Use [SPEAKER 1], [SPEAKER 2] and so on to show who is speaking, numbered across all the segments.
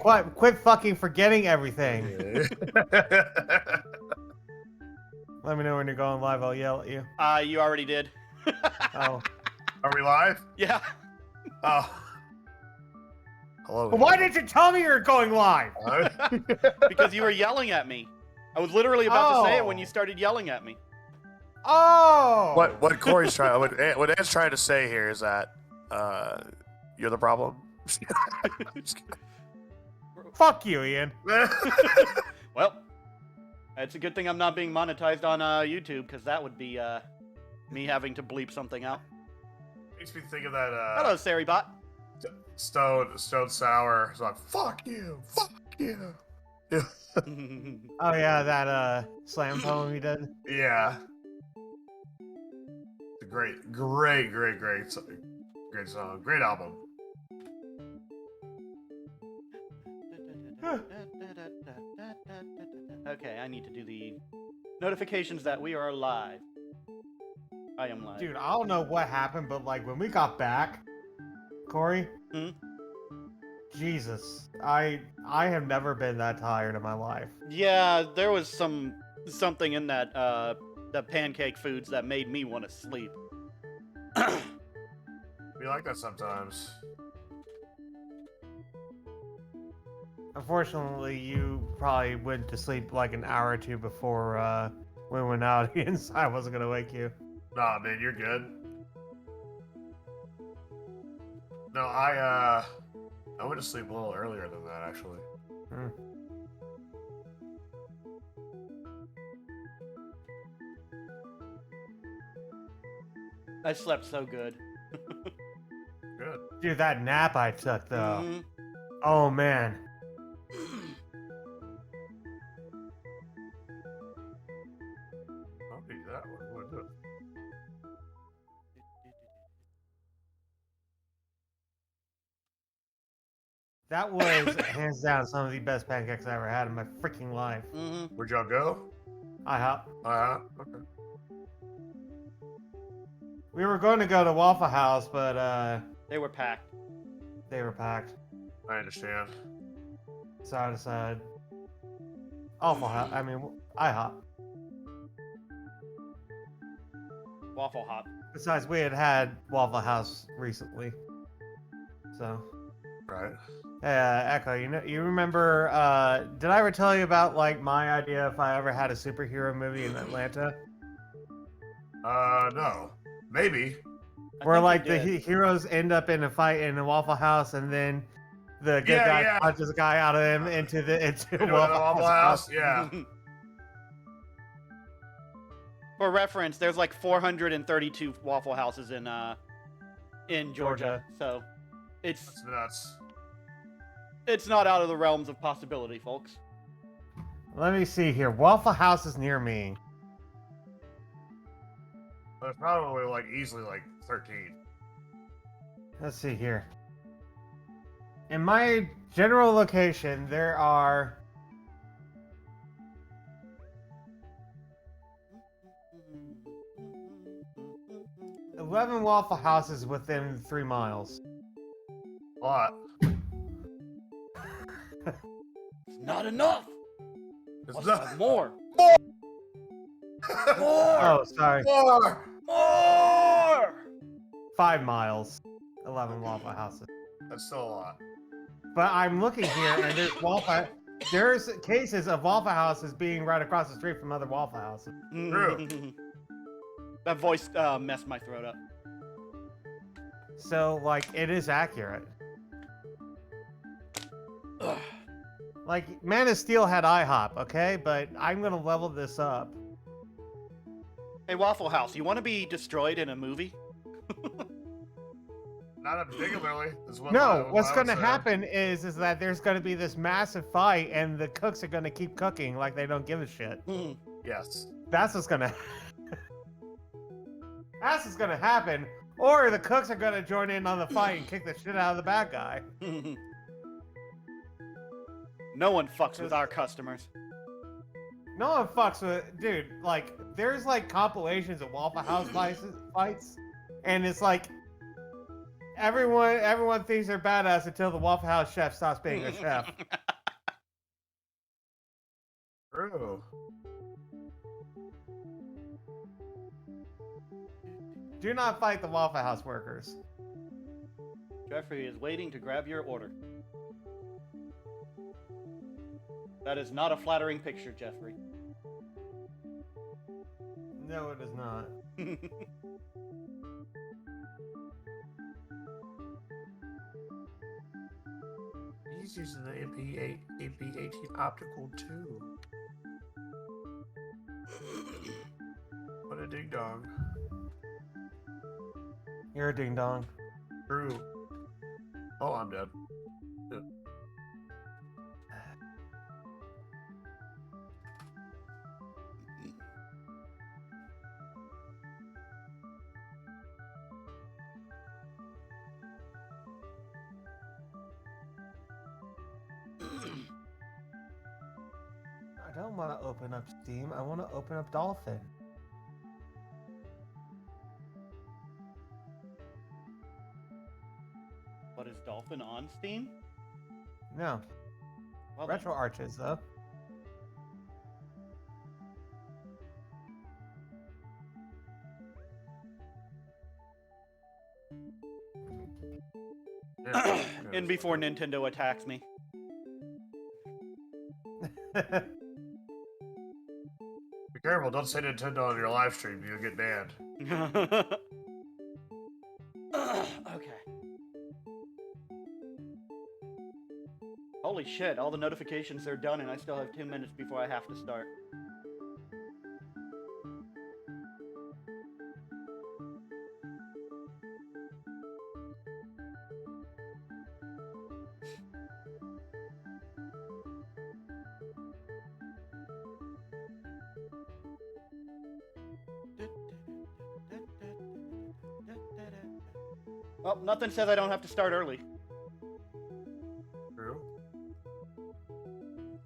[SPEAKER 1] Quit fucking forgetting everything. Let me know when you're going live. I'll yell at you.
[SPEAKER 2] You already did.
[SPEAKER 1] Oh.
[SPEAKER 3] Are we live?
[SPEAKER 2] Yeah.
[SPEAKER 3] Oh. Hello.
[SPEAKER 1] Well, why didn't you tell me you were going live?
[SPEAKER 2] Because you were yelling at me. I was literally about to say it when you started yelling at me.
[SPEAKER 1] Oh.
[SPEAKER 3] What Corey's trying, what Ed's trying to say here is that you're the problem.
[SPEAKER 1] Fuck you, Ian.
[SPEAKER 2] Well, it's a good thing I'm not being monetized on YouTube, because that would be me having to bleep something out.
[SPEAKER 3] Makes me think of that.
[SPEAKER 2] Hello, Saribot.
[SPEAKER 3] Stone Sour. It's like, fuck you. Yeah.
[SPEAKER 1] Oh yeah, that slam poem you did.
[SPEAKER 3] Yeah. It's a great song. Great album.
[SPEAKER 2] Okay, I need to do the notifications that we are live. I am live.
[SPEAKER 1] Dude, I don't know what happened, but like when we got back, Corey. Jesus, I have never been that tired in my life.
[SPEAKER 2] Yeah, there was something in that the pancake foods that made me want to sleep.
[SPEAKER 3] We like that sometimes.
[SPEAKER 1] Unfortunately, you probably went to sleep like an hour or two before we went out. I wasn't gonna wake you.
[SPEAKER 3] Nah, man, you're good. No, I went to sleep a little earlier than that, actually.
[SPEAKER 2] I slept so good.
[SPEAKER 3] Good.
[SPEAKER 1] Dude, that nap I took though. Oh man.
[SPEAKER 3] I'll beat that one. What is it?
[SPEAKER 1] That was hands down some of the best pancakes I ever had in my freaking life.
[SPEAKER 3] Where'd y'all go? Okay.
[SPEAKER 1] We were going to go to Waffle House, but
[SPEAKER 2] They were packed.
[SPEAKER 1] they were packed.
[SPEAKER 3] I understand.
[SPEAKER 1] So I decided IHOP.
[SPEAKER 2] Waffle Hop.
[SPEAKER 1] Besides, we had Waffle House recently. So
[SPEAKER 3] Right.
[SPEAKER 1] Echo, you remember, did I ever tell you about, like, my idea if I ever had a superhero movie in Atlanta?
[SPEAKER 3] No. Maybe.
[SPEAKER 1] Where, like, the heroes end up in a fight in a Waffle House, and then the good guy punches a guy out of him into
[SPEAKER 3] Waffle House. Yeah.
[SPEAKER 2] For reference, there's like 432 Waffle Houses in Georgia. So
[SPEAKER 3] That's nuts.
[SPEAKER 2] it's not out of the realms of possibility, folks.
[SPEAKER 1] Let me see here. Waffle House is near me.
[SPEAKER 3] There's probably like easily like 13.
[SPEAKER 1] Let's see here. In my general location, there are 11 Waffle Houses within 3 miles.
[SPEAKER 3] A lot.
[SPEAKER 2] It's not enough.
[SPEAKER 3] It's
[SPEAKER 2] Let's have more.
[SPEAKER 3] More.
[SPEAKER 1] Oh, sorry.
[SPEAKER 3] More.
[SPEAKER 1] 5 miles. 11 Waffle Houses.
[SPEAKER 3] That's still a lot.
[SPEAKER 1] But I'm looking here, and there's cases of Waffle Houses being right across the street from other Waffle Houses.
[SPEAKER 3] True.
[SPEAKER 2] That voice messed my throat up.
[SPEAKER 1] So, like, it is accurate.
[SPEAKER 2] Ugh.
[SPEAKER 1] Like, Man of Steel had IHOP, okay? But I'm gonna level this up.
[SPEAKER 2] Hey, Waffle House, you want to be destroyed in a movie?
[SPEAKER 3] Not particularly.
[SPEAKER 1] No, what's gonna happen is that there's gonna be this massive fight, and the cooks are gonna keep cooking like they don't give a shit.
[SPEAKER 3] Yes.
[SPEAKER 1] That's what's gonna. That's what's gonna happen. Or the cooks are gonna join in on the fight and kick the shit out of the bad guy.
[SPEAKER 2] No one fucks with our customers.
[SPEAKER 1] No one fucks with, dude. Like, there's like compilations of Waffle House fights, and it's like everyone thinks they're badass until the Waffle House chef stops being a chef.
[SPEAKER 3] True.
[SPEAKER 1] Do not fight the Waffle House workers.
[SPEAKER 2] Jeffrey is waiting to grab your order. That is not a flattering picture, Jeffrey.
[SPEAKER 1] No, it is not.
[SPEAKER 3] He's using the MP18 optical too. What a ding dong.
[SPEAKER 1] You're a ding dong.
[SPEAKER 3] True. Oh, I'm dead. Yeah.
[SPEAKER 1] I don't want to open up Steam. I want to open up Dolphin.
[SPEAKER 2] What is Dolphin on Steam?
[SPEAKER 1] No.
[SPEAKER 2] Well, then.
[SPEAKER 1] Retro Arches, though.
[SPEAKER 3] Yeah.
[SPEAKER 2] And before Nintendo attacks me.
[SPEAKER 3] Be careful, don't say Nintendo on your live stream, you'll get banned.
[SPEAKER 2] Okay. Holy shit, all the notifications are done and I still have 2 minutes before I have to start. Well, nothing says I don't have to start early.
[SPEAKER 3] True.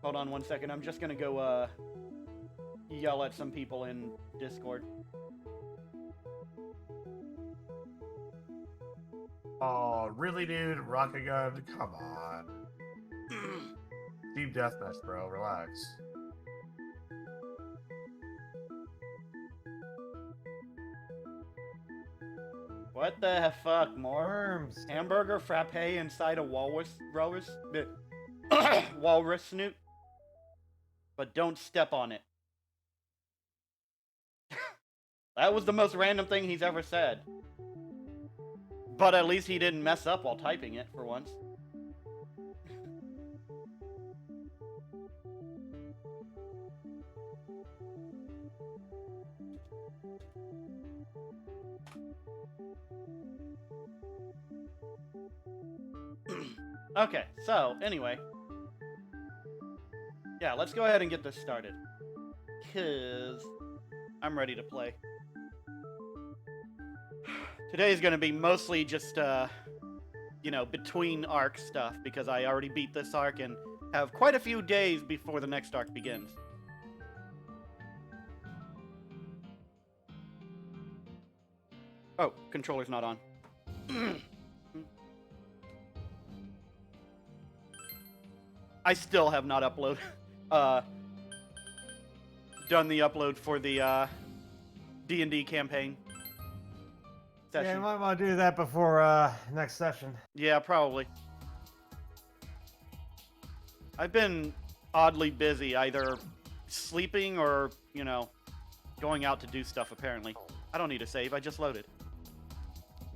[SPEAKER 2] Hold on 1 second. I'm just gonna go yell at some people in Discord.
[SPEAKER 3] Oh, really, dude? Rocket gun? Come on. Team Deathmatch, bro. Relax.
[SPEAKER 2] What the fuck? More
[SPEAKER 1] Worms.
[SPEAKER 2] hamburger frappe inside a walrus snoot? But don't step on it. That was the most random thing he's ever said. But at least he didn't mess up while typing it for once. Okay, so anyway. Yeah, let's go ahead and get this started. 'Cause I'm ready to play. Today's gonna be mostly just, you know, between arc stuff, because I already beat this arc and have quite a few days before the next arc begins. Oh, controller's not on. I still have not uploaded, done the upload for the, D&D campaign
[SPEAKER 1] Yeah, you
[SPEAKER 2] session.
[SPEAKER 1] might want to do that before next session.
[SPEAKER 2] Yeah, probably. I've been oddly busy, either sleeping or, you know, going out to do stuff, apparently. I don't need a save, I just loaded.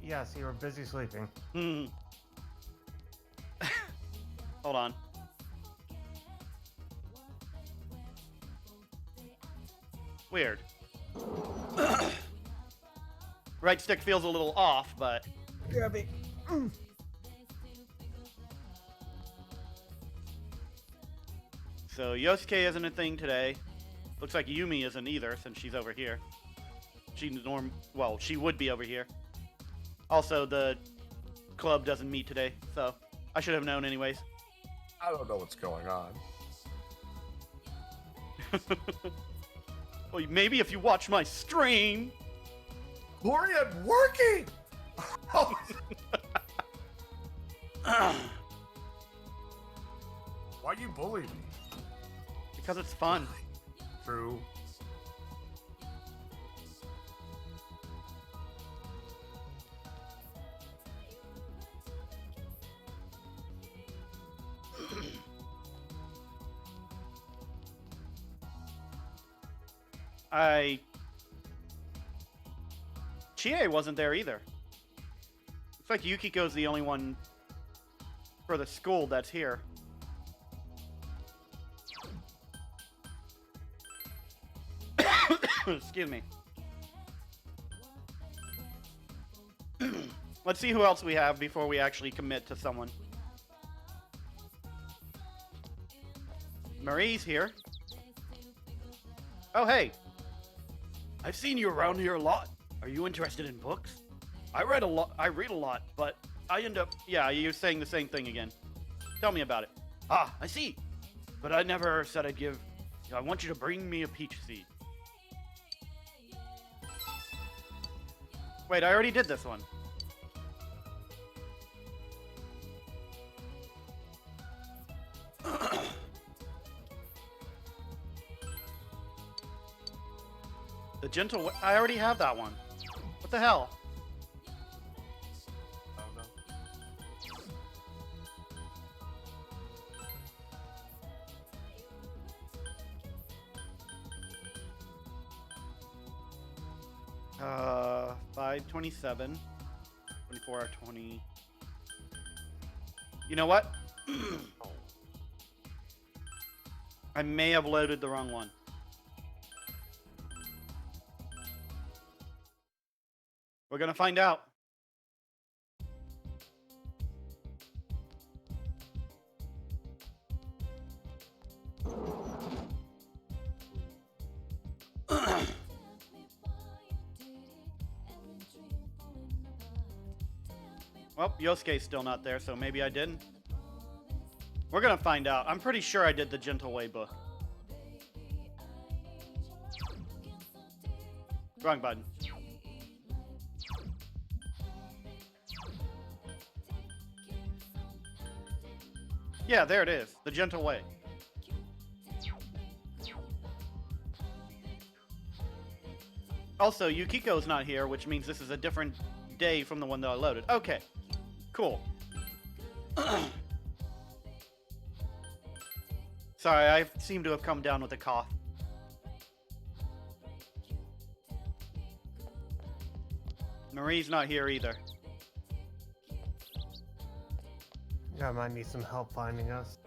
[SPEAKER 1] Yes, you were busy sleeping.
[SPEAKER 2] Hmm. Hold on. Weird. Right stick feels a little off, but...
[SPEAKER 1] Grabby.
[SPEAKER 2] So Yosuke isn't a thing today. Looks like Yumi isn't either, since she's over here. Well, she would be over here. Also, the club doesn't meet today, so I should have known anyways.
[SPEAKER 3] I don't know what's going on.
[SPEAKER 2] Well, maybe if you watch my stream.
[SPEAKER 3] Gloria, working! Why you bully me?
[SPEAKER 2] Because it's fun.
[SPEAKER 3] True.
[SPEAKER 2] Chie wasn't there either. Looks like Yukiko's the only one for the school that's here. Excuse me. Let's see who else we have before we actually commit to someone. Marie's here. Oh, hey. I've seen you around here a lot. Are you interested in books? I read a lot, but I end up... Yeah, you're saying the same thing again. Tell me about it. Ah, I see. But I never said I'd give... I want you to bring me a peach seed. Wait, I already did this one. The gentle... I already have that one. What the hell?
[SPEAKER 3] I don't know.
[SPEAKER 2] Uh, 527, 24, 20. You know what? I may have loaded the wrong one. We're gonna find out. Well, Yosuke's still not there, so maybe I didn't. We're gonna find out. I'm pretty sure I did the Gentle Way book. Wrong button. Yeah, there it is. The Gentle Way. Also, Yukiko's not here, which means this is a different day from the one that I loaded. Okay. Cool. Sorry, I seem to have come down with a cough. Marie's not here either.
[SPEAKER 1] Yeah, I might need some help finding us.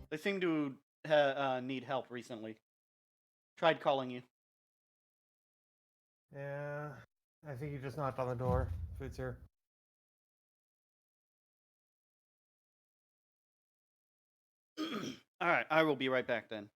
[SPEAKER 2] They seem to need help recently. Tried calling you.
[SPEAKER 1] Yeah, I think you just knocked on the door. Food's here.
[SPEAKER 2] Alright, I will be right back then.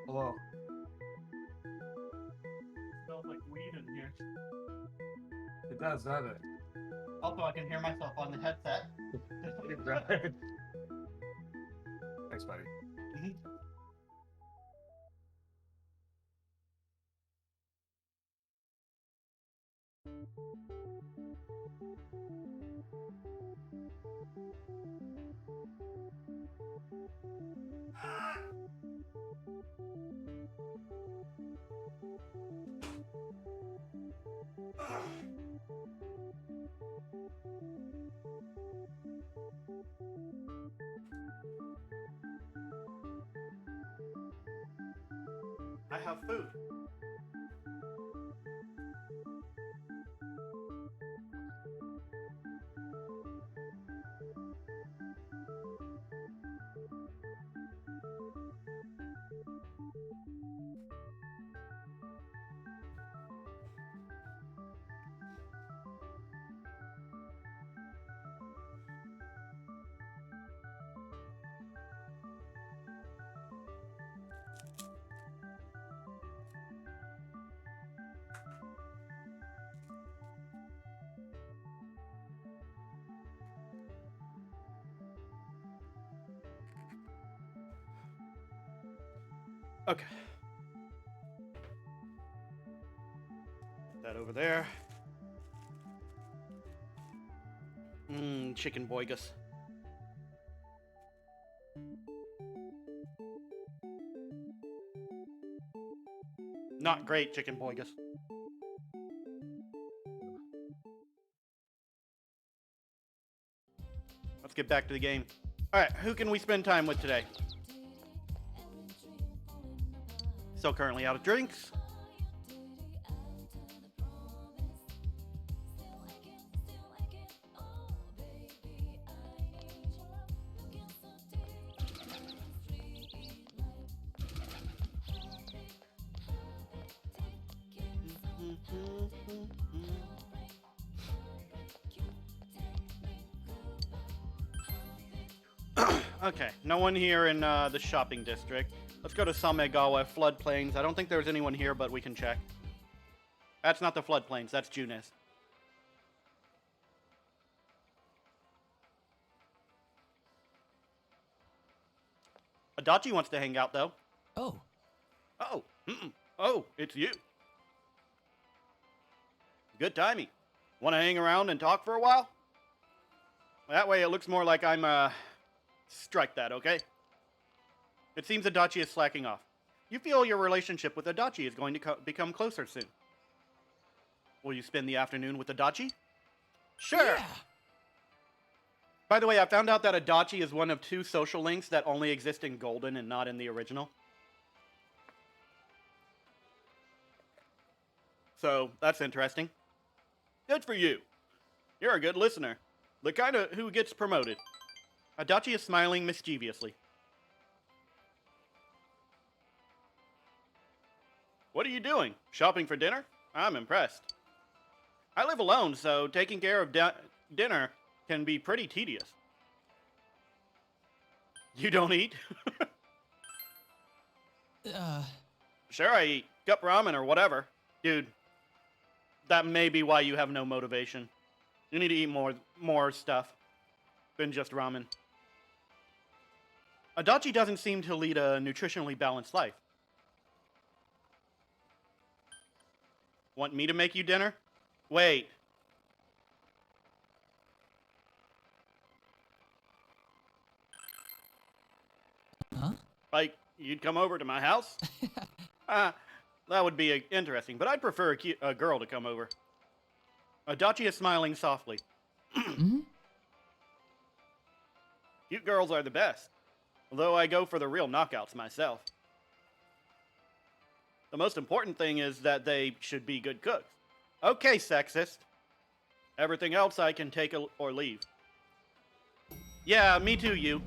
[SPEAKER 3] Hello. Smells like weed in here. It does, doesn't it?
[SPEAKER 2] Also, I can hear myself on the headset.
[SPEAKER 3] Right. Thanks, buddy.
[SPEAKER 2] I have food. Okay. Put that over there. Chicken boigus. Not great chicken boigus. Let's get back to the game. Alright, who can we spend time with today? Still currently out of drinks. Okay, no one here in the shopping district. Let's go to Samegawa floodplains. I don't think there's anyone here, but we can check. That's not the floodplains, that's Junes. Adachi wants to hang out, though.
[SPEAKER 4] Oh,
[SPEAKER 2] Oh, oh, it's you. Good timing. Want to hang around and talk for a while? That way it looks more like I'm, strike that, okay? It seems Adachi is slacking off. You feel your relationship with Adachi is going to become closer soon. Will you spend the afternoon with Adachi? Sure.
[SPEAKER 4] yeah.
[SPEAKER 2] By the way, I found out that Adachi is one of 2 social links that only exist in Golden and not in the original. So, that's interesting. Good for you. You're a good listener. The kind of who gets promoted. Adachi is smiling mischievously. What are you doing? Shopping for dinner? I'm impressed. I live alone, so taking care of dinner can be pretty tedious. You don't eat?
[SPEAKER 3] Sure, I eat cup ramen or whatever.
[SPEAKER 2] Dude, that may be why you have no motivation. You need to eat more stuff than just ramen. Adachi doesn't seem to lead a nutritionally balanced life. Want me to make you dinner? Wait.
[SPEAKER 4] Huh?
[SPEAKER 2] Like, you'd come over to my house? That would be interesting, but I'd prefer a girl to come over. Adachi is smiling softly.
[SPEAKER 4] Hmm?
[SPEAKER 2] Cute girls are the best, although I go for the real knockouts myself. The most important thing is that they should be good cooks. Okay, sexist. Everything else I can take or leave. Yeah, me too, you.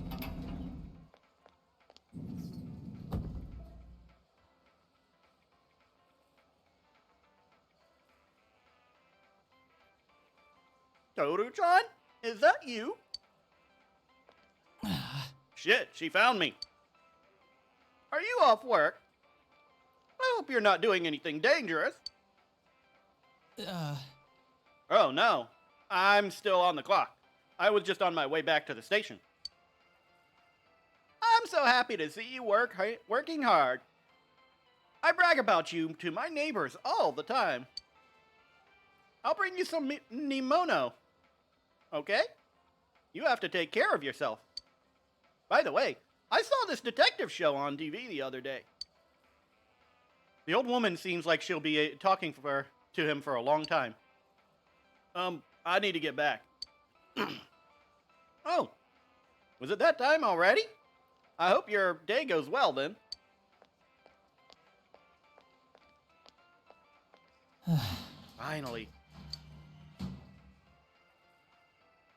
[SPEAKER 2] Toru-chan? Is that you? Shit, she found me. Are you off work? I hope you're not doing anything dangerous. Oh, no. I'm still on the clock. I was just on my way back to the station. I'm so happy to see you working hard. I brag about you to my neighbors all the time. I'll bring you some Nimono. Okay? You have to take care of yourself. By the way, I saw this detective show on TV the other day. The old woman seems like she'll be talking to him for a long time. I need to get back. Oh, was it that time already? I hope your day goes well then. Finally.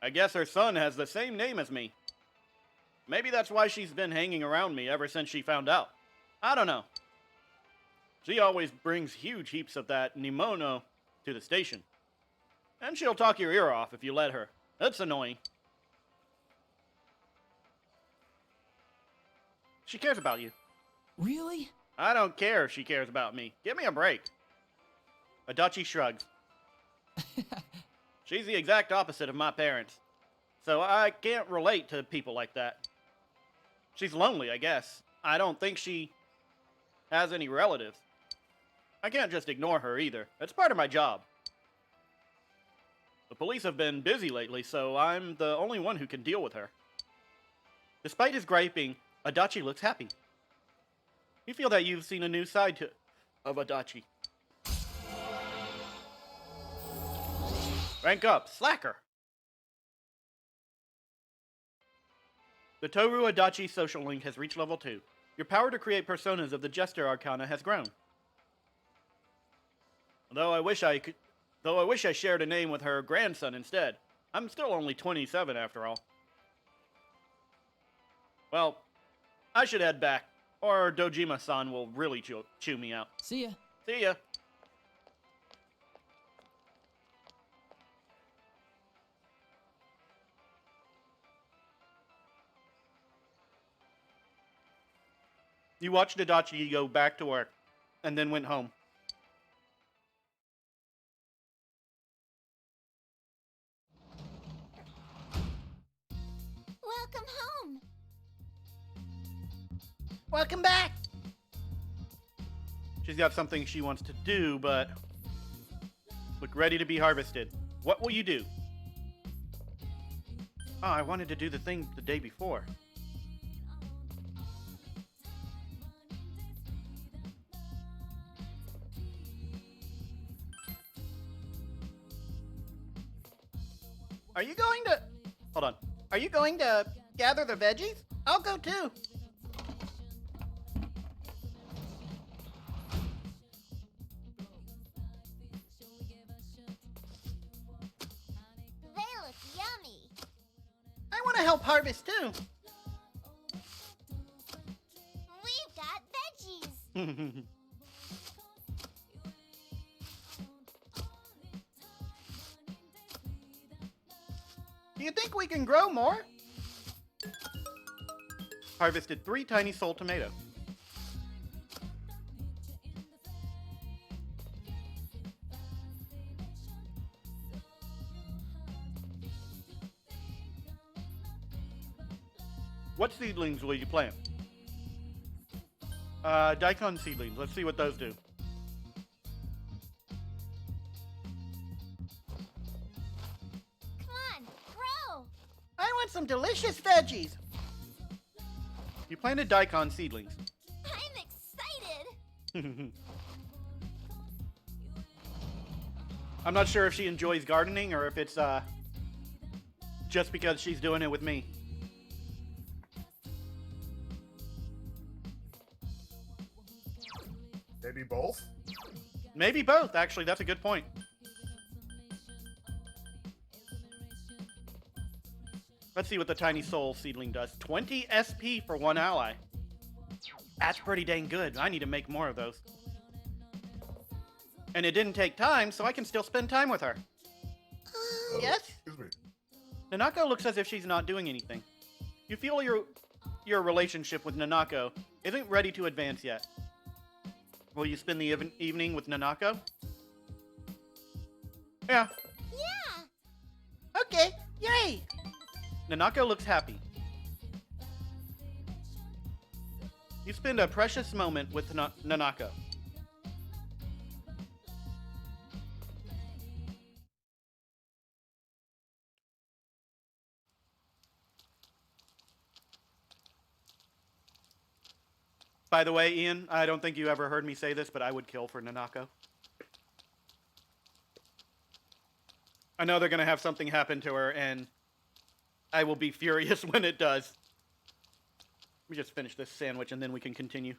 [SPEAKER 2] I guess her son has the same name as me. Maybe that's why she's been hanging around me ever since she found out. I don't know. She always brings huge heaps of that Nimono to the station. And she'll talk your ear off if you let her. That's annoying. She cares about you.
[SPEAKER 4] Really?
[SPEAKER 2] I don't care if she cares about me. Give me a break. Adachi shrugs. She's the exact opposite of my parents. So I can't relate to people like that. She's lonely, I guess. I don't think she has any relatives. I can't just ignore her either. It's part of my job. The police have been busy lately, so I'm the only one who can deal with her. Despite his griping, Adachi looks happy. You feel that you've seen a new side of Adachi. Rank up, slacker! The Toru Adachi social link has reached level 2. Your power to create personas of the Jester Arcana has grown. Though I wish I shared a name with her grandson instead. I'm still only 27 after all. Well, I should head back, or Dojima-san will really chew me out.
[SPEAKER 4] See ya.
[SPEAKER 2] See ya. You watched Adachi go back to work, and then went home.
[SPEAKER 5] Welcome home.
[SPEAKER 2] Welcome back! She's got something she wants to do, but look ready to be harvested. What will you do? Oh, I wanted to do the thing the day before. Are you going to... Hold on. Are you going to gather the veggies? I'll go too.
[SPEAKER 5] They look yummy.
[SPEAKER 2] I want to help harvest too.
[SPEAKER 5] We've got veggies.
[SPEAKER 2] Do you think we can grow more? Harvested 3 tiny soul tomatoes. What seedlings will you plant? Daikon seedlings. Let's see what those do.
[SPEAKER 5] Come on, grow.
[SPEAKER 2] I want some delicious veggies. You planted daikon seedlings.
[SPEAKER 5] I'm excited.
[SPEAKER 2] I'm not sure if she enjoys gardening or if it's just because she's doing it with me.
[SPEAKER 3] Maybe both?
[SPEAKER 2] Maybe both, actually. That's a good point. Let's see what the tiny soul seedling does. 20 SP for 1 ally. That's pretty dang good. I need to make more of those. And it didn't take time, so I can still spend time with her.
[SPEAKER 3] Oh,
[SPEAKER 2] Yes?
[SPEAKER 3] Excuse me.
[SPEAKER 2] Nanako looks as if she's not doing anything. You feel your relationship with Nanako isn't ready to advance yet. Will you spend the evening with Nanako? Yeah.
[SPEAKER 5] Yeah.
[SPEAKER 2] Okay, yay! Nanako looks happy. You spend a precious moment with Nanako. By the way, Ian, I don't think you ever heard me say this, but I would kill for Nanako. I know they're going to have something happen to her, and I will be furious when it does. Let me just finish this sandwich, and then we can continue.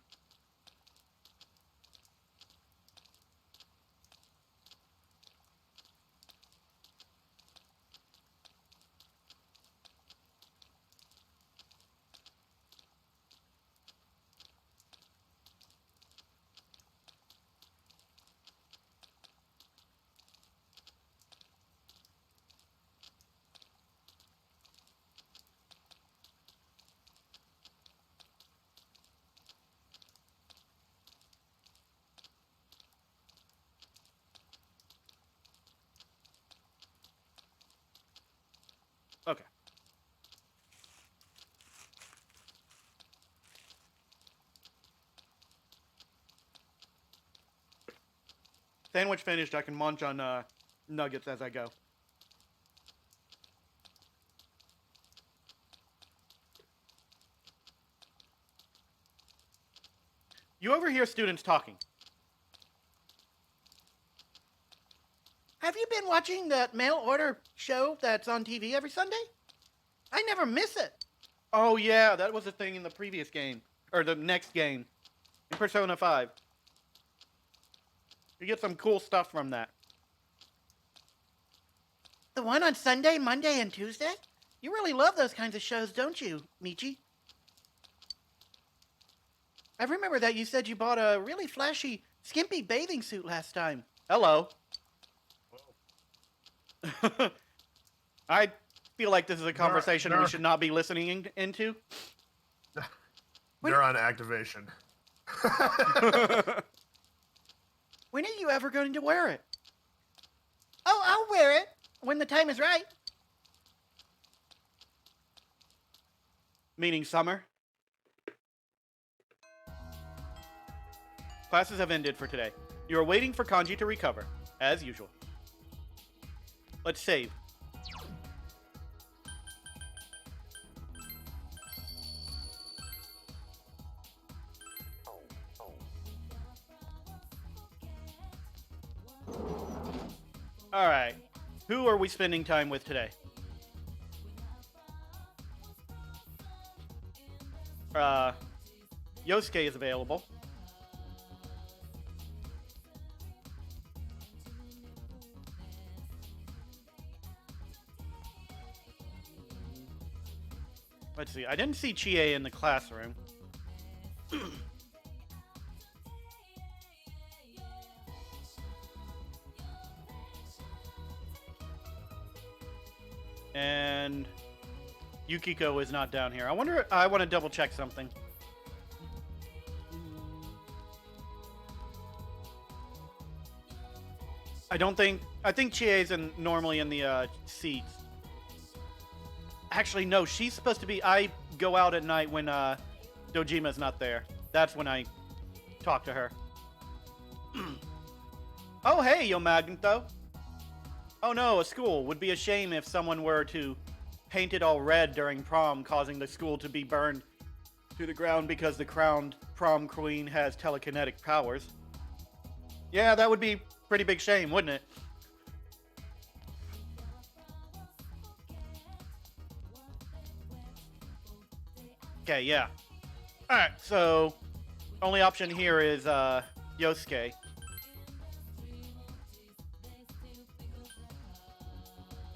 [SPEAKER 2] Okay. Sandwich finished. I can munch on nuggets as I go. You overhear students talking. Have you been watching that mail order show that's on TV every Sunday? I never miss it. Oh yeah, that was a thing in the previous game. Or the next game. In Persona 5. You get some cool stuff from that. The one on Sunday, Monday, and Tuesday? You really love those kinds of shows, don't you, Michi? I remember that you said you bought a really flashy, skimpy bathing suit last time. Hello. I feel like this is a conversation we should not be listening into.
[SPEAKER 3] Neuron activation.
[SPEAKER 2] When are you ever going to wear it? Oh, I'll wear it when the time is right. Meaning summer? Classes have ended for today. You are waiting for Kanji to recover, as usual. Let's save. Alright. Who are we spending time with today? Yosuke is available. Let's see. I didn't see Chie in the classroom. And Yukiko is not down here. I wonder, I want to double check something. I think Chie's normally in the seats. Actually, no, she's supposed to be, I go out at night when Dojima's not there. That's when I talk to her. Oh, hey, Yo Magneto. Oh no, a school. Would be a shame if someone were to paint it all red during prom, causing the school to be burned to the ground because the crowned prom queen has telekinetic powers. Yeah, that would be a pretty big shame, wouldn't it? Okay, yeah. Alright, so only option here is Yosuke.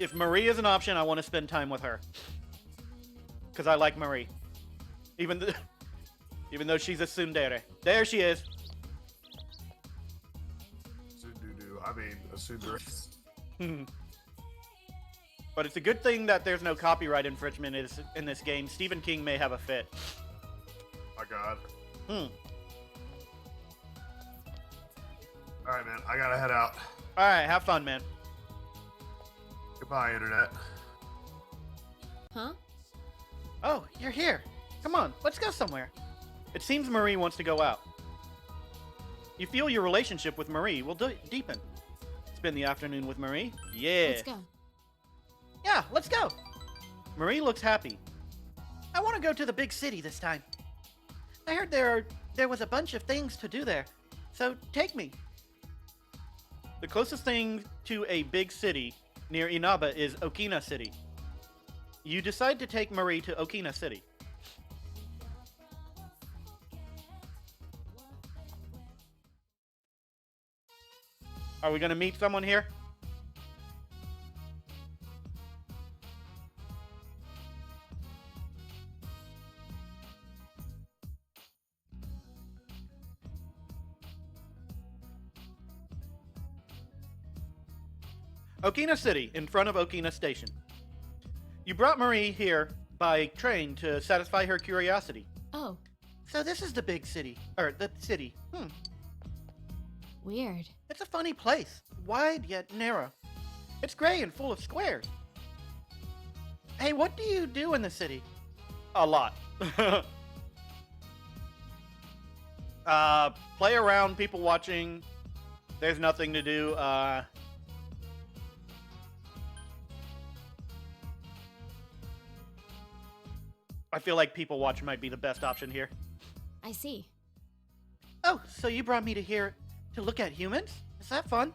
[SPEAKER 2] If Marie is an option, I want to spend time with her. Because I like Marie. Even though she's a tsundere. There she is.
[SPEAKER 3] I mean, a tsundere.
[SPEAKER 2] But it's a good thing that there's no copyright infringement in this game. Stephen King may have a fit.
[SPEAKER 3] My God. All right, man. I gotta head out.
[SPEAKER 2] All right, have fun, man.
[SPEAKER 3] Goodbye, Internet.
[SPEAKER 5] Huh?
[SPEAKER 2] Oh, you're here. Come on, let's go somewhere. It seems Marie wants to go out. You feel your relationship with Marie will deepen. Spend the afternoon with Marie? Yeah.
[SPEAKER 5] Let's go.
[SPEAKER 2] Yeah, let's go. Marie looks happy. I want to go to the big city this time. I heard there was a bunch of things to do there, so take me. The closest thing to a big city near Inaba is Okina City. You decide to take Marie to Okina City. Are we gonna meet someone here? Okina City, in front of Okina Station. You brought Marie here by train to satisfy her curiosity.
[SPEAKER 5] Oh,
[SPEAKER 2] So this is the big city, or the city.
[SPEAKER 5] weird.
[SPEAKER 2] It's a funny place, wide yet narrow. It's gray and full of squares. Hey, what do you do in the city? A lot. Play around, people watching. There's nothing to do. I feel like people watch might be the best option here.
[SPEAKER 5] I see.
[SPEAKER 2] Oh, so you brought me to here to look at humans? Is that fun?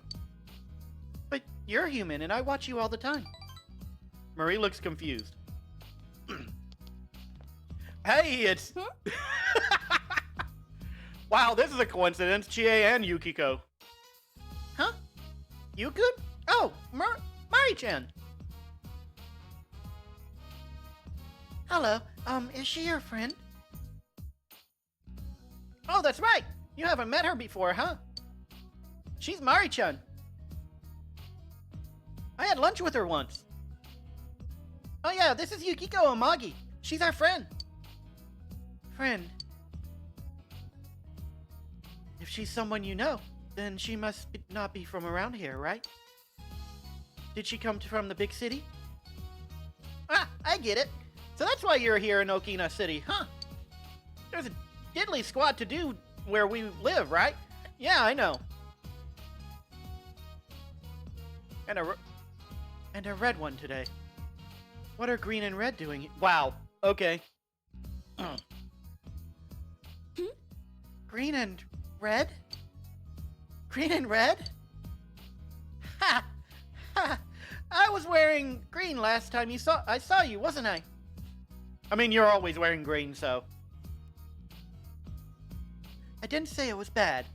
[SPEAKER 2] But you're human and I watch you all the time. Marie looks confused. Hey, it's... Wow, this is a coincidence. Chie and Yukiko. Huh? You good? Oh, Mari-chan. Hello, is she your friend? Oh, that's right. You haven't met her before, huh? She's Mari-chan. I had lunch with her once. Oh yeah, this is Yukiko Amagi. She's our friend. Friend. If she's someone you know, then she must not be from around here, right? Did she come from the big city? Ah, I get it. So that's why you're here in Okina City, huh? There's a diddly squat to do where we live, right? Yeah, I know. And a red one today. What are green and red doing? Wow. Okay. Green and red? Green and red? Ha! Ha! I was wearing green last time I saw you, wasn't I? I mean, you're always wearing green, so. I didn't say it was bad.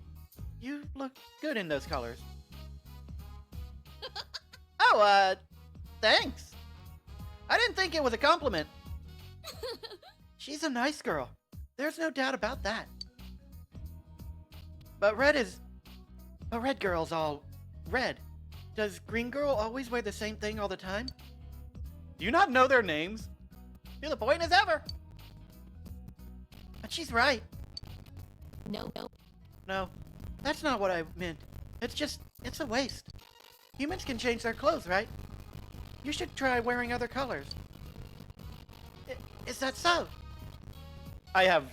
[SPEAKER 2] You look good in those colors. Oh, thanks. I didn't think it was a compliment. She's a nice girl. There's no doubt about that. But red girl's all red. Does green girl always wear the same thing all the time? Do you not know their names? To the point as ever. But she's right.
[SPEAKER 5] No.
[SPEAKER 2] No, that's not what I meant. It's a waste. Humans can change their clothes, right? You should try wearing other colors. Is that so? I have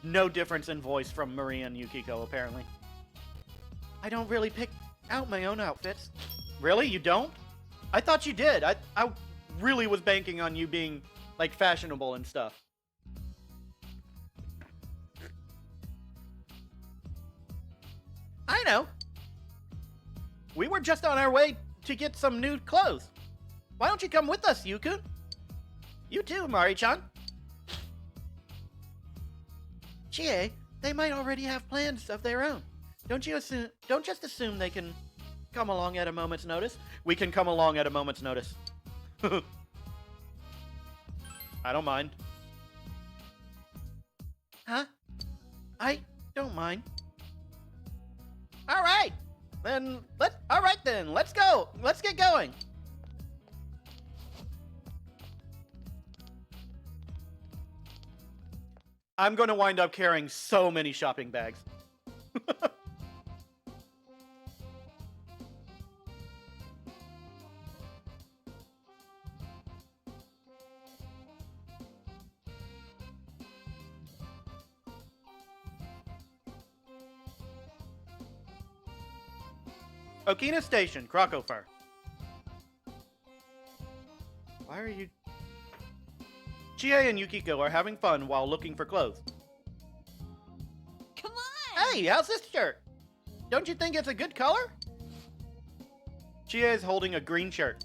[SPEAKER 2] no difference in voice from Marie and Yukiko, apparently. I don't really pick out my own outfits. Really? You don't? I thought you did. I really was banking on you being, like, fashionable and stuff. I know. We were just on our way to get some new clothes. Why don't you come with us, Yukun? You too, Mari-chan. Chie, they might already have plans of their own. Don't just assume they can come along at a moment's notice. We can come along at a moment's notice. I don't mind. Huh? I don't mind. All right. Let's go. Let's get going. I'm going to wind up carrying so many shopping bags. Okina Station, Krakow. Why are you... Chie and Yukiko are having fun while looking for clothes.
[SPEAKER 5] Come on!
[SPEAKER 2] Hey, how's this shirt? Don't you think it's a good color? Chie is holding a green shirt.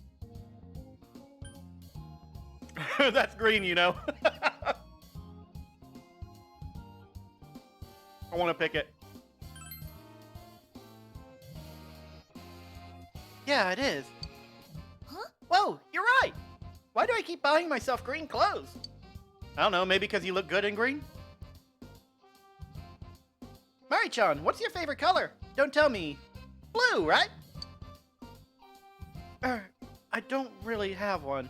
[SPEAKER 2] That's green, you know. I want to pick it. Yeah, it is.
[SPEAKER 5] Huh?
[SPEAKER 2] Whoa, you're right. Why do I keep buying myself green clothes? I don't know, maybe because you look good in green? Mari-chan, what's your favorite color? Don't tell me. Blue, right? I don't really have one.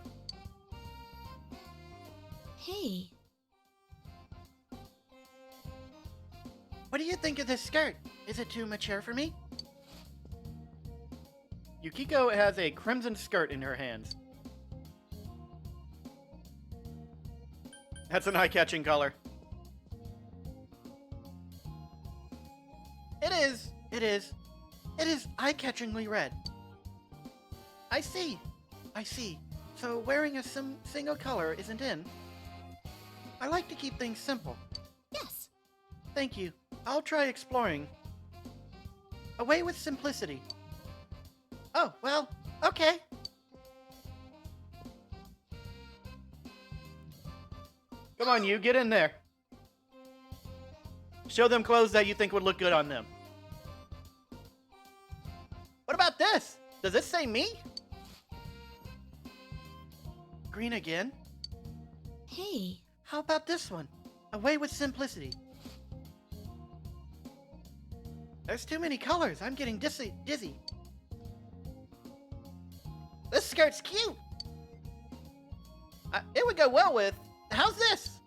[SPEAKER 5] Hey.
[SPEAKER 2] What do you think of this skirt? Is it too mature for me? Yukiko has a crimson skirt in her hands. That's an eye-catching color. It is eye-catchingly red. I see. So wearing a single color isn't in. I like to keep things simple.
[SPEAKER 5] Yes.
[SPEAKER 2] Thank you. I'll try exploring. Away with simplicity. Oh, well, okay. Come on, you, get in there. Show them clothes that you think would look good on them. What about this? Does this say me? Green again?
[SPEAKER 5] Hey.
[SPEAKER 2] How about this one? Away with simplicity. There's too many colors. I'm getting dizzy. This skirt's cute. It would go well with... How's this?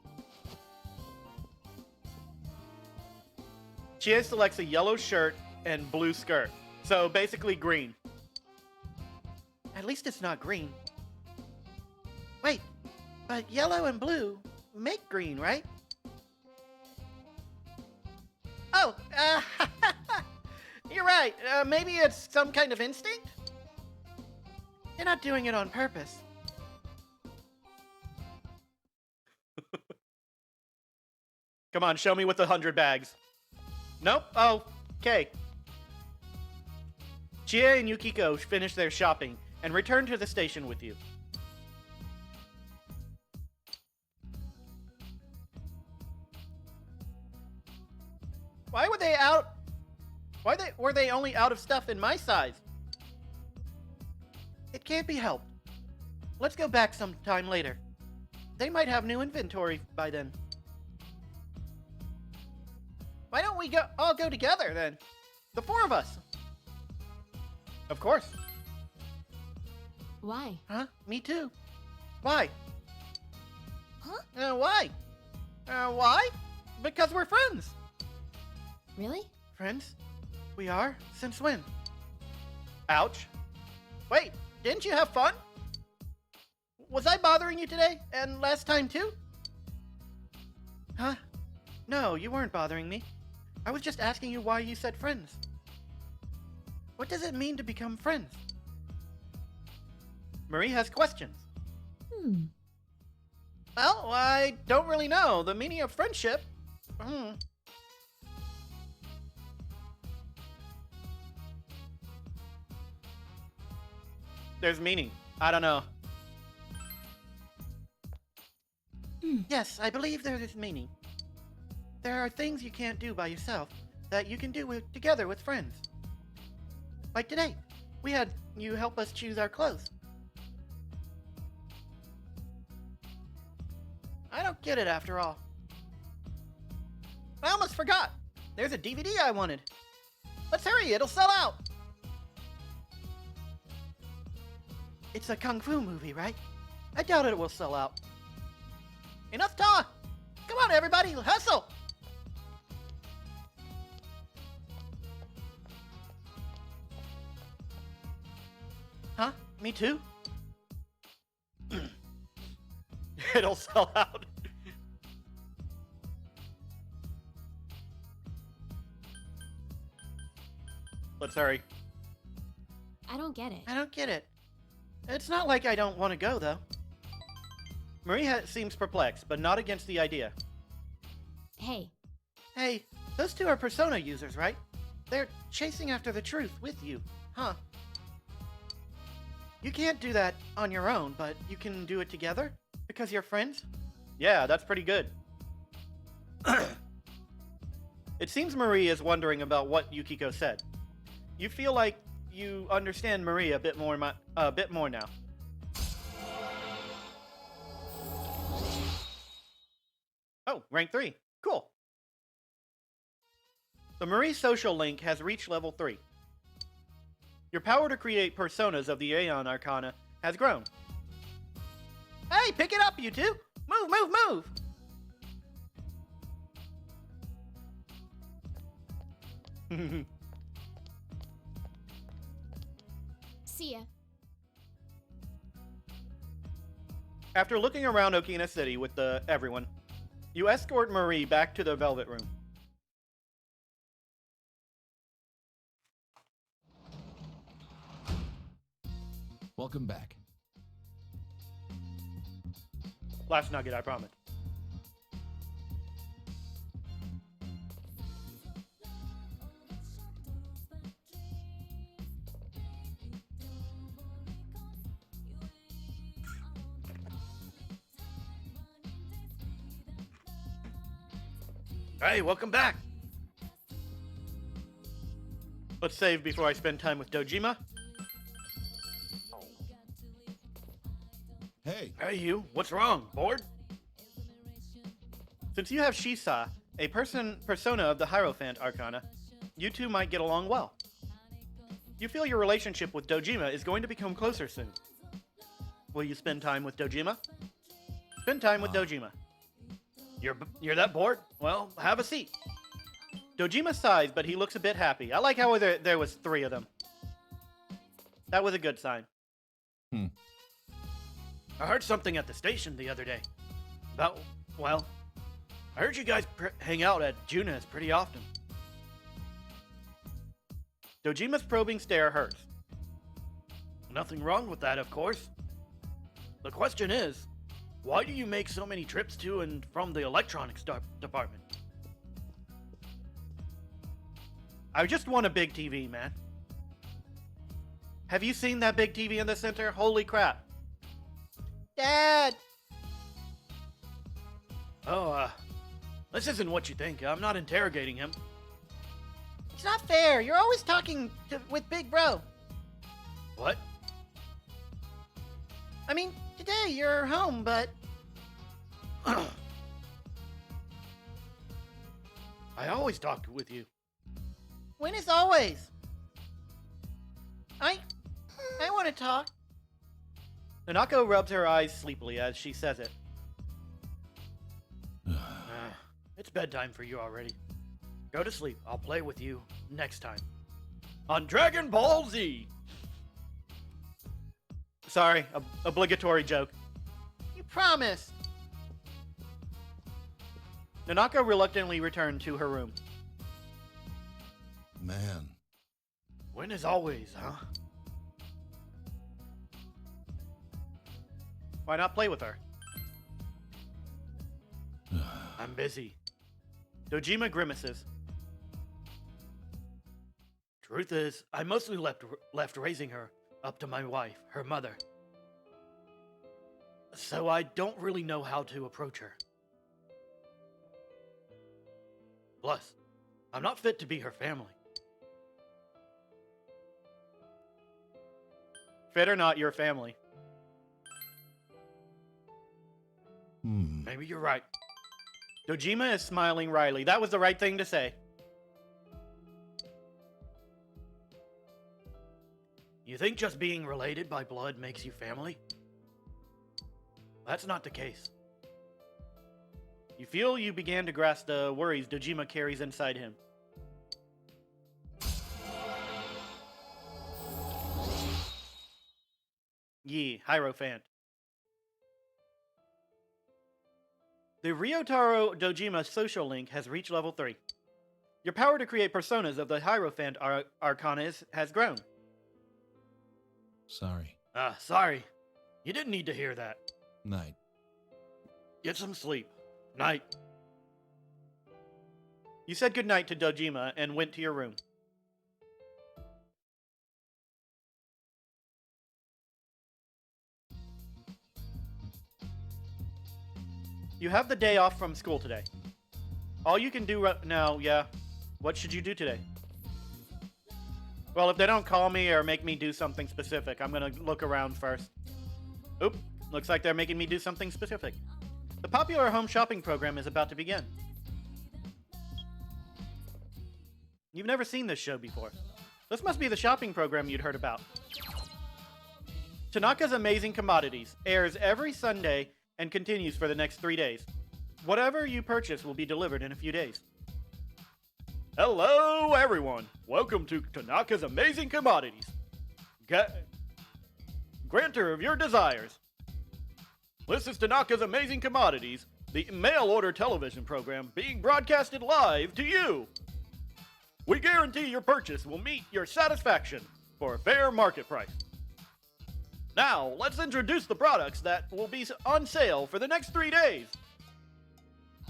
[SPEAKER 2] Chie selects a yellow shirt and blue skirt. So basically green. At least it's not green. Wait, but yellow and blue make green, right? Oh, you're right. Maybe it's some kind of instinct? You're not doing it on purpose. Come on, show me with the 100 bags. Nope. Oh, okay. Chie and Yukiko finish their shopping and return to the station with you. Why were they out? Were they only out of stuff in my size? It can't be helped. Let's go back sometime later. They might have new inventory by then. Why don't we all go together then? The four of us. Of course.
[SPEAKER 5] Why?
[SPEAKER 2] Huh? Me too. Why?
[SPEAKER 5] Huh?
[SPEAKER 2] Why? Why? Because we're friends.
[SPEAKER 5] Really?
[SPEAKER 2] Friends? We are? Since when? Ouch. Wait, didn't you have fun? Was I bothering you today? And last time too? Huh? No, you weren't bothering me. I was just asking you why you said friends. What does it mean to become friends? Marie has questions. Well, I don't really know the meaning of friendship. There's meaning. I don't know. Yes, I believe there is meaning. There are things you can't do by yourself that you can do together with friends. Like today, we had you help us choose our clothes. I don't get it after all. I almost forgot. There's a DVD I wanted. Let's hurry, it'll sell out. It's a kung fu movie, right? I doubt it will sell out. Enough talk! Come on, everybody, hustle! Huh? Me too? It'll sell out. Let's hurry.
[SPEAKER 5] I don't get it.
[SPEAKER 2] I don't get it. It's not like I don't want to go, though. Marie seems perplexed, but not against the idea.
[SPEAKER 5] Hey,
[SPEAKER 2] Hey, those two are Persona users, right? They're chasing after the truth with you, huh? You can't do that on your own, but you can do it together? Because you're friends? Yeah, that's pretty good. It seems Marie is wondering about what Yukiko said. You feel like you understand Marie a bit more now. Oh, rank 3. Cool. The Marie social link has reached level 3. Your power to create personas of the Aeon Arcana has grown. Hey, pick it up, you two! Move, move, move!
[SPEAKER 5] see ya.
[SPEAKER 2] After looking around Okina City with everyone, you escort Marie back to the Velvet Room.
[SPEAKER 4] Welcome back.
[SPEAKER 2] Last nugget, I promise. Hey, welcome back! Let's save before I spend time with Dojima.
[SPEAKER 6] Hey,
[SPEAKER 2] Hey, you. What's wrong? Bored? Since you have Shisa, a persona of the Hierophant Arcana, you two might get along well. You feel your relationship with Dojima is going to become closer soon. Will you spend time with Dojima? Spend time with Dojima. You're that bored? Well, have a seat. Dojima sighs, but he looks a bit happy. I like how there was 3 of them. That was a good sign. I heard something at the station the other day. Well, I heard you guys hang out at Juna's pretty often. Dojima's probing stare hurts. Nothing wrong with that, of course. The question is, why do you make so many trips to and from the electronics department? I just want a big TV, man. Have you seen that big TV in the center? Holy crap. Dad! Oh, this isn't what you think. I'm not interrogating him. It's not fair. You're always talking with Big Bro. What? I mean, today you're home, but... I always talk with you. When is always? I want to talk. Nanako rubs her eyes sleepily as she says it. It's bedtime for you already. Go to sleep. I'll play with you next time. On Dragon Ball Z! Sorry, obligatory joke. You promised! Nanako reluctantly returned to her room.
[SPEAKER 4] Man.
[SPEAKER 2] When is always, huh? Why not play with her? I'm busy. Dojima grimaces. Truth is, I mostly left raising her up to my wife, her mother. So I don't really know how to approach her. Plus, I'm not fit to be her family. Fit or not, your family. Maybe you're right. Dojima is smiling wryly. That was the right thing to say. You think just being related by blood makes you family? That's not the case. You feel you began to grasp the worries Dojima carries inside him. Yee, Hierophant. The Ryotaro Dojima social link has reached level 3. Your power to create personas of the Hierophant Arcana has grown.
[SPEAKER 4] Sorry.
[SPEAKER 2] Sorry. You didn't need to hear that.
[SPEAKER 4] Night.
[SPEAKER 2] Get some sleep. Night. You said goodnight to Dojima and went to your room. You have the day off from school today. All you can do right now, what should you do today? Well, if they don't call me or make me do something specific, I'm gonna look around first. Oop, looks like they're making me do something specific. The popular home shopping program is about to begin. You've never seen this show before. This must be the shopping program you'd heard about. Tanaka's Amazing Commodities airs every Sunday and continues for the next 3 days. Whatever you purchase will be delivered in a few days. Hello, everyone. Welcome to Tanaka's Amazing Commodities. Granter of your desires. This is Tanaka's Amazing Commodities, the mail-order television program being broadcasted live to you. We guarantee your purchase will meet your satisfaction for a fair market price. Now, let's introduce the products that will be on sale for the next 3 days.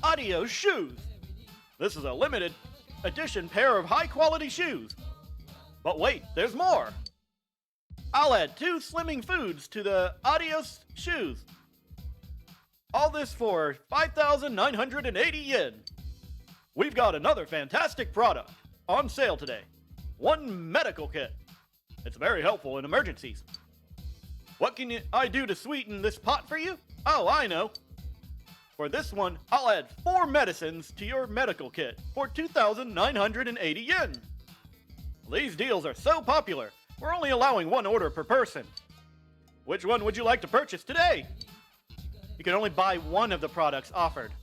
[SPEAKER 2] Adios Shoes. This is a limited edition pair of high-quality shoes. But wait, there's more. I'll add 2 slimming foods to the Adios Shoes. All this for 5,980 yen. We've got another fantastic product on sale today. One medical kit. It's very helpful in emergencies. What can I do to sweeten this pot for you? Oh, I know. For this one, I'll add 4 medicines to your medical kit for 2,980 yen. These deals are so popular, we're only allowing 1 order per person. Which one would you like to purchase today? You can only buy 1 of the products offered.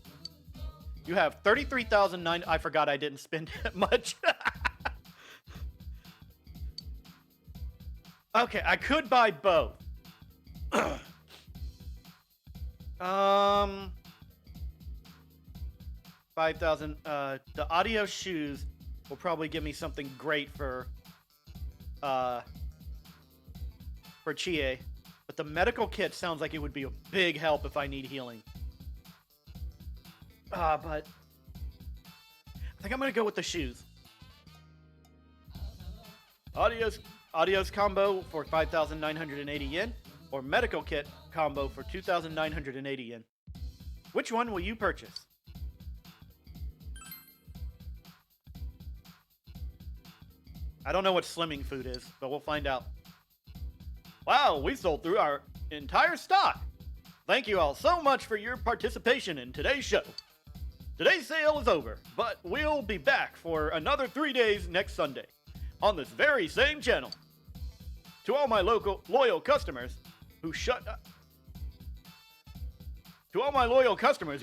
[SPEAKER 2] You have 33,009. I forgot I didn't spend much. Okay, I could buy both. 5,000. The audio shoes will probably give me something great for Chie, but the medical kit sounds like it would be a big help if I need healing. But I think I'm gonna go with the shoes. Audios combo for 5,980 yen, or medical kit combo for 2,980 yen. Which one will you purchase? I don't know what slimming food is, but we'll find out. Wow, we sold through our entire stock. Thank you all so much for your participation in today's show. Today's sale is over, but we'll be back for another 3 days next Sunday on this very same channel. To all my loyal customers who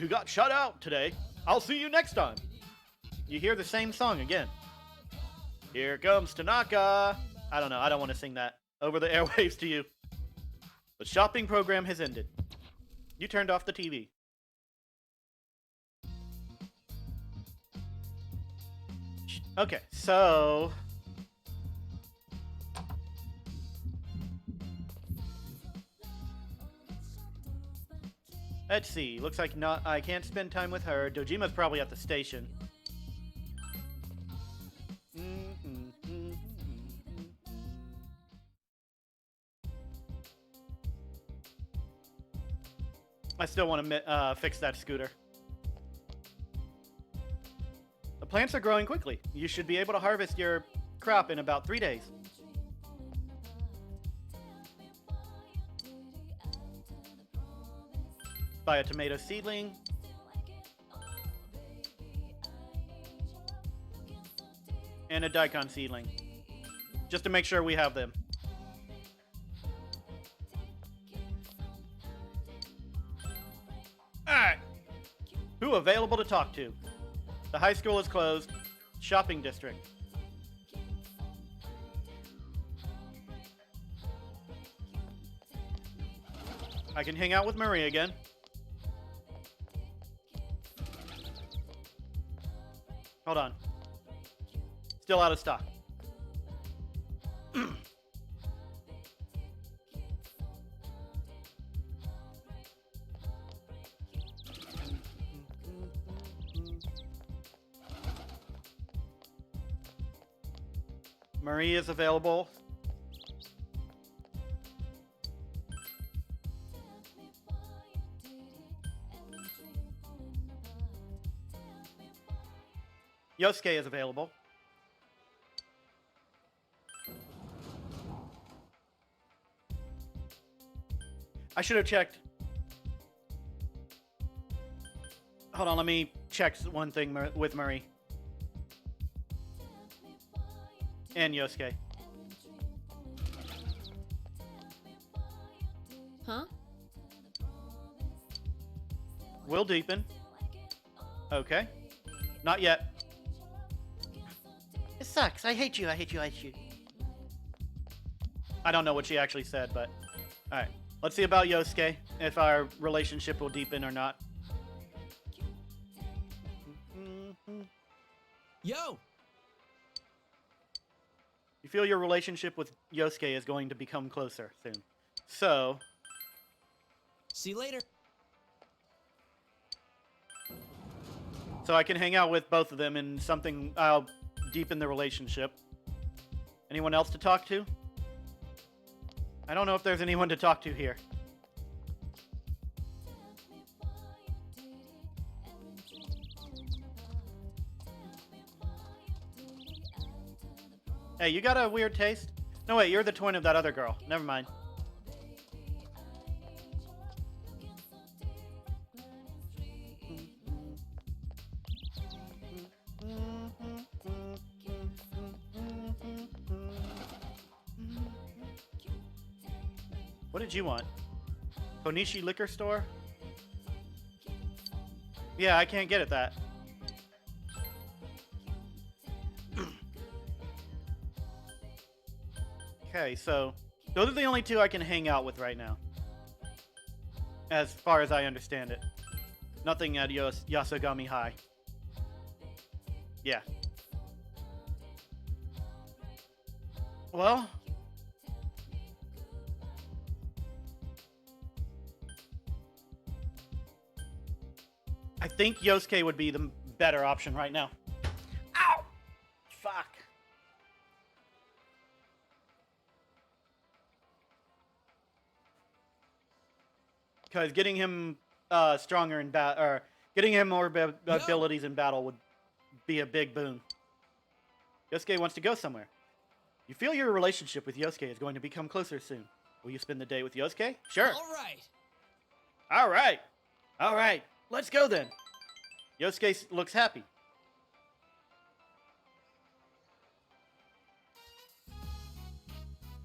[SPEAKER 2] got shut out today, I'll see you next time. You hear the same song again. Here comes Tanaka. I don't know. I don't want to sing that. Over the airwaves to you. The shopping program has ended. You turned off the TV. Okay, so... let's see. Looks like I can't spend time with her. Dojima's probably at the station. I still want to fix that scooter. The plants are growing quickly. You should be able to harvest your crop in about 3 days. Buy a tomato seedling. And a daikon seedling. Just to make sure we have them. Alright. Who available to talk to? The high school is closed. Shopping district. I can hang out with Marie again. Hold on. Still out of stock. Marie is available. Yosuke is available. I should have checked. Hold on, let me check one thing with Marie. And Yosuke.
[SPEAKER 5] Huh?
[SPEAKER 2] Will deepen. Okay. Not yet. It sucks. I hate you. I hate you. I hate you. I don't know what she actually said, but... Alright. Let's see about Yosuke. If our relationship will deepen or not.
[SPEAKER 4] Yo!
[SPEAKER 2] You feel your relationship with Yosuke is going to become closer soon. So...
[SPEAKER 4] See you later.
[SPEAKER 2] So I can hang out with both of them in something... I'll deepen the relationship. Anyone else to talk to? I don't know if there's anyone to talk to here. Hey, you got a weird taste? No, wait, you're the twin of that other girl. Never mind. What did you want? Konishi Liquor Store? Yeah, I can't get at that. Okay, so those are the only two I can hang out with right now. As far as I understand it. Nothing at Yasogami High. Yeah. Well, I think Yosuke would be the better option right now. Ow! Fuck. Because getting him stronger in battle, or getting him more abilities in battle would be a big boon. Yosuke wants to go somewhere. You feel your relationship with Yosuke is going to become closer soon. Will you spend the day with Yosuke? Sure.
[SPEAKER 4] All right.
[SPEAKER 2] All right. All right. Let's go then. Yosuke looks happy.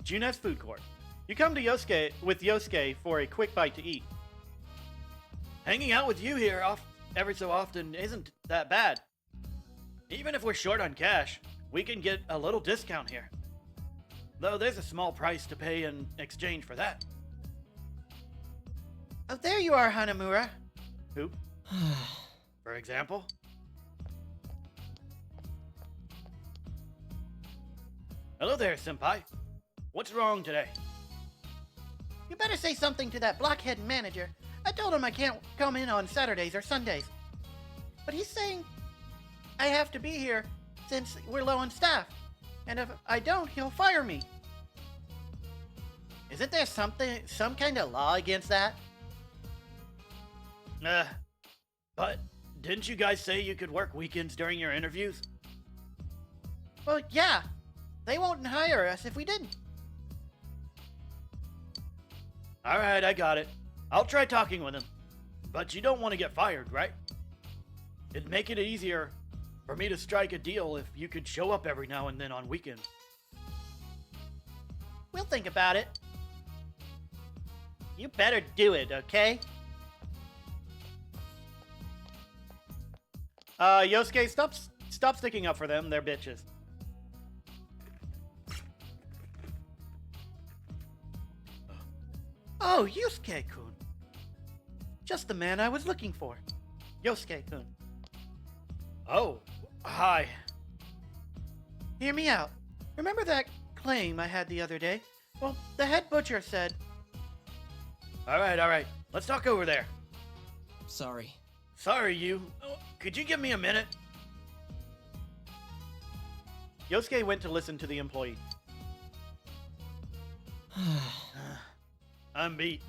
[SPEAKER 2] June's food court. You come to Yosuke for a quick bite to eat. Hanging out with you here every so often isn't that bad. Even if we're short on cash, we can get a little discount here. Though there's a small price to pay in exchange for that. Oh, there you are, Hanamura. Who? For example? Hello there, senpai. What's wrong today? You better say something to that blockhead manager. I told him I can't come in on Saturdays or Sundays. But he's saying I have to be here since we're low on staff. And if I don't, he'll fire me. Isn't there some kind of law against that? But didn't you guys say you could work weekends during your interviews? Well, yeah. They won't hire us if we didn't. Alright, I got it. I'll try talking with him. But you don't want to get fired, right? It'd make it easier for me to strike a deal if you could show up every now and then on weekends. We'll think about it. You better do it, okay? Yosuke, stop sticking up for them. They're bitches. Oh, Yosuke-kun. Just the man I was looking for. Yosuke-kun. Oh, hi. Hear me out. Remember that claim I had the other day? Well, the head butcher said... All right. Let's talk over there.
[SPEAKER 4] Sorry.
[SPEAKER 2] Sorry, you. Could you give me a minute? Yosuke went to listen to the employee. I'm beat.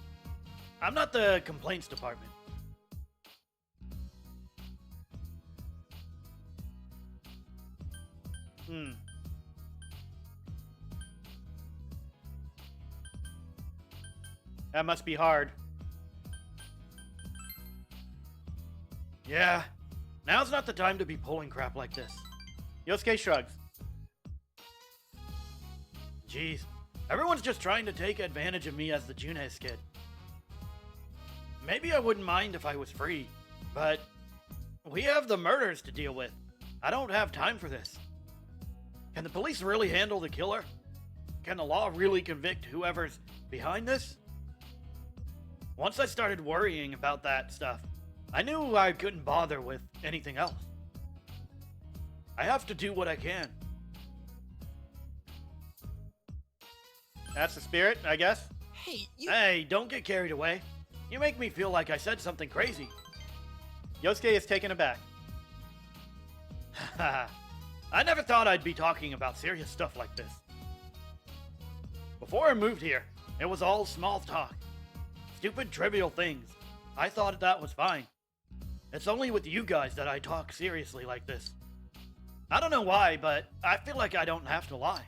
[SPEAKER 2] I'm not the complaints department. That must be hard. Yeah, now's not the time to be pulling crap like this. Yosuke shrugs. Jeez, everyone's just trying to take advantage of me as the Junes kid. Maybe I wouldn't mind if I was free, but we have the murders to deal with. I don't have time for this. Can the police really handle the killer? Can the law really convict whoever's behind this? Once I started worrying about that stuff, I knew I couldn't bother with anything else. I have to do what I can. That's the spirit, I guess.
[SPEAKER 4] Hey, you...
[SPEAKER 2] Hey, don't get carried away. You make me feel like I said something crazy. Yosuke is taken aback. I never thought I'd be talking about serious stuff like this. Before I moved here, it was all small talk. Stupid, trivial things. I thought that was fine. It's only with you guys that I talk seriously like this. I don't know why, but I feel like I don't have to lie.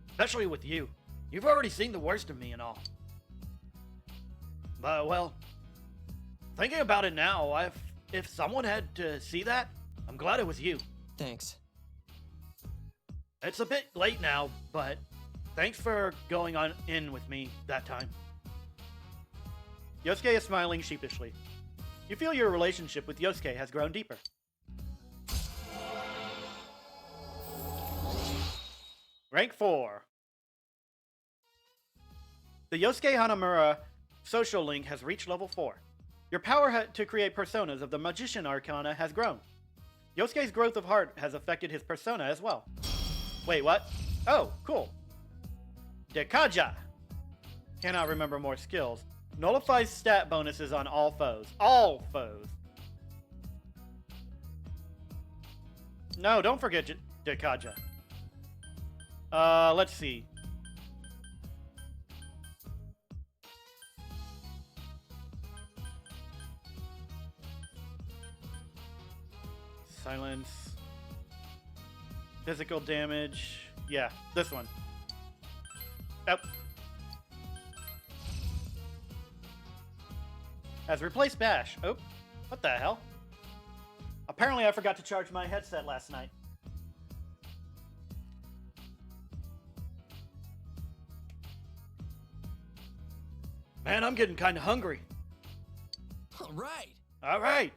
[SPEAKER 2] Especially with you. You've already seen the worst of me and all. But, well, thinking about it now, if someone had to see that, I'm glad it was you.
[SPEAKER 4] Thanks.
[SPEAKER 2] It's a bit late now, but thanks for going on in with me that time. Yosuke is smiling sheepishly. You feel your relationship with Yosuke has grown deeper. Rank 4. The Yosuke Hanamura social link has reached level 4. Your power to create personas of the Magician Arcana has grown. Yosuke's growth of heart has affected his persona as well. Wait, what? Oh, cool. Dekaja. Cannot remember more skills. Nullifies stat bonuses on all foes. All foes. No, don't forget Dekaja. Let's see. Silence. Physical damage. Yeah, this one. Yep. Has replaced Bash. Oh, what the hell? Apparently I forgot to charge my headset last night. Man, I'm getting kind of hungry.
[SPEAKER 4] All right.
[SPEAKER 2] All right.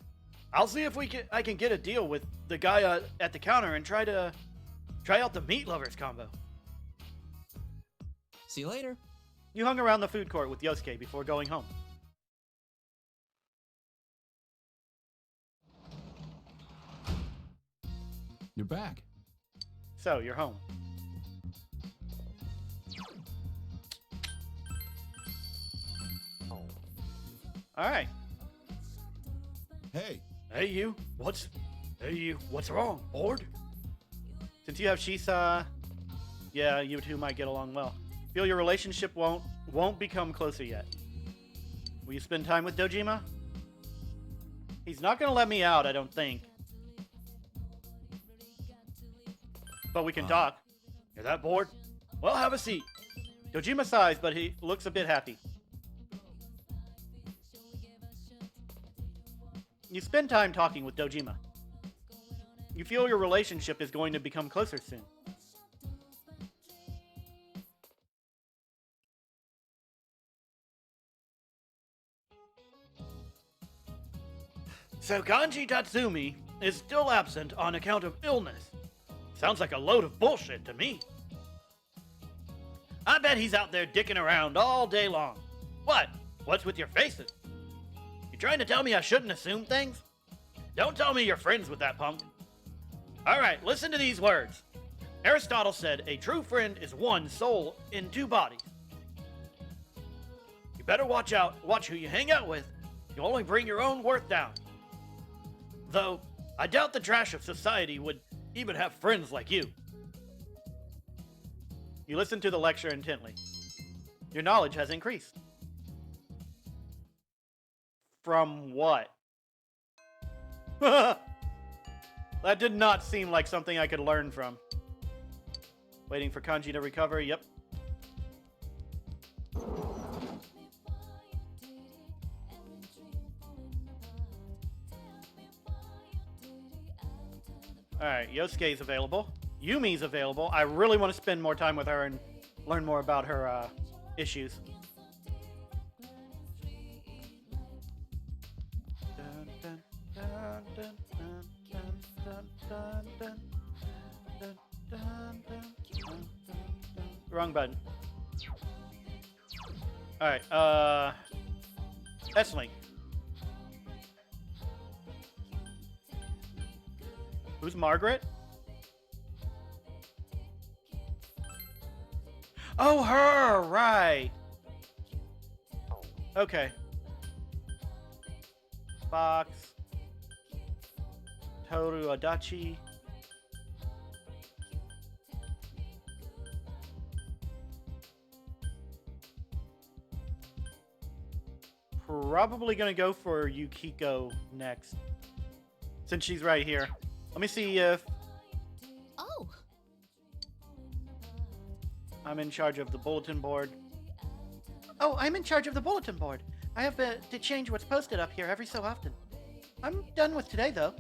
[SPEAKER 2] I'll see if I can get a deal with the guy at the counter and try out the meat lovers combo.
[SPEAKER 4] See you later.
[SPEAKER 2] You hung around the food court with Yosuke before going home.
[SPEAKER 6] You're back.
[SPEAKER 2] So, you're home. Alright.
[SPEAKER 6] Hey.
[SPEAKER 2] Hey you, what's wrong? Bored? Since you have Shisa, yeah, you two might get along well. Feel your relationship won't become closer yet. Will you spend time with Dojima? He's not gonna let me out, I don't think. But we can talk. You're that bored? Well, have a seat. Dojima sighs, but he looks a bit happy. You spend time talking with Dojima. You feel your relationship is going to become closer soon. So Kanji Tatsumi is still absent on account of illness. Sounds like a load of bullshit to me. I bet he's out there dicking around all day long. What? What's with your faces? You trying to tell me I shouldn't assume things? Don't tell me you're friends with that punk. Alright, listen to these words. Aristotle said a true friend is one soul in two bodies. You better watch who you hang out with. You'll only bring your own worth down. Though, I doubt the trash of society would even have friends like you. You listen to the lecture intently. Your knowledge has increased. From what? That did not seem like something I could learn from. Waiting for Kanji to recover, yep. Alright, Yosuke's available. Yumi's available. I really want to spend more time with her and learn more about her issues. Wrong button. Alright, S-Link. Who's Margaret? Oh, her! Right! Okay. Fox. Toru Adachi. Probably gonna go for Yukiko next. Since she's right here. Let me see if
[SPEAKER 5] Oh,
[SPEAKER 2] I'm in charge of the bulletin board. Oh, I'm in charge of the bulletin board. I have to change what's posted up here every so often. I'm done with today, though.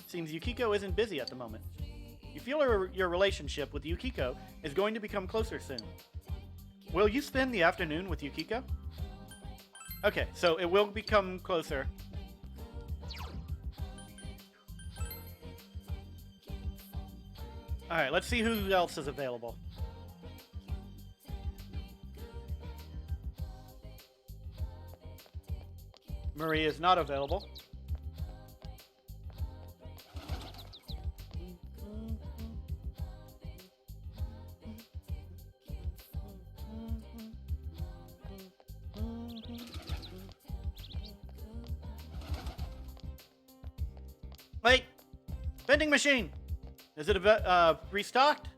[SPEAKER 2] Seems Yukiko isn't busy at the moment. You feel your relationship with Yukiko is going to become closer soon. Will you spend the afternoon with Yukiko? Okay, so it will become closer. Alright, let's see who else is available. Marie is not available. Wait! Vending machine! Is it restocked?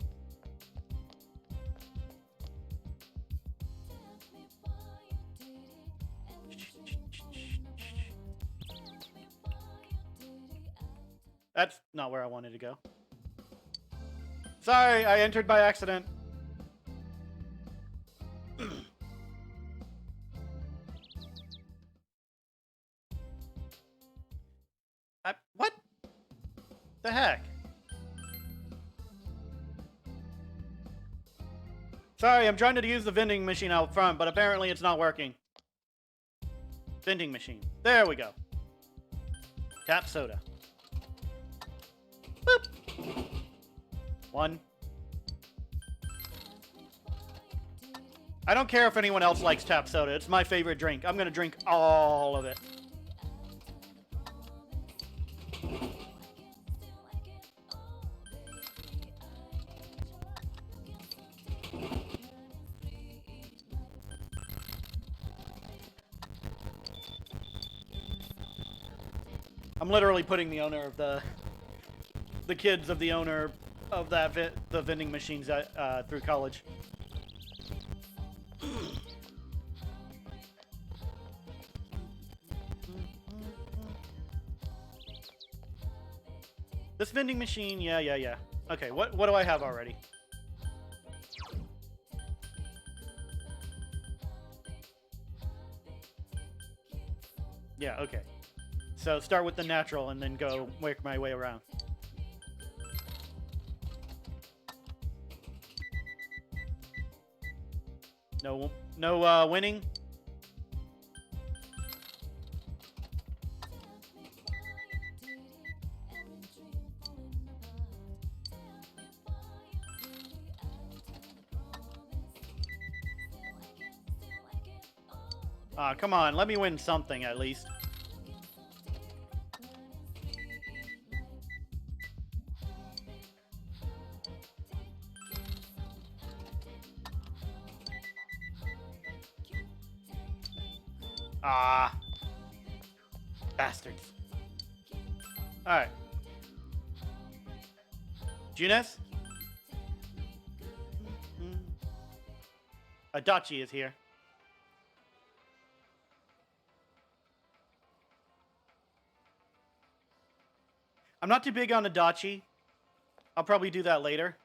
[SPEAKER 2] That's not where I wanted to go. Sorry, I entered by accident. What? The heck? Sorry, I'm trying to use the vending machine out front, but apparently it's not working. Vending machine. There we go. Tap soda. Boop. 1. I don't care if anyone else likes tap soda. It's my favorite drink. I'm gonna drink all of it. I'm literally putting the owner of the kids of the owner of that the vending machines through college. This vending machine, yeah. Okay, what do I have already? Yeah, okay. So start with the natural and then go work my way around. No winning. Come on, let me win something at least. Ah, bastards. Alright. Junes? Adachi is here. I'm not too big on Adachi. I'll probably do that later.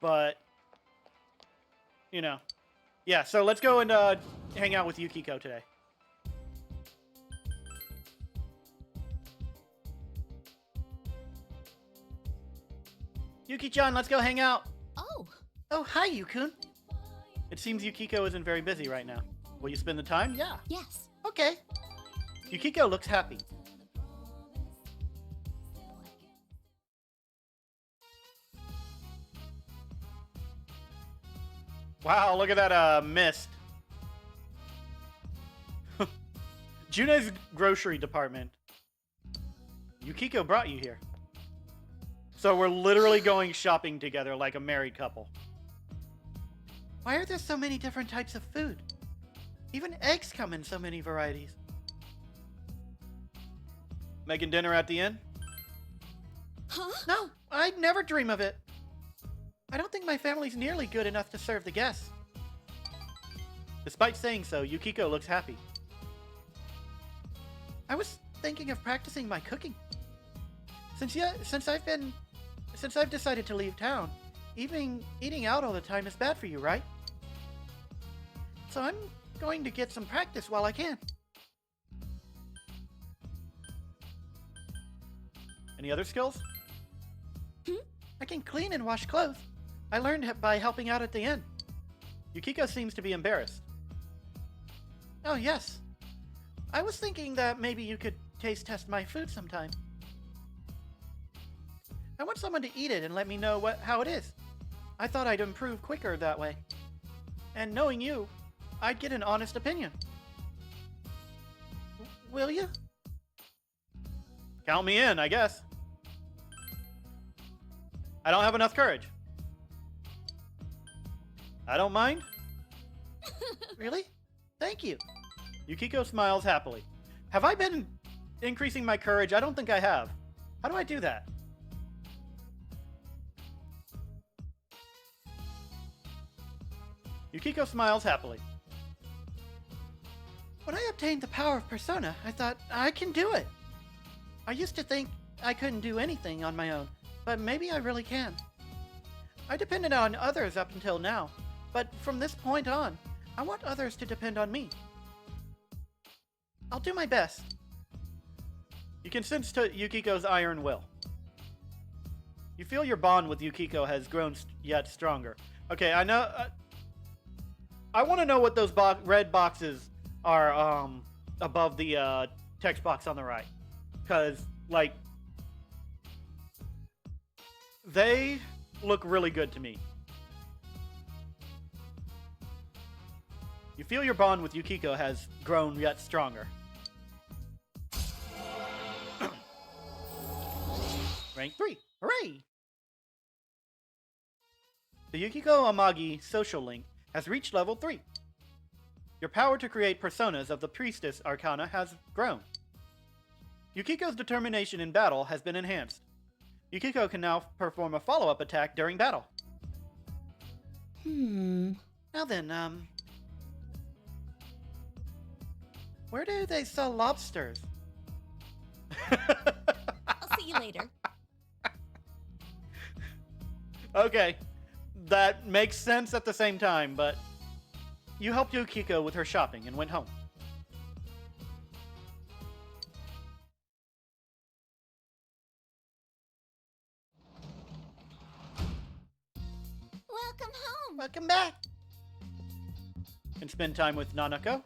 [SPEAKER 2] But, you know. Yeah, so let's go and hang out with Yukiko today. Yuki-chan, let's go hang out.
[SPEAKER 5] Oh.
[SPEAKER 2] Oh, hi, Yukun. It seems Yukiko isn't very busy right now. Will you spend the time? Yeah.
[SPEAKER 5] Yes.
[SPEAKER 2] Okay. Yukiko looks happy. Wow, look at that mist. June's grocery department. Yukiko brought you here. So we're literally going shopping together like a married couple. Why are there so many different types of food? Even eggs come in so many varieties. Making dinner at the inn?
[SPEAKER 5] Huh?
[SPEAKER 2] No, I'd never dream of it. I don't think my family's nearly good enough to serve the guests. Despite saying so, Yukiko looks happy. I was thinking of practicing my cooking. Since I've decided to leave town, eating out all the time is bad for you, right? So I'm going to get some practice while I can. Any other skills? I can clean and wash clothes. I learned by helping out at the inn. Yukiko seems to be embarrassed. Oh, yes. I was thinking that maybe you could taste test my food sometime. I want someone to eat it and let me know how it is. I thought I'd improve quicker that way. And knowing you, I'd get an honest opinion. Will you? Count me in, I guess. I don't have enough courage. I don't mind. Really? Thank you. Yukiko smiles happily. Have I been increasing my courage? I don't think I have. How do I do that? Yukiko smiles happily. When I obtained the power of Persona, I thought, I can do it. I used to think I couldn't do anything on my own, but maybe I really can. I depended on others up until now, but from this point on, I want others to depend on me. I'll do my best. You can sense Yukiko's iron will. You feel your bond with Yukiko has grown yet stronger. Okay, I know... I want to know what those red boxes are above the text box on the right. Because, like... they look really good to me. You feel your bond with Yukiko has grown yet stronger. Rank 3. Hooray! The Yukiko Amagi social link has reached level 3. Your power to create personas of the Priestess Arcana has grown. Yukiko's determination in battle has been enhanced. Yukiko can now perform a follow-up attack during battle. Now then, where do they sell lobsters?
[SPEAKER 5] I'll see you later.
[SPEAKER 2] Okay, that makes sense at the same time, but you helped Yukiko with her shopping and went home.
[SPEAKER 5] Welcome home.
[SPEAKER 2] Welcome back. And spend time with Nanako.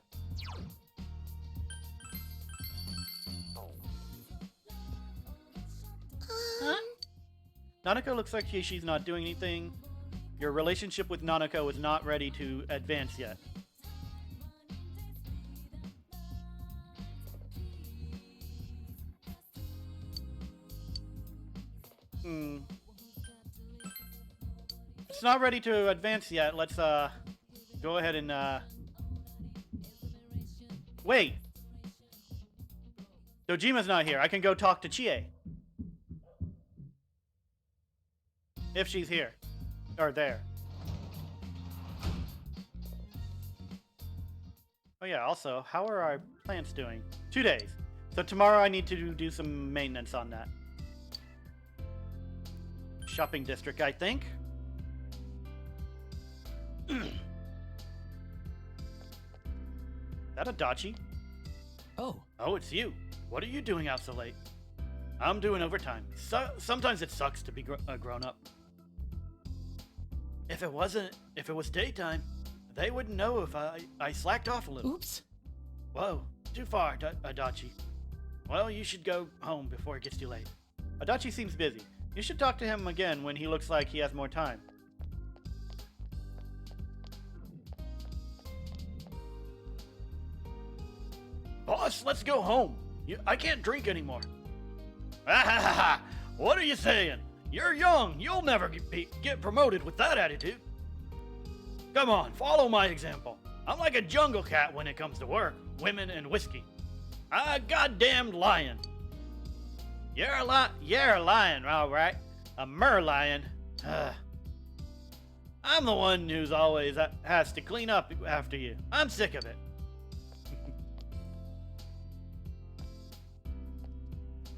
[SPEAKER 2] Huh? Nanako looks like she's not doing anything. Your relationship with Nanako is not ready to advance yet. It's not ready to advance yet. Let's go ahead and wait. Dojima's not here. I can go talk to Chie. If she's here. Or there. Oh yeah, also, how are our plants doing? 2 days. So tomorrow I need to do some maintenance on that. Shopping district, I think. That Adachi?
[SPEAKER 4] Oh,
[SPEAKER 2] Oh, it's you. What are you doing out so late? I'm doing overtime. Sometimes it sucks to be grown up. If it was daytime, they wouldn't know if I slacked off a little.
[SPEAKER 4] oops.
[SPEAKER 2] Whoa, too far, Adachi. Well, you should go home before it gets too late. Adachi seems busy. You should talk to him again when he looks like he has more time. Boss, let's go home. I can't drink anymore. What are you saying? You're young. You'll never get promoted with that attitude. Come on, follow my example. I'm like a jungle cat when it comes to work, women, and whiskey. A goddamned lion. You're a lion, all right. A merlion. I'm the one who's always has to clean up after you. I'm sick of it.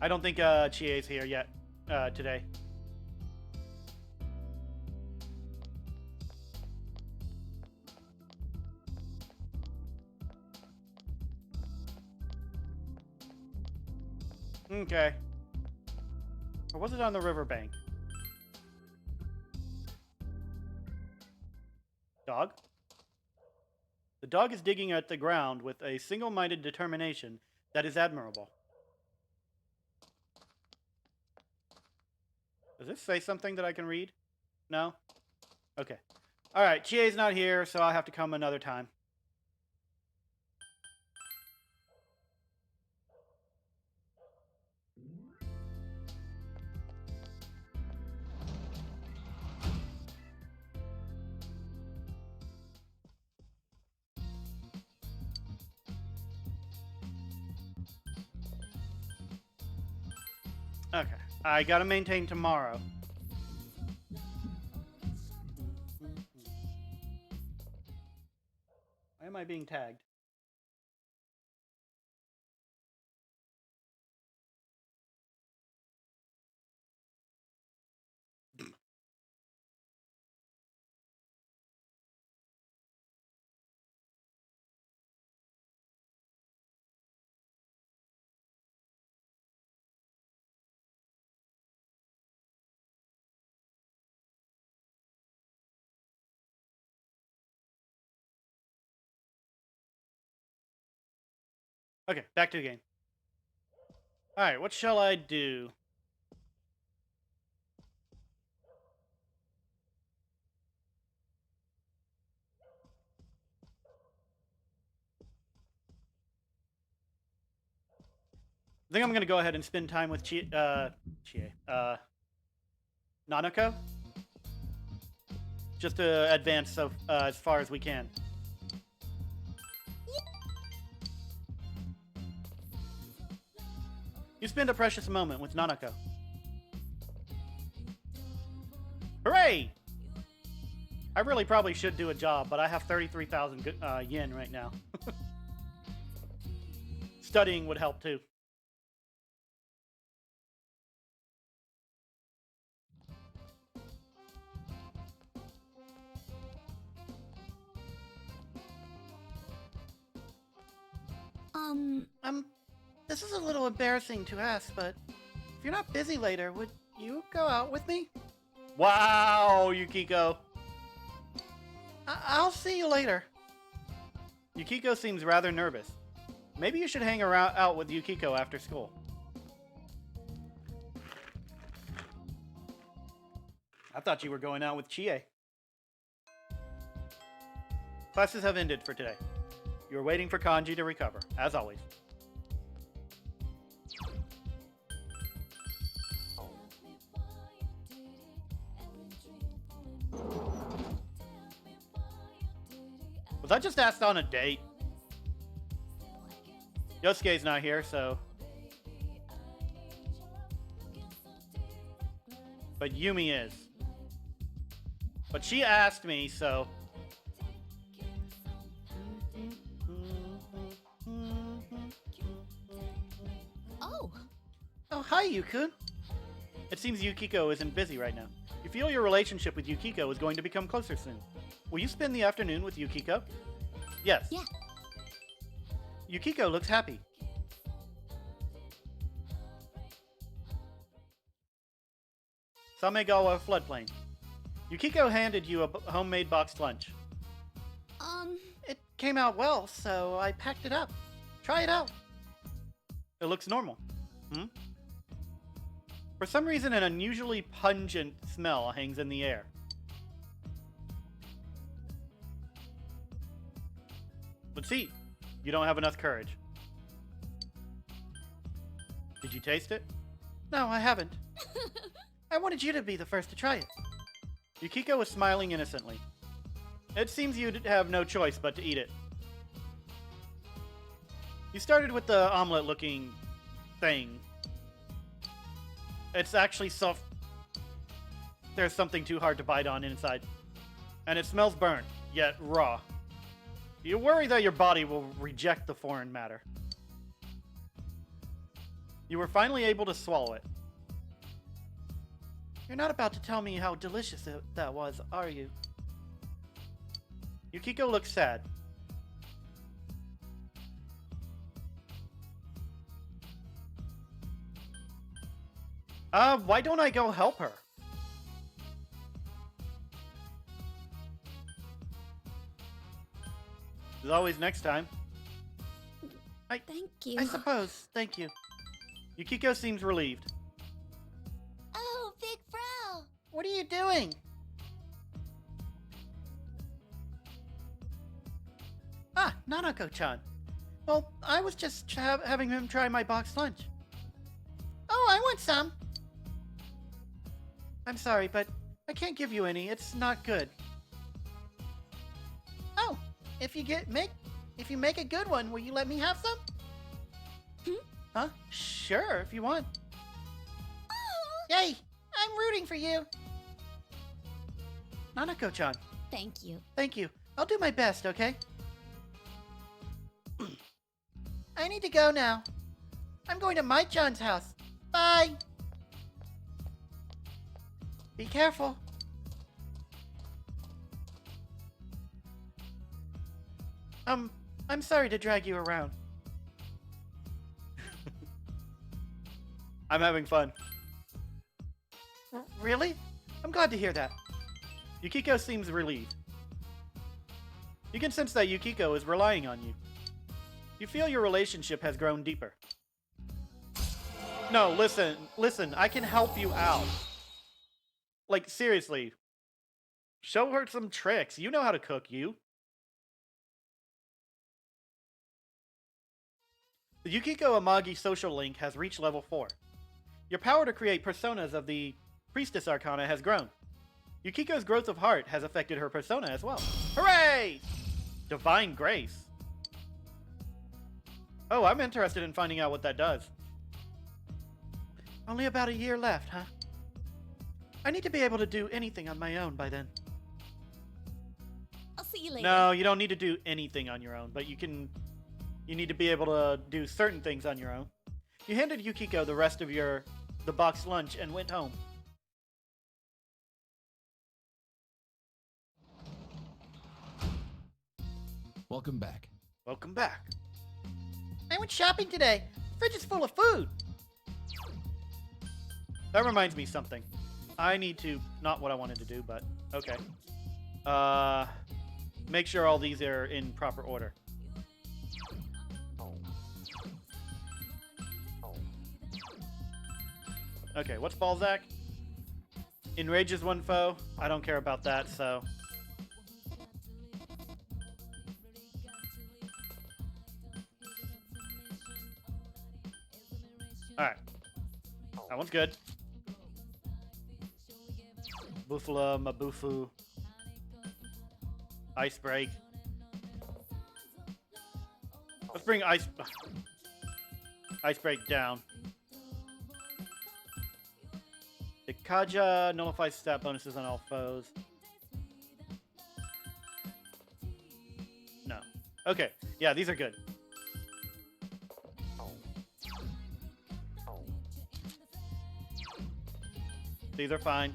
[SPEAKER 2] I don't think Chie's here yet today. Okay. Or was it on the riverbank? Dog? The dog is digging at the ground with a single-minded determination that is admirable. Does this say something that I can read? No? Okay. Alright, Chie's not here, so I'll have to come another time. Okay. I gotta maintain tomorrow. Why am I being tagged? Okay, back to the game. Alright, what shall I do? I think I'm gonna go ahead and spend time with Nanako? Just to advance so as far as we can. You spend a precious moment with Nanako. Hooray! I really probably should do a job, but I have 33,000 yen right now. Studying would help too. This is a little embarrassing to ask, but if you're not busy later, would you go out with me? Wow, Yukiko. I'll see you later. Yukiko seems rather nervous. Maybe you should hang out with Yukiko after school. I thought you were going out with Chie. Classes have ended for today. You're waiting for Kanji to recover, as always. Was I just asked on a date? Yosuke's not here, so... But Yumi is. But she asked me, so... Oh, hi, Yukun. It seems Yukiko isn't busy right now. You feel your relationship with Yukiko is going to become closer soon. Will you spend the afternoon with Yukiko? Yes.
[SPEAKER 5] Yeah.
[SPEAKER 2] Yukiko looks happy. Samegawa floodplain. Yukiko handed you a homemade boxed lunch. It came out well, so I packed it up. Try it out. It looks normal. For some reason, an unusually pungent smell hangs in the air. Let's see. You don't have enough courage. Did you taste it? No, I haven't. I wanted you to be the first to try it. Yukiko was smiling innocently. It seems you'd have no choice but to eat it. You started with the omelet-looking thing. It's actually soft. There's something too hard to bite on inside. And it smells burnt, yet raw. You worry that your body will reject the foreign matter. You were finally able to swallow it. You're not about to tell me how delicious that was, are you? Yukiko looks sad. Why don't I go help her? As always, next time.
[SPEAKER 5] Thank you.
[SPEAKER 2] I suppose. Thank you. Yukiko seems relieved.
[SPEAKER 5] Oh, big bro.
[SPEAKER 2] What are you doing? Ah, Nanako-chan. Well, I was just having him try my boxed lunch. Oh, I want some. I'm sorry, but I can't give you any. It's not good. Oh, if you make a good one, will you let me have some? Huh? Sure, if you want. Yay! I'm rooting for you. Nanako-chan,
[SPEAKER 5] Thank you.
[SPEAKER 2] thank you. I'll do my best, okay? I need to go now. I'm going to Mai-chan's house. Bye. Be careful. I'm sorry to drag you around. I'm having fun. Really? I'm glad to hear that. Yukiko seems relieved. You can sense that Yukiko is relying on you. You feel your relationship has grown deeper. No, listen, I can help you out. Like, seriously. Show her some tricks. You know how to cook, you. The Yukiko Amagi social link has reached level 4. Your power to create personas of the Priestess Arcana has grown. Yukiko's growth of heart has affected her persona as well. Hooray! Divine Grace. Oh, I'm interested in finding out what that does. Only about a year left, huh? I need to be able to do anything on my own by then.
[SPEAKER 5] I'll see you later.
[SPEAKER 2] No, you don't need to do anything on your own, but you need to be able to do certain things on your own. You handed Yukiko the rest of the boxed lunch and went home.
[SPEAKER 4] Welcome back.
[SPEAKER 2] Welcome back. I went shopping today. Fridge is full of food. That reminds me something. I need to, not what I wanted to do, but okay. Make sure all these are in proper order. Okay, what's Balzac? Enrages one foe. I don't care about that, so. Alright. That one's good. Bufala, Mabufu. Ice Break. Let's bring Ice Break down. The Kaja nullifies stat bonuses on all foes. No. Okay. Yeah, these are good. These are fine.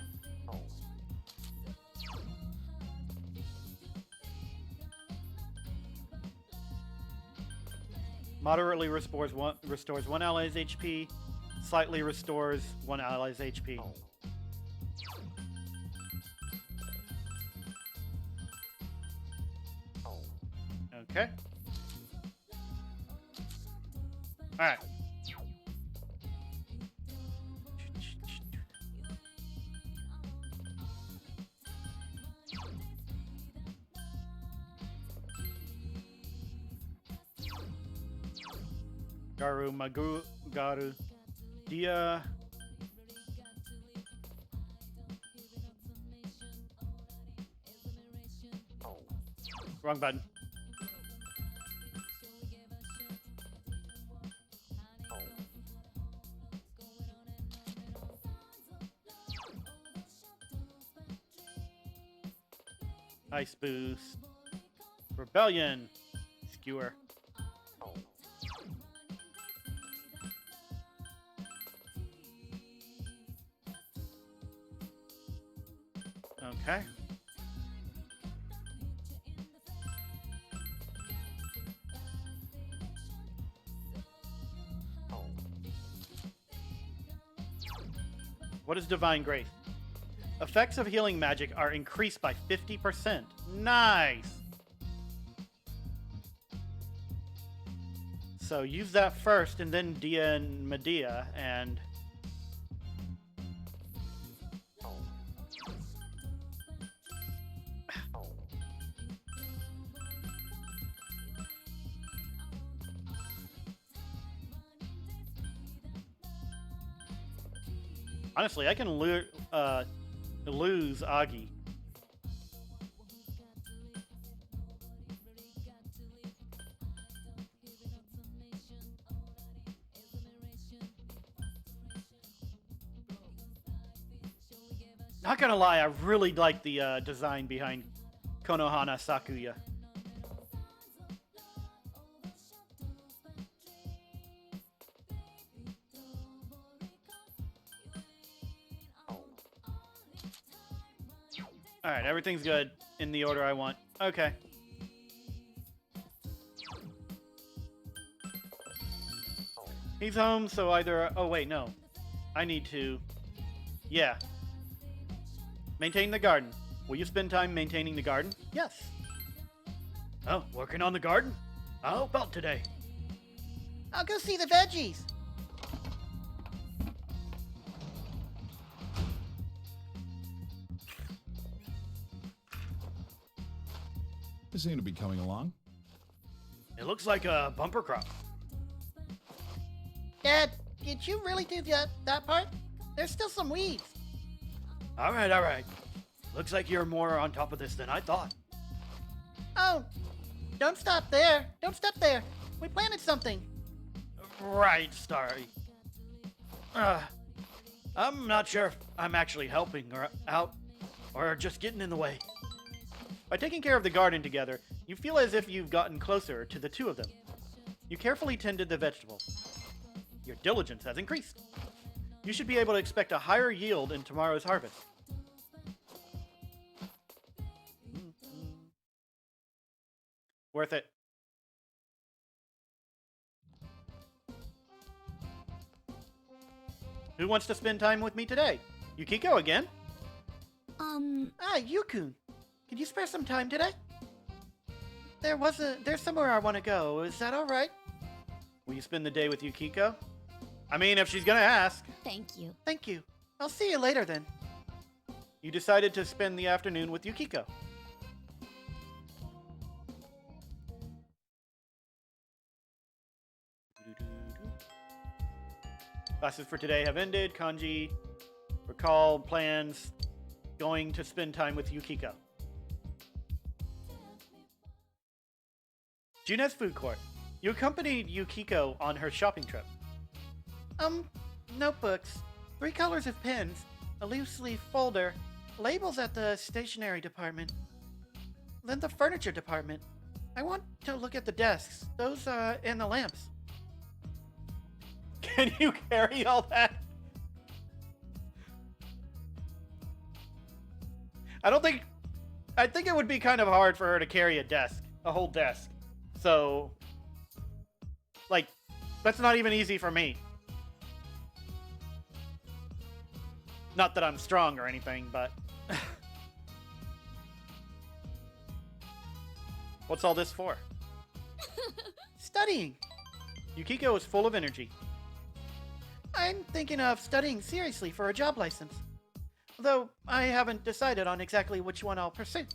[SPEAKER 2] Moderately restores one ally's HP. Slightly restores one ally's HP. Okay. Alright. Garu, Magu, Garu, Dia. Wrong button. Ice Boost. Rebellion. Skewer. Okay. What is Divine Grace? Effects of healing magic are increased by 50%. Nice! So use that first, and then Dia and Medea, and... Honestly, I can lose Agi. Not gonna lie, I really like the design behind Konohana Sakuya. Alright, everything's good in the order I want. Okay. He's home, so either... Oh, wait, no. I need to... Yeah. Maintain the garden. Will you spend time maintaining the garden? Yes. Oh, working on the garden? How about today?
[SPEAKER 6] I'll go see the veggies.
[SPEAKER 4] They seem to be coming along.
[SPEAKER 2] It looks like a bumper crop.
[SPEAKER 6] Dad, did you really do that part? There's still some weeds.
[SPEAKER 2] Alright, alright. Looks like you're more on top of this than I thought.
[SPEAKER 6] Oh, don't stop there. Don't step there. We planted something.
[SPEAKER 2] Right, Starry. I'm not sure if I'm actually helping or out or just getting in the way. By taking care of the garden together, you feel as if you've gotten closer to the two of them. You carefully tended the vegetables. Your diligence has increased. You should be able to expect a higher yield in tomorrow's harvest. Worth it. Who wants to spend time with me today? Yukiko again?
[SPEAKER 6] Ah, Yukun. Can you spare some time today? There's somewhere I want to go. Is that all right?
[SPEAKER 2] Will you spend the day with Yukiko? I mean, if she's gonna ask.
[SPEAKER 5] Thank you.
[SPEAKER 6] Thank you. I'll see you later then.
[SPEAKER 2] You decided to spend the afternoon with Yukiko. Classes for today have ended. Kanji, recall plans, going to spend time with Yukiko. June's food court. You accompanied Yukiko on her shopping trip.
[SPEAKER 6] Notebooks, 3 colors of pens, a loose leaf folder, labels at the stationery department, then the furniture department. I want to look at the desks, those, and the lamps.
[SPEAKER 2] Can you carry all that? I think it would be kind of hard for her to carry a whole desk. So, like, that's not even easy for me. Not that I'm strong or anything, but... What's all this for?
[SPEAKER 6] Studying.
[SPEAKER 2] Yukiko is full of energy.
[SPEAKER 6] I'm thinking of studying seriously for a job license. Though I haven't decided on exactly which one I'll pursue.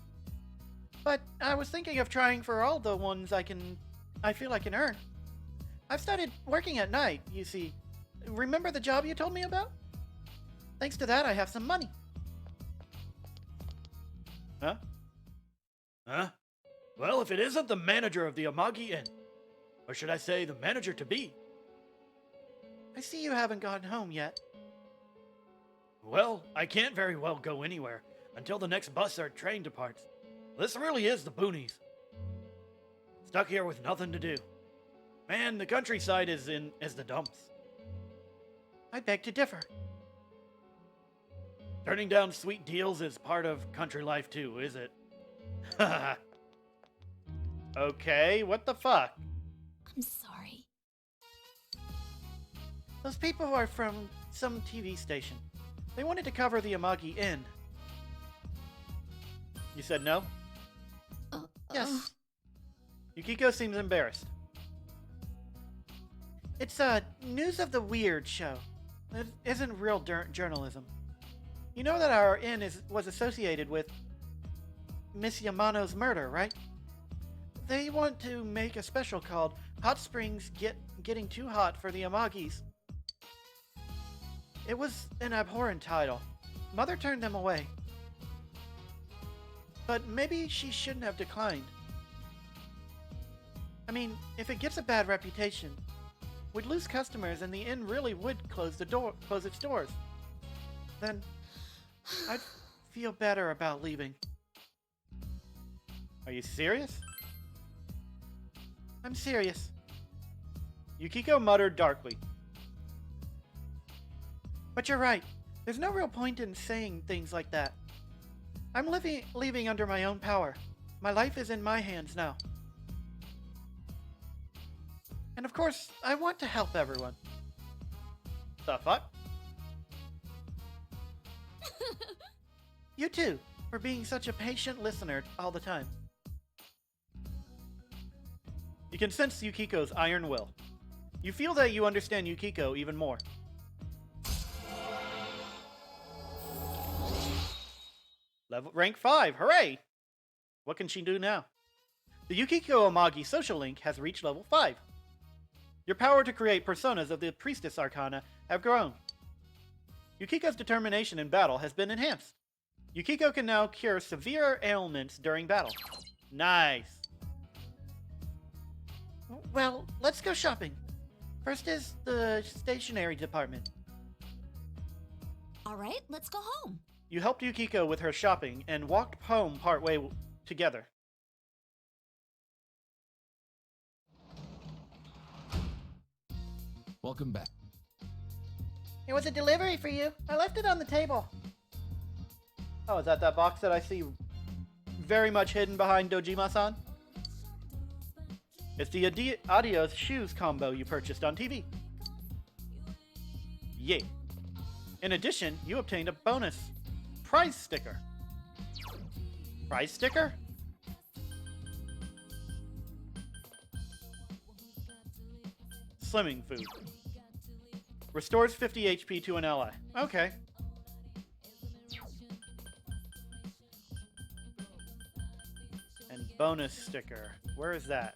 [SPEAKER 6] But I was thinking of trying for all the ones I feel I can earn. I've started working at night, you see. Remember the job you told me about? Thanks to that, I have some money.
[SPEAKER 2] Huh? Huh? Well, if it isn't the manager of the Amagi Inn, or should I say the manager-to-be?
[SPEAKER 6] I see you haven't gotten home yet.
[SPEAKER 2] Well, I can't very well go anywhere until the next bus or train departs. This really is the boonies. Stuck here with nothing to do. Man, the countryside is the dumps.
[SPEAKER 6] I beg to differ.
[SPEAKER 2] Turning down sweet deals is part of country life too, is it? Okay, what the fuck?
[SPEAKER 5] I'm sorry.
[SPEAKER 6] Those people are from some TV station. They wanted to cover the Amagi Inn.
[SPEAKER 2] You said no?
[SPEAKER 6] Yes.
[SPEAKER 2] Yukiko seems embarrassed.
[SPEAKER 6] It's a News of the Weird show. It isn't real journalism. You know that our inn was associated with Miss Yamano's murder, right? They want to make a special called Hot Springs Getting Too Hot for the Amagis. It was an abhorrent title. Mother turned them away. But maybe she shouldn't have declined. I mean, if it gets a bad reputation, we'd lose customers and the inn really would close its doors. Then I'd feel better about leaving.
[SPEAKER 2] Are you serious?
[SPEAKER 6] I'm serious.
[SPEAKER 2] Yukiko muttered darkly.
[SPEAKER 6] But you're right. There's no real point in saying things like that. I'm leaving under my own power. My life is in my hands now. And of course, I want to help everyone.
[SPEAKER 2] The fuck?
[SPEAKER 6] You too, for being such a patient listener all the time.
[SPEAKER 2] You can sense Yukiko's iron will. You feel that you understand Yukiko even more. Rank 5, hooray! What can she do now? The Yukiko Amagi social link has reached level 5. Your power to create personas of the Priestess Arcana have grown. Yukiko's determination in battle has been enhanced. Yukiko can now cure severe ailments during battle. Nice.
[SPEAKER 6] Well, let's go shopping. First is the stationery department.
[SPEAKER 5] All right, let's go home.
[SPEAKER 2] You helped Yukiko with her shopping and walked home partway together.
[SPEAKER 4] Welcome back.
[SPEAKER 6] It was a delivery for you. I left it on the table.
[SPEAKER 2] Oh, is that box that I see very much hidden behind Dojima-san? It's the Adios shoes combo you purchased on TV. Yay. In addition, you obtained a bonus prize sticker. Prize sticker? Slimming food. Restores 50 HP to an ally. Okay. And bonus sticker. Where is that?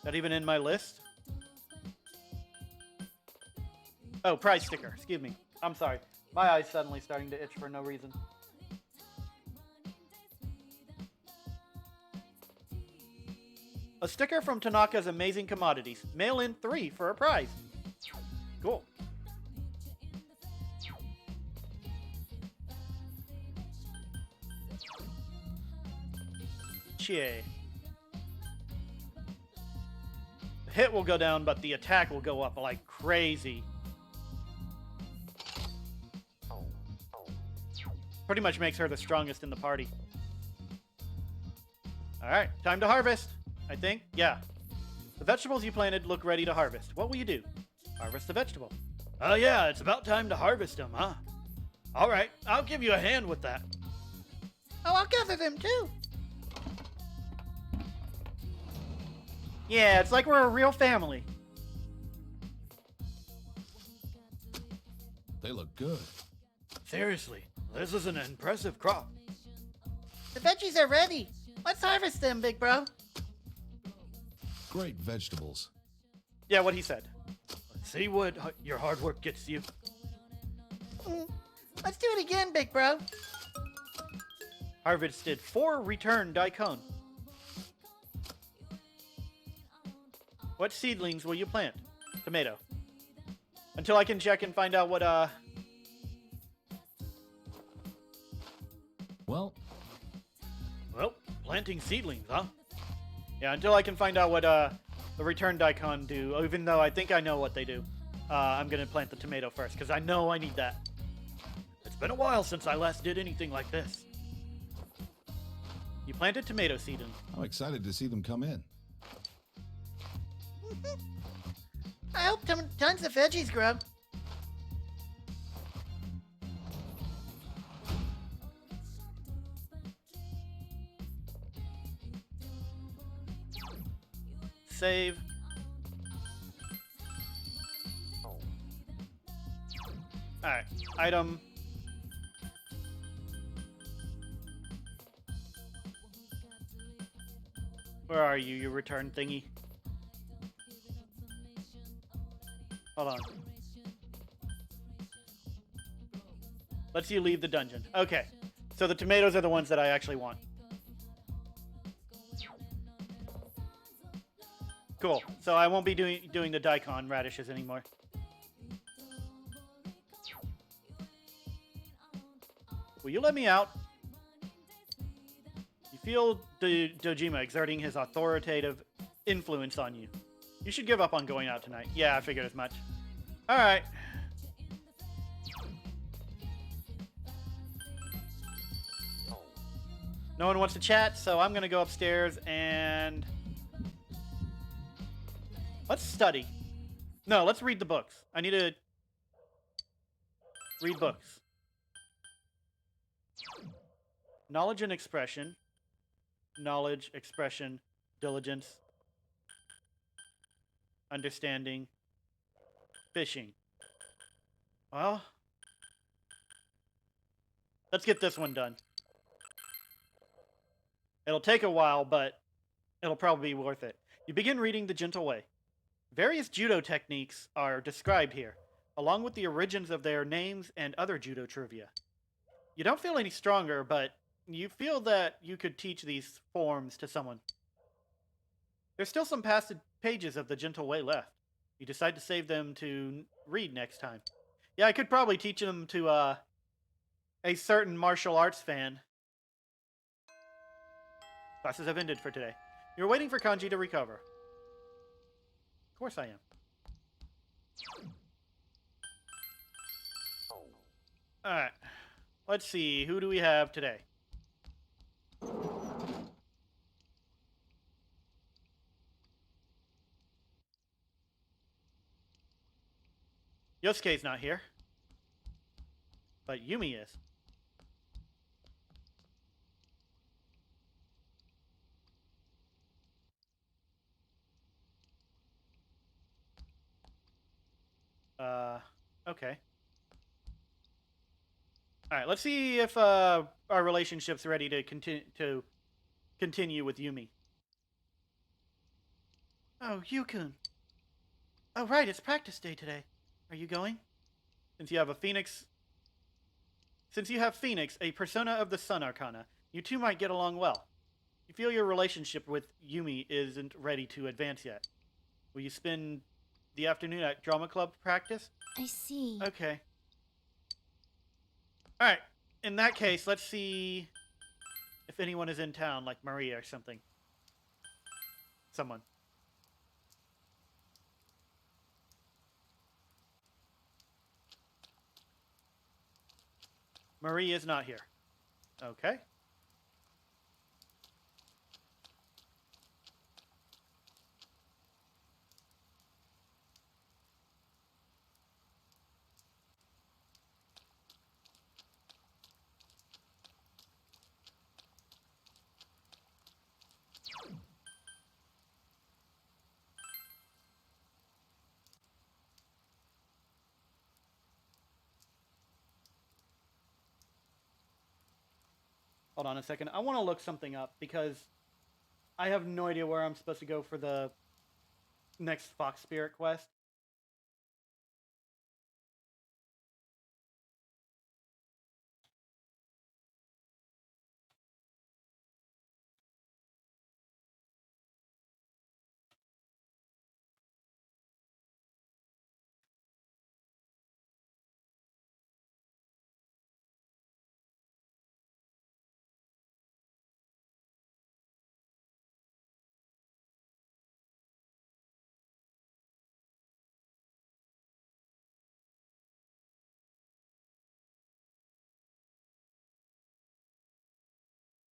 [SPEAKER 2] That even in my list? Oh, prize sticker. Excuse me. I'm sorry. My eye's suddenly starting to itch for no reason. A sticker from Tanaka's Amazing Commodities. Mail in 3 for a prize. Cool. Chie. The hit will go down, but the attack will go up like crazy. Pretty much makes her the strongest in the party. Alright, time to harvest. I think? Yeah. The vegetables you planted look ready to harvest. What will you do? Harvest the vegetable. Oh yeah, it's about time to harvest them, huh? Alright, I'll give you a hand with that.
[SPEAKER 6] Oh, I'll gather them too.
[SPEAKER 2] Yeah, it's like we're a real family.
[SPEAKER 4] They look good.
[SPEAKER 2] Seriously, this is an impressive crop.
[SPEAKER 6] The veggies are ready. Let's harvest them, big bro.
[SPEAKER 4] Great vegetables.
[SPEAKER 2] Yeah, what he said. Let's see what your hard work gets you.
[SPEAKER 6] Let's do it again, big bro.
[SPEAKER 2] Harvested 4 return daikon. What seedlings will you plant? Tomato. Until I can check and find out what,
[SPEAKER 4] Well,
[SPEAKER 2] planting seedlings, huh? Yeah, until I can find out what, the return daikon do, even though I think I know what they do. I'm gonna plant the tomato first, because I know I need that. It's been a while since I last did anything like this. You planted tomato seedlings.
[SPEAKER 4] I'm excited to see them come in.
[SPEAKER 6] I hope tons of veggies grow.
[SPEAKER 2] Save. Alright, item. Where are you, you return thingy? Hold on. Let's you leave the dungeon. Okay, so the tomatoes are the ones that I actually want. Cool. So I won't be doing the daikon radishes anymore. Will you let me out? You feel Dojima exerting his authoritative influence on you. You should give up on going out tonight. Yeah, I figured as much. Alright. No one wants to chat, so I'm gonna go upstairs and... let's study. No, let's read the books. I need to... read books. Knowledge and expression. Knowledge, expression, diligence. Understanding. Fishing. Well... let's get this one done. It'll take a while, but it'll probably be worth it. You begin reading The Gentle Way. Various judo techniques are described here, along with the origins of their names and other judo trivia. You don't feel any stronger, but you feel that you could teach these forms to someone. There's still some past pages of The Gentle Way left. You decide to save them to read next time. Yeah, I could probably teach them to a certain martial arts fan. Classes have ended for today. You're waiting for Kanji to recover. Of course I am. Alright. Let's see. Who do we have today? Yosuke's not here. But Yumi is. Okay. Alright, let's see if our relationship's ready to continue with Yumi.
[SPEAKER 6] Oh, Yukun. Oh, right, it's practice day today. Are you going?
[SPEAKER 2] Since you have Phoenix, a persona of the Sun Arcana, you two might get along well. You feel your relationship with Yumi isn't ready to advance yet. Will you spend the afternoon at drama club practice?
[SPEAKER 5] I see.
[SPEAKER 2] Okay. Alright, in that case, let's see if anyone is in town, like Maria or something. Someone. Marie is not here. Okay. Hold on a second. I want to look something up because I have no idea where I'm supposed to go for the next Fox Spirit quest.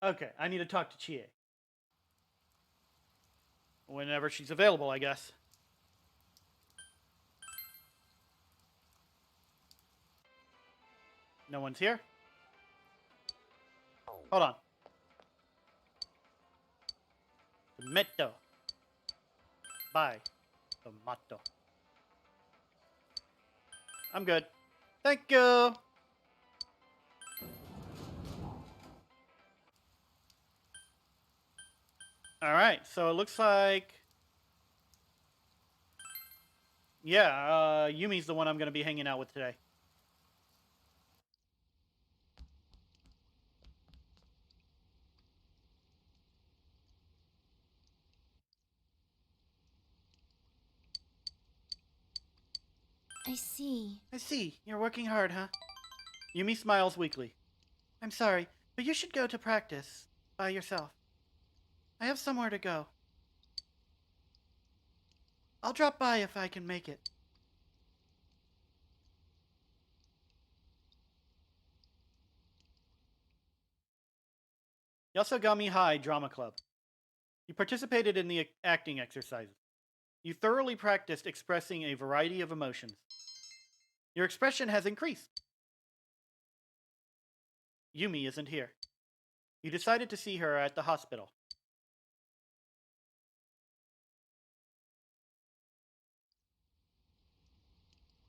[SPEAKER 2] Okay, I need to talk to Chie. Whenever she's available, I guess. No one's here? Hold on. Tomato. Bye. Tomato. I'm good. Thank you. Alright, so it looks like... yeah, Yumi's the one I'm going to be hanging out with today.
[SPEAKER 5] I see.
[SPEAKER 6] I see. You're working hard, huh?
[SPEAKER 2] Yumi smiles weakly.
[SPEAKER 6] I'm sorry, but you should go to practice by yourself. I have somewhere to go. I'll drop by if I can make it.
[SPEAKER 2] Yasogami High Drama Club. You participated in the acting exercises. You thoroughly practiced expressing a variety of emotions. Your expression has increased. Yumi isn't here. You decided to see her at the hospital.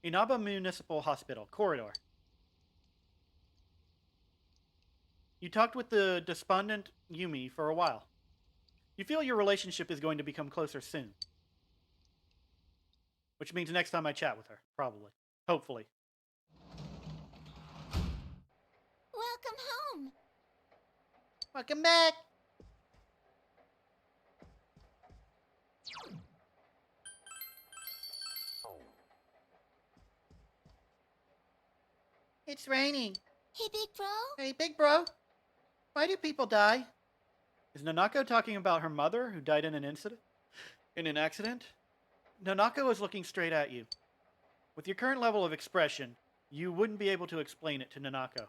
[SPEAKER 2] Inaba Municipal Hospital, corridor. You talked with the despondent Yumi for a while. You feel your relationship is going to become closer soon. Which means next time I chat with her, probably. Hopefully.
[SPEAKER 5] Welcome home.
[SPEAKER 6] Welcome back. It's raining.
[SPEAKER 5] Hey, big bro.
[SPEAKER 6] Hey, big bro. Why do people die?
[SPEAKER 2] Is Nanako talking about her mother who died in an incident? In an accident? Nanako is looking straight at you. With your current level of expression, you wouldn't be able to explain it to Nanako.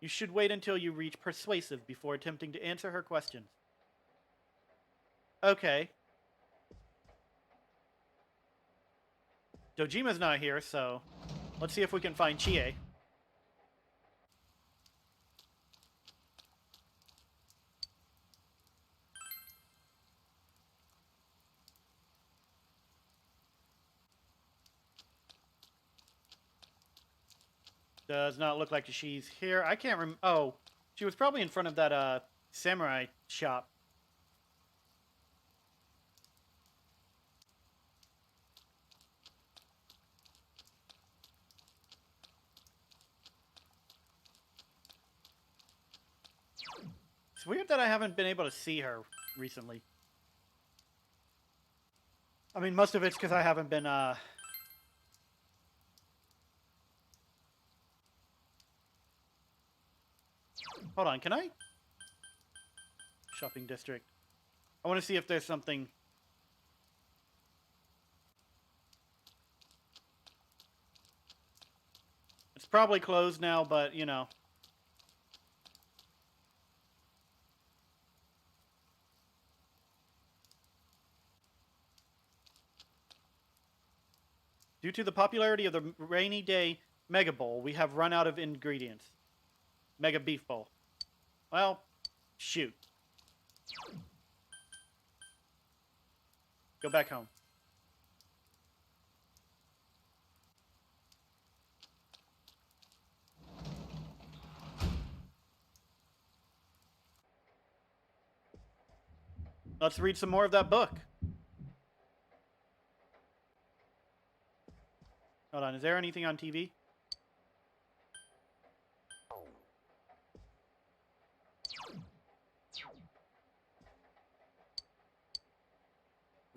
[SPEAKER 2] You should wait until you reach persuasive before attempting to answer her questions. Okay. Dojima's not here, so let's see if we can find Chie. Does not look like she's here. I can't remember. Oh, she was probably in front of that samurai shop. It's weird that I haven't been able to see her recently. I mean, most of it's because I haven't been, Hold on, can I? Shopping district. I want to see if there's something... It's probably closed now, but, you know. Due to the popularity of the rainy day Mega Bowl, we have run out of ingredients. Mega Beef Bowl. Well, shoot. Go back home. Let's read some more of that book. Hold on, is there anything on TV?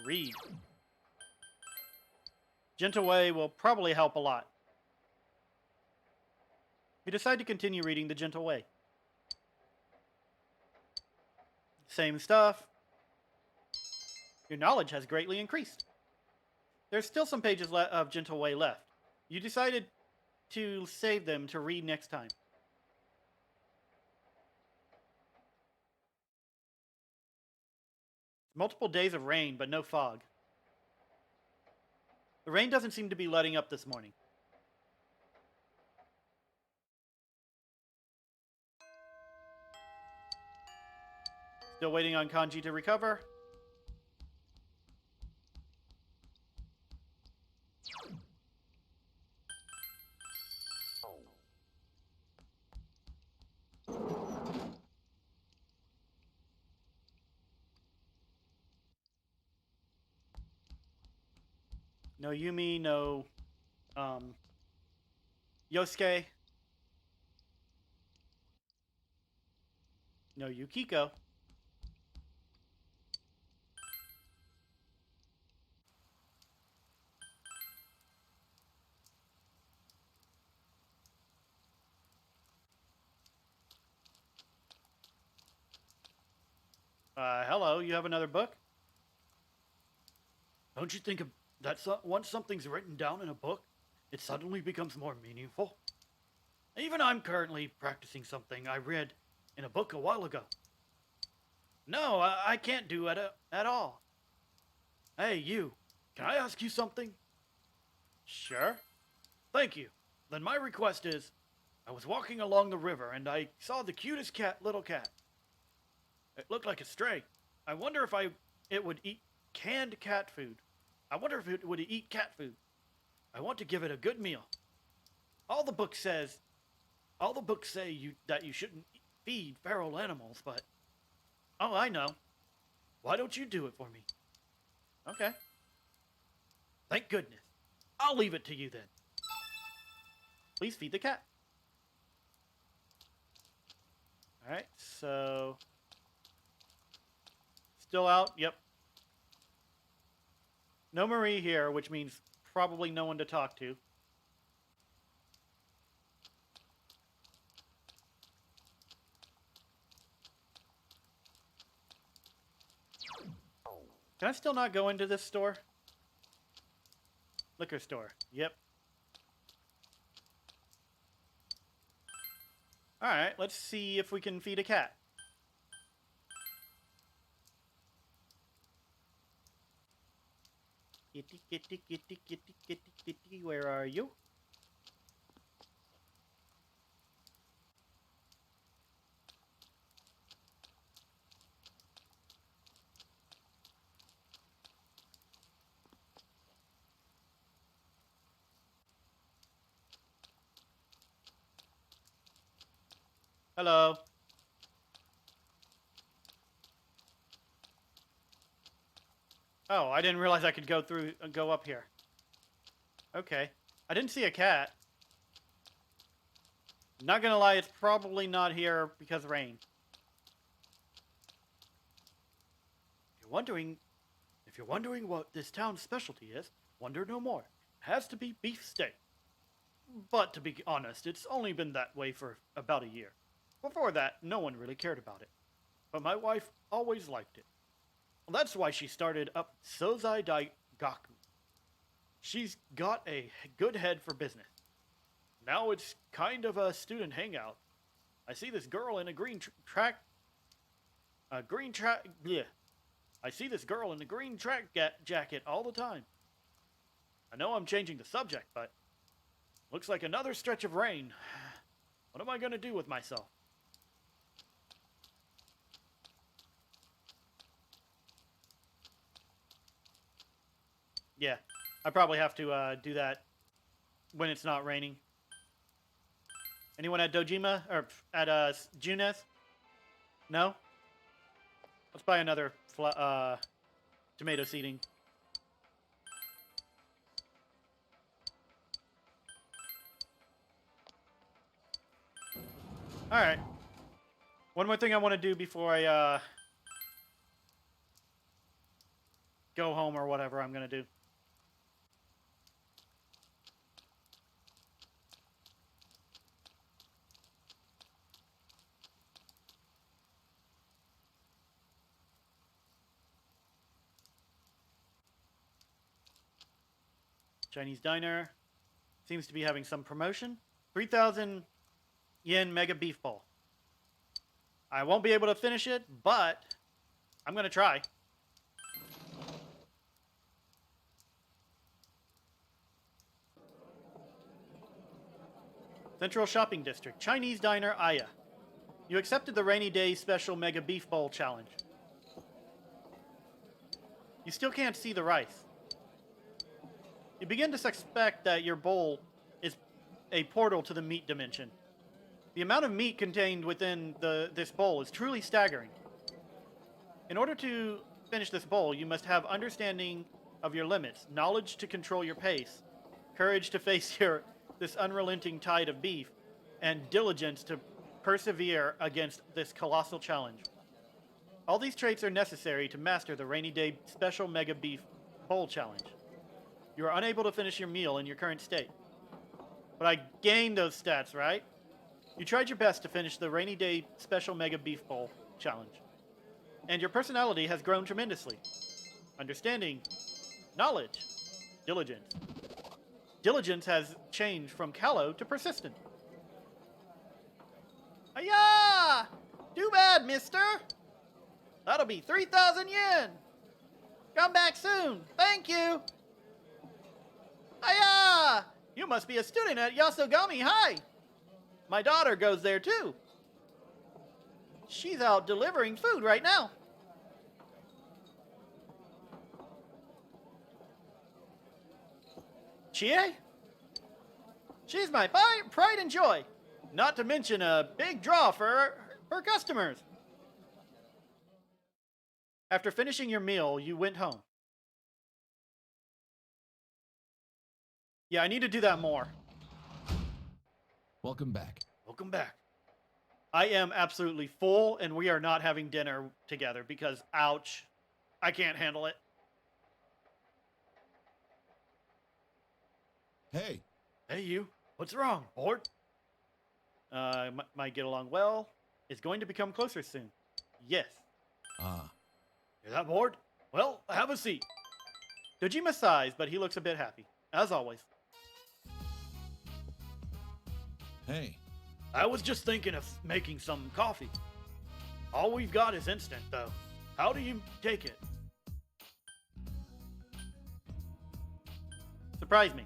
[SPEAKER 2] Read. Gentle Way will probably help a lot. You decide to continue reading The Gentle Way. Same stuff. Your knowledge has greatly increased. There's still some pages of Gentle Way left. You decided to save them to read next time. Multiple days of rain, but no fog. The rain doesn't seem to be letting up this morning. Still waiting on Kanji to recover. No Yumi, no Yosuke. No Yukiko. Hello, you have another book? Don't you think that once something's written down in a book, it suddenly becomes more meaningful? Even I'm currently practicing something I read in a book a while ago. No, I can't do it at all. Hey, you. Can I ask you something? Sure. Thank you. Then my request is, I was walking along the river and I saw the cutest little cat. It looked like a stray. I wonder if it would eat canned cat food. I wonder if it would eat cat food. I want to give it a good meal. All the books say that you shouldn't feed feral animals, but oh, I know. Why don't you do it for me? Okay. Thank goodness. I'll leave it to you then. Please feed the cat. Alright, so... Still out? Yep. No Marie here, which means probably no one to talk to. Can I still not go into this store? Liquor store. Yep. Alright, let's see if we can feed a cat. Kitty, kitty, kitty, kitty, kitty, kitty, where are you? Hello. Oh, I didn't realize I could go up here. Okay. I didn't see a cat. Not gonna lie, it's probably not here because of rain. If you're wondering what this town's specialty is, wonder no more. It has to be beef steak. But to be honest, it's only been that way for about a year. Before that, no one really cared about it. But my wife always liked it. Well, that's why she started up Sozai Daigaku. She's got a good head for business. Now it's kind of a student hangout. I see this girl in a green track jacket all the time. I know I'm changing the subject, but looks like another stretch of rain. What am I going to do with myself? Yeah, I probably have to do that when it's not raining. Anyone at Dojima? Or at Junes? No? Let's buy another tomato seeding. Alright. One more thing I want to do before I go home or whatever I'm going to do. Chinese diner seems to be having some promotion. 3,000 yen mega beef bowl. I won't be able to finish it, but I'm going to try. Central Shopping District. Chinese diner Aya. You accepted the rainy day special mega beef bowl challenge. You still can't see the rice. You begin to suspect that your bowl is a portal to the meat dimension. The amount of meat contained within this bowl is truly staggering. In order to finish this bowl, you must have understanding of your limits, knowledge to control your pace, courage to face this unrelenting tide of beef, and diligence to persevere against this colossal challenge. All these traits are necessary to master the rainy day special mega beef bowl challenge. You are unable to finish your meal in your current state. But I gained those stats, right? You tried your best to finish the rainy day special mega beef bowl challenge. and your personality has grown tremendously. Understanding, knowledge, diligence. Diligence has changed from callow to persistent.
[SPEAKER 6] Hiya! Too bad, mister. That'll be 3,000 yen. Come back soon. Thank you. Hiya! You must be a student at Yasogami High. My daughter goes there too. She's out delivering food right now. Chie? She's my pride and joy. Not to mention a big draw for her customers.
[SPEAKER 2] After finishing your meal, you went home. Yeah, I need to do that more.
[SPEAKER 4] Welcome back.
[SPEAKER 2] Welcome back. I am absolutely full, and we are not having dinner together because, ouch, I can't handle it.
[SPEAKER 4] Hey,
[SPEAKER 2] Hey, you. What's wrong, bored? Might get along well. It's going to become closer soon. Yes.
[SPEAKER 4] ah,
[SPEAKER 2] You're that bored? Well, have a seat. Dojima sighs, but he looks a bit happy, as always.
[SPEAKER 4] hey,
[SPEAKER 2] I was just thinking of making some coffee. All we've got is instant, though. How do you take it? Surprise me.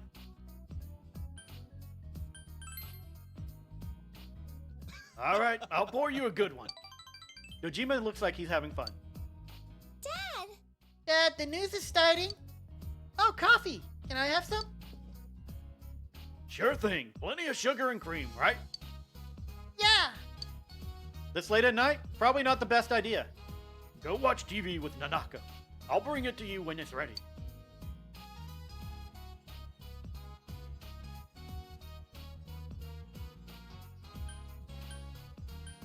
[SPEAKER 2] All right, I'll pour you a good one. Dojima looks like he's having fun.
[SPEAKER 5] Dad!
[SPEAKER 6] Dad, the news is starting. Oh, coffee. Can I have some?
[SPEAKER 2] Sure thing. Plenty of sugar and cream, right?
[SPEAKER 6] Yeah.
[SPEAKER 2] This late at night? Probably not the best idea. Go watch TV with Nanako. I'll bring it to you when it's ready.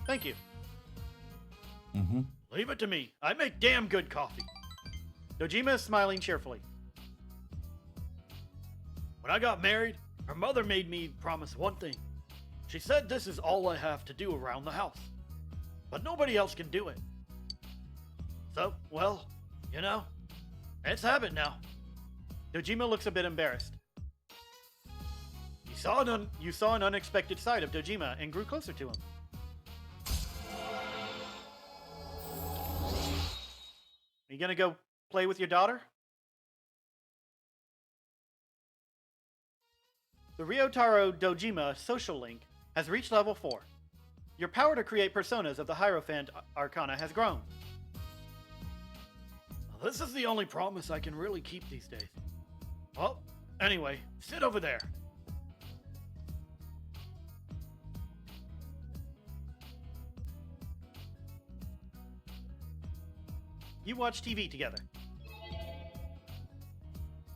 [SPEAKER 2] Thank you.
[SPEAKER 4] mm-hmm.
[SPEAKER 2] Leave it to me. I make damn good coffee. Dojima is smiling cheerfully. When I got married, her mother made me promise one thing. She said this is all I have to do around the house. But nobody else can do it. So, well, you know, it's habit now. Dojima looks a bit embarrassed. You saw an unexpected side of Dojima and grew closer to him. Are you gonna go play with your daughter? The Ryotaro Dojima social link has reached level 4. Your power to create personas of the Hierophant Arcana has grown. Well, this is the only promise I can really keep these days. Well, anyway, sit over there. You watch TV together.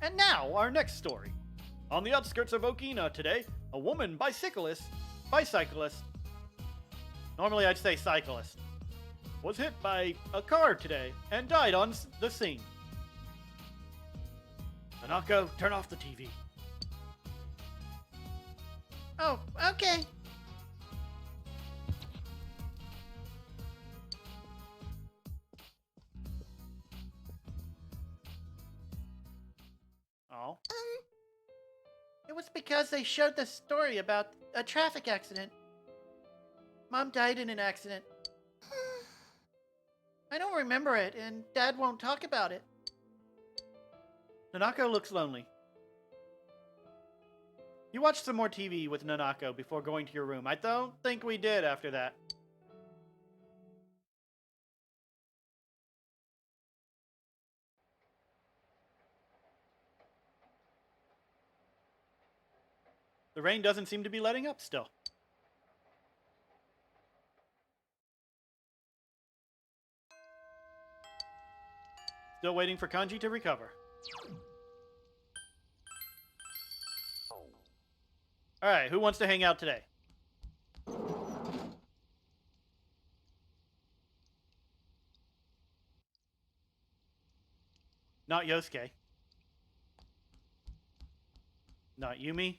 [SPEAKER 2] And now, our next story. On the outskirts of Okina today, a woman bicyclist, normally I'd say cyclist, was hit by a car today and died on the scene. Nanako, turn off the TV.
[SPEAKER 6] Oh, okay.
[SPEAKER 2] Oh.
[SPEAKER 6] It was because they showed the story about a traffic accident. Mom died in an accident. I don't remember it, and Dad won't talk about it.
[SPEAKER 2] Nanako looks lonely. You watched some more TV with Nanako before going to your room. I don't think we did after that. The rain doesn't seem to be letting up still. Still waiting for Kanji to recover. Alright, who wants to hang out today? Not Yosuke. Not Yumi.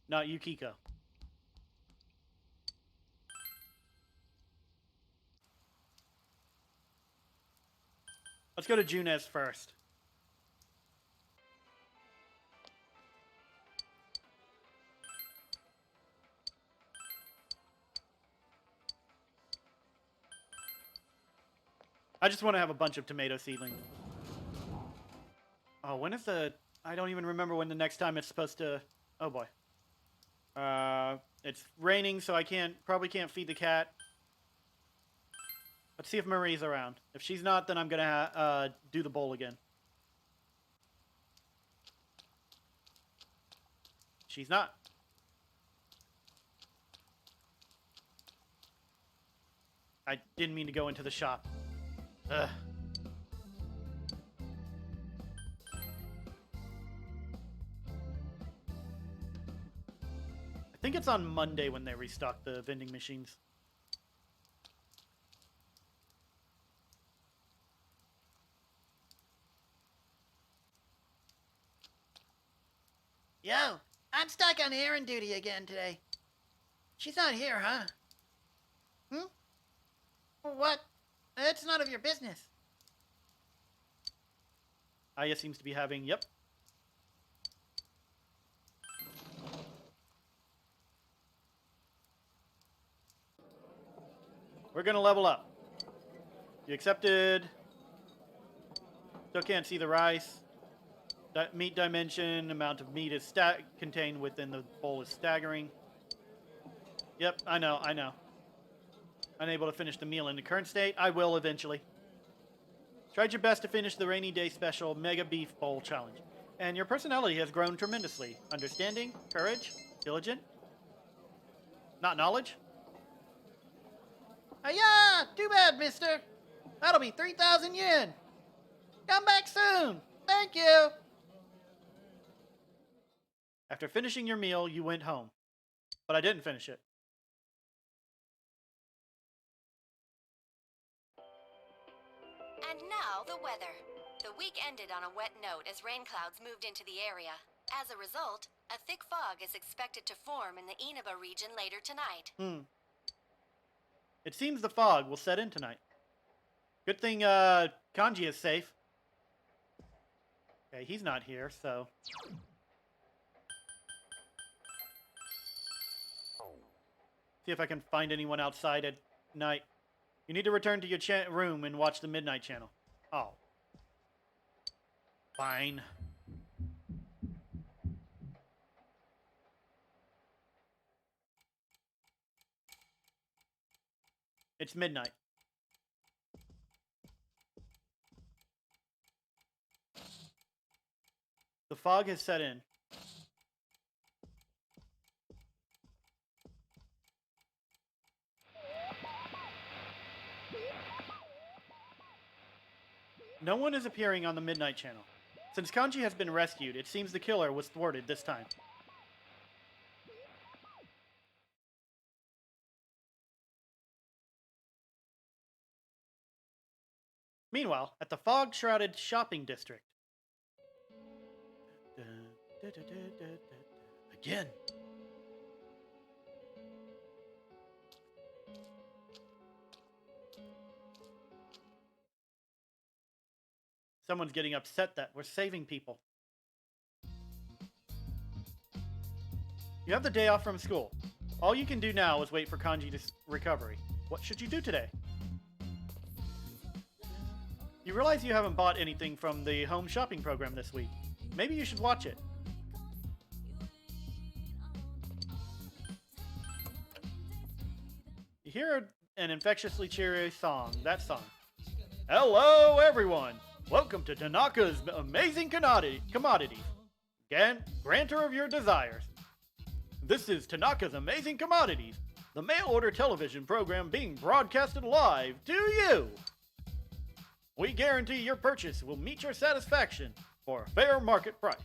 [SPEAKER 2] not Yukiko. Let's go to Junez first. I just want to have a bunch of tomato seedlings. Oh, when is the... I don't even remember when the next time it's supposed to... Oh, boy. It's raining, so I probably can't feed the cat. Let's see if Marie's around. If she's not, then I'm gonna do the bowl again. She's not. I didn't mean to go into the shop. Ugh. I think it's on Monday when they restock the vending machines.
[SPEAKER 6] Yo, I'm stuck on errand duty again today. She's not here, huh? What? It's none of your business.
[SPEAKER 2] Aya seems to be having... Yep. We're gonna level up. You accepted. Still can't see the rice. Meat dimension, amount of meat is contained within the bowl is staggering. Yep, I know. Unable to finish the meal in the current state. I will eventually. Tried your best to finish the rainy day special Mega Beef Bowl Challenge. And your personality has grown tremendously. Understanding, courage, diligent. Not knowledge.
[SPEAKER 6] Hiya! Too bad, mister. That'll be 3,000 yen. Come back soon. Thank you.
[SPEAKER 2] After finishing your meal, you went home. But I didn't finish it.
[SPEAKER 7] And now the weather. The week ended on a wet note as rain clouds moved into the area. As a result, a thick fog is expected to form in the Inaba region later tonight.
[SPEAKER 2] It seems the fog will set in tonight. Good thing Kanji is safe. Okay, he's not here, so... See if I can find anyone outside at night. You need to return to your room and watch the Midnight Channel. Oh. Fine. It's midnight. The fog has set in. No one is appearing on the Midnight Channel. Since Kanji has been rescued, it seems the killer was thwarted this time. Meanwhile, at the fog-shrouded shopping district. Again. Someone's getting upset that we're saving people. You have the day off from school. All you can do now is wait for Kanji's recovery. What should you do today? You realize you haven't bought anything from the home shopping program this week. Maybe you should watch it. You hear an infectiously cheery song. That song. Hello, everyone! Welcome to Tanaka's Amazing Commodities. Granter of your desires. This is Tanaka's Amazing Commodities, the mail-order television program being broadcasted live to you. We guarantee your purchase will meet your satisfaction for a fair market price.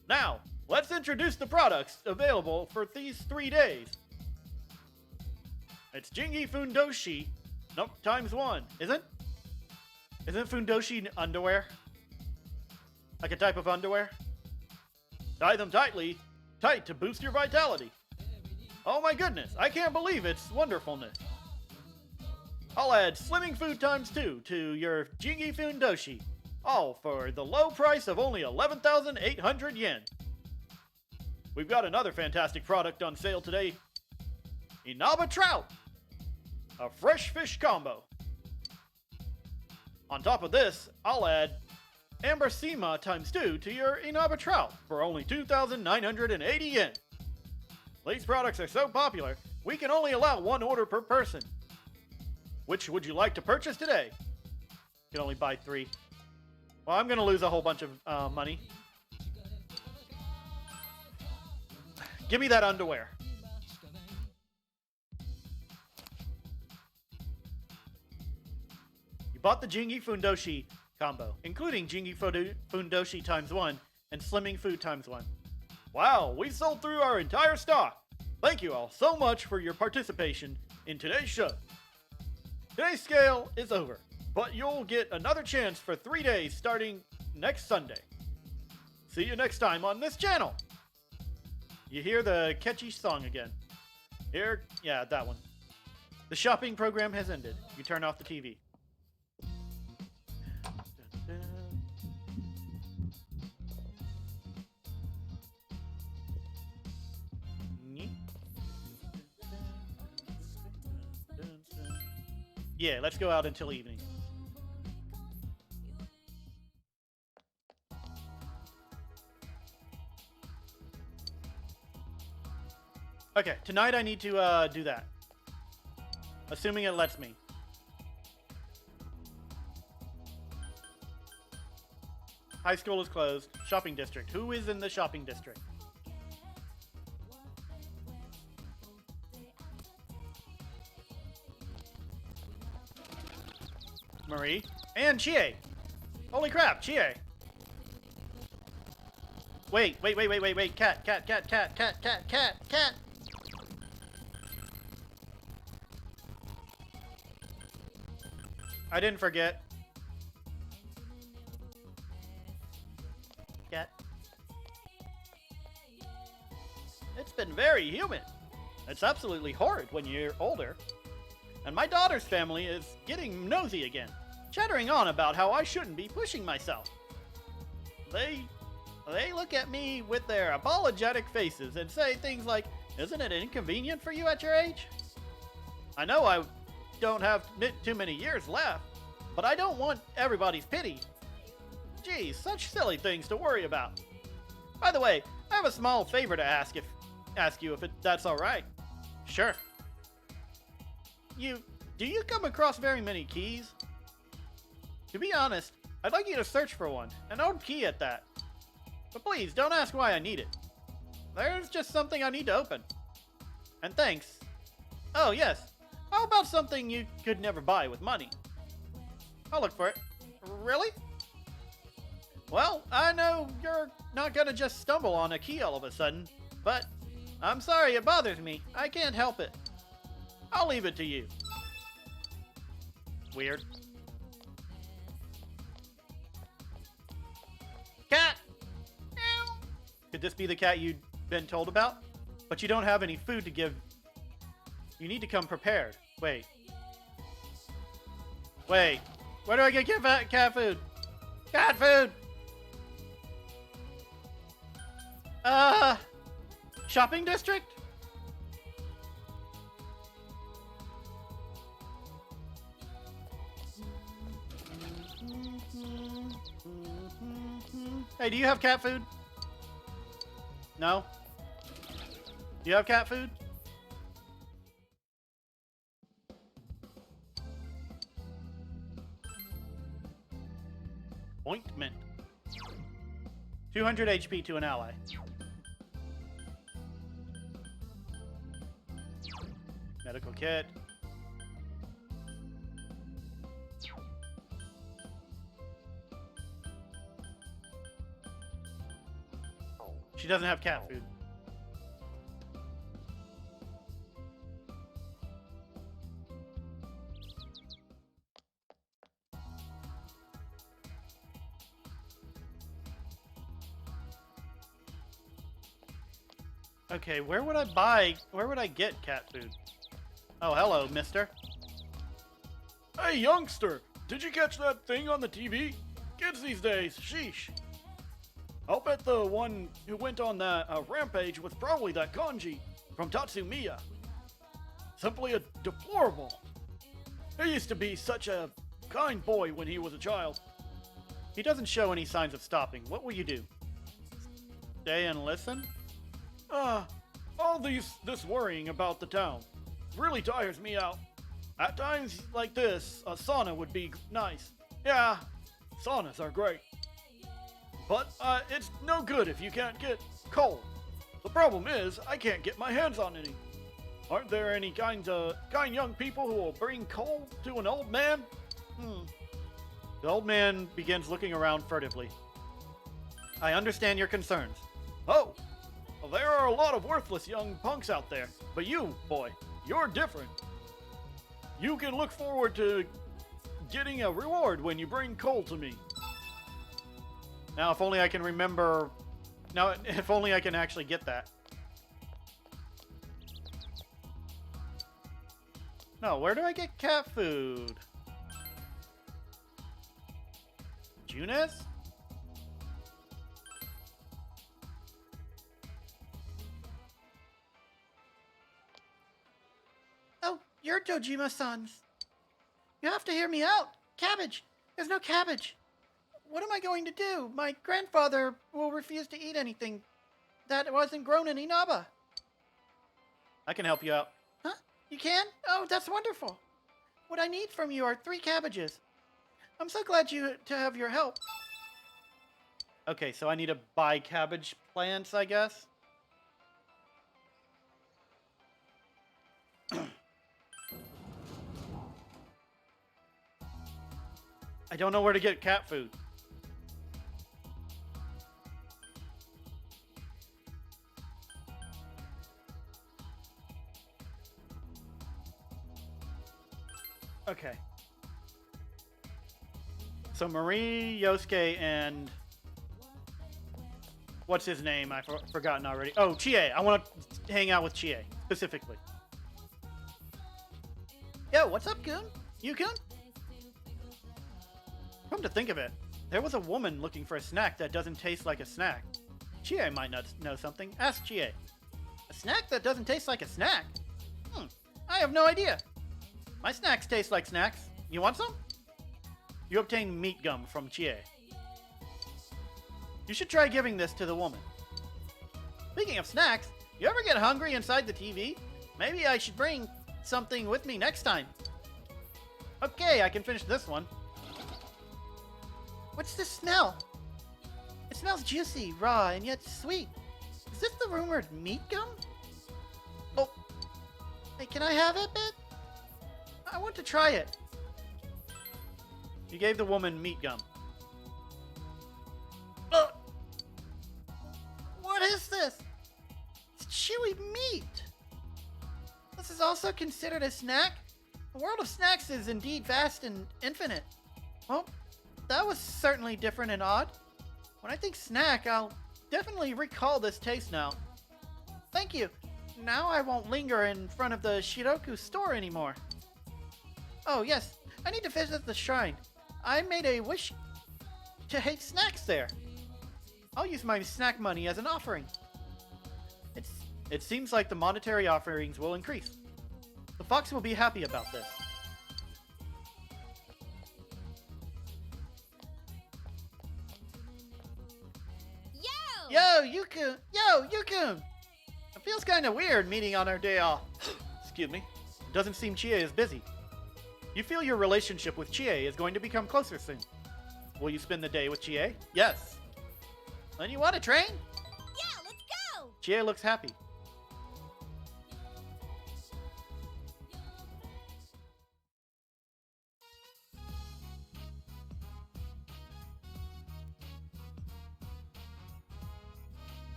[SPEAKER 2] Now, let's introduce the products available for these 3 days. It's Jingi Fundoshi ×1, Isn't Fundoshi underwear? Like a type of underwear? Tie them tightly tight to boost your vitality. Oh my goodness, I can't believe its wonderfulness. I'll add Slimming Food ×2 to your Jingi Fundoshi, all for the low price of only 11,800 yen. We've got another fantastic product on sale today. Inaba Trout, a fresh fish combo. On top of this, I'll add Amber Sema ×2 to your Inaba Trout for only 2,980 yen. These products are so popular, we can only allow one order per person. Which would you like to purchase today? You can only buy 3. Well, I'm going to lose a whole bunch of money. Give me that underwear. You bought the Jingi Fundoshi combo, including Jingi Fundoshi ×1 and Slimming Food ×1. Wow, we sold through our entire stock. Thank you all so much for your participation in today's show. Today's scale is over, but you'll get another chance for 3 days starting next Sunday. See you next time on this channel. You hear the catchy song again. Here, yeah, that one. The shopping program has ended. You turn off the TV. Yeah, let's go out until evening. Okay, tonight I need to do that. Assuming it lets me. High school is closed. Shopping district. Who is in the shopping district? Marie. And Chie. Holy crap, Chie. Wait. Cat. I didn't forget. Cat. It's been very humid. It's absolutely horrid when you're older. And my daughter's family is getting nosy again, chattering on about how I shouldn't be pushing myself. They look at me with their apologetic faces and say things like, "Isn't it inconvenient for you at your age?" I know I don't have too many years left, but I don't want everybody's pity. Geez, such silly things to worry about. By the way, I have a small favor to ask you if that's all right. Sure. Do you come across very many keys? To be honest, I'd like you to search for one, an old key at that. But please, don't ask why I need it. There's just something I need to open. And thanks. Oh, yes. How about something you could never buy with money? I'll look for it. Really? Well, I know you're not gonna just stumble on a key all of a sudden, but I'm sorry it bothers me. I can't help it. I'll leave it to you. Weird. Cat! Meow. Could this be the cat you'd been told about? But you don't have any food to give. You need to come prepared. Wait. Where do I get cat food? Cat food! Shopping district? Hey, do you have cat food? No? Do you have cat food? Ointment. 200 HP to an ally. Medical kit. She doesn't have cat food. Okay, where would I get cat food? Oh, hello, mister.
[SPEAKER 8] Hey, youngster, did you catch that thing on the TV? Kids these days, sheesh. I'll bet the one who went on that rampage was probably that Kanji from Tatsumiya. Simply a deplorable. He used to be such a kind boy when he was a child.
[SPEAKER 2] He doesn't show any signs of stopping. What will you do? Stay and listen?
[SPEAKER 8] All this worrying about the town really tires me out. At times like this, a sauna would be nice. Yeah, saunas are great. But it's no good if you can't get coal. The problem is, I can't get my hands on any. Aren't there any kind young people who will bring coal to an old man?
[SPEAKER 2] The old man begins looking around furtively. I understand your concerns.
[SPEAKER 8] Oh, well, there are a lot of worthless young punks out there. But you, boy, you're different. You can look forward to getting a reward when you bring coal to me.
[SPEAKER 2] Now, if only I can remember... Now, if only I can actually get that. No, where do I get cat food? Junes?
[SPEAKER 6] Oh, you're Dojima-san's. You have to hear me out. Cabbage. There's no cabbage. What am I going to do? My grandfather will refuse to eat anything that wasn't grown in Inaba.
[SPEAKER 2] I can help you out.
[SPEAKER 6] Huh? You can? Oh, that's wonderful. What I need from you are 3 cabbages. I'm so glad to have your help.
[SPEAKER 2] Okay, so I need to buy cabbage plants, I guess? I don't know where to get cat food. Okay. So Marie, Yosuke, and... What's his name? I've forgotten already. Oh, Chie. I want to hang out with Chie, specifically.
[SPEAKER 6] Yo, what's up, Kun? You Kun?
[SPEAKER 2] Come to think of it, there was a woman looking for a snack that doesn't taste like a snack. Chie might not know something. Ask Chie.
[SPEAKER 6] A snack that doesn't taste like a snack? I have no idea.
[SPEAKER 2] My snacks taste like snacks. You want some? You obtain meat gum from Chie. You should try giving this to the woman.
[SPEAKER 6] Speaking of snacks, you ever get hungry inside the TV? Maybe I should bring something with me next time.
[SPEAKER 2] Okay, I can finish this one.
[SPEAKER 6] What's this smell? It smells juicy, raw, and yet sweet. Is this the rumored meat gum? Oh, hey, can I have it, bit? I want to try it.
[SPEAKER 2] You gave the woman meat gum.
[SPEAKER 6] What is this? It's chewy meat. This is also considered a snack? The world of snacks is indeed vast and infinite. Well, that was certainly different and odd. When I think snack, I'll definitely recall this taste now. Thank you. Now I won't linger in front of the Shiroku store anymore. Oh, yes. I need to visit the shrine. I made a wish to hate snacks there. I'll use my snack money as an offering.
[SPEAKER 2] It seems like the monetary offerings will increase. The fox will be happy about this.
[SPEAKER 6] Yo, Yukun! Yo, Yukun! It feels kind of weird meeting on our day off.
[SPEAKER 2] Excuse me. It doesn't seem Chie is busy. You feel your relationship with Chie is going to become closer soon. Will you spend the day with Chie? Yes.
[SPEAKER 6] Then you want to train?
[SPEAKER 5] Yeah, let's go!
[SPEAKER 2] Chie looks happy.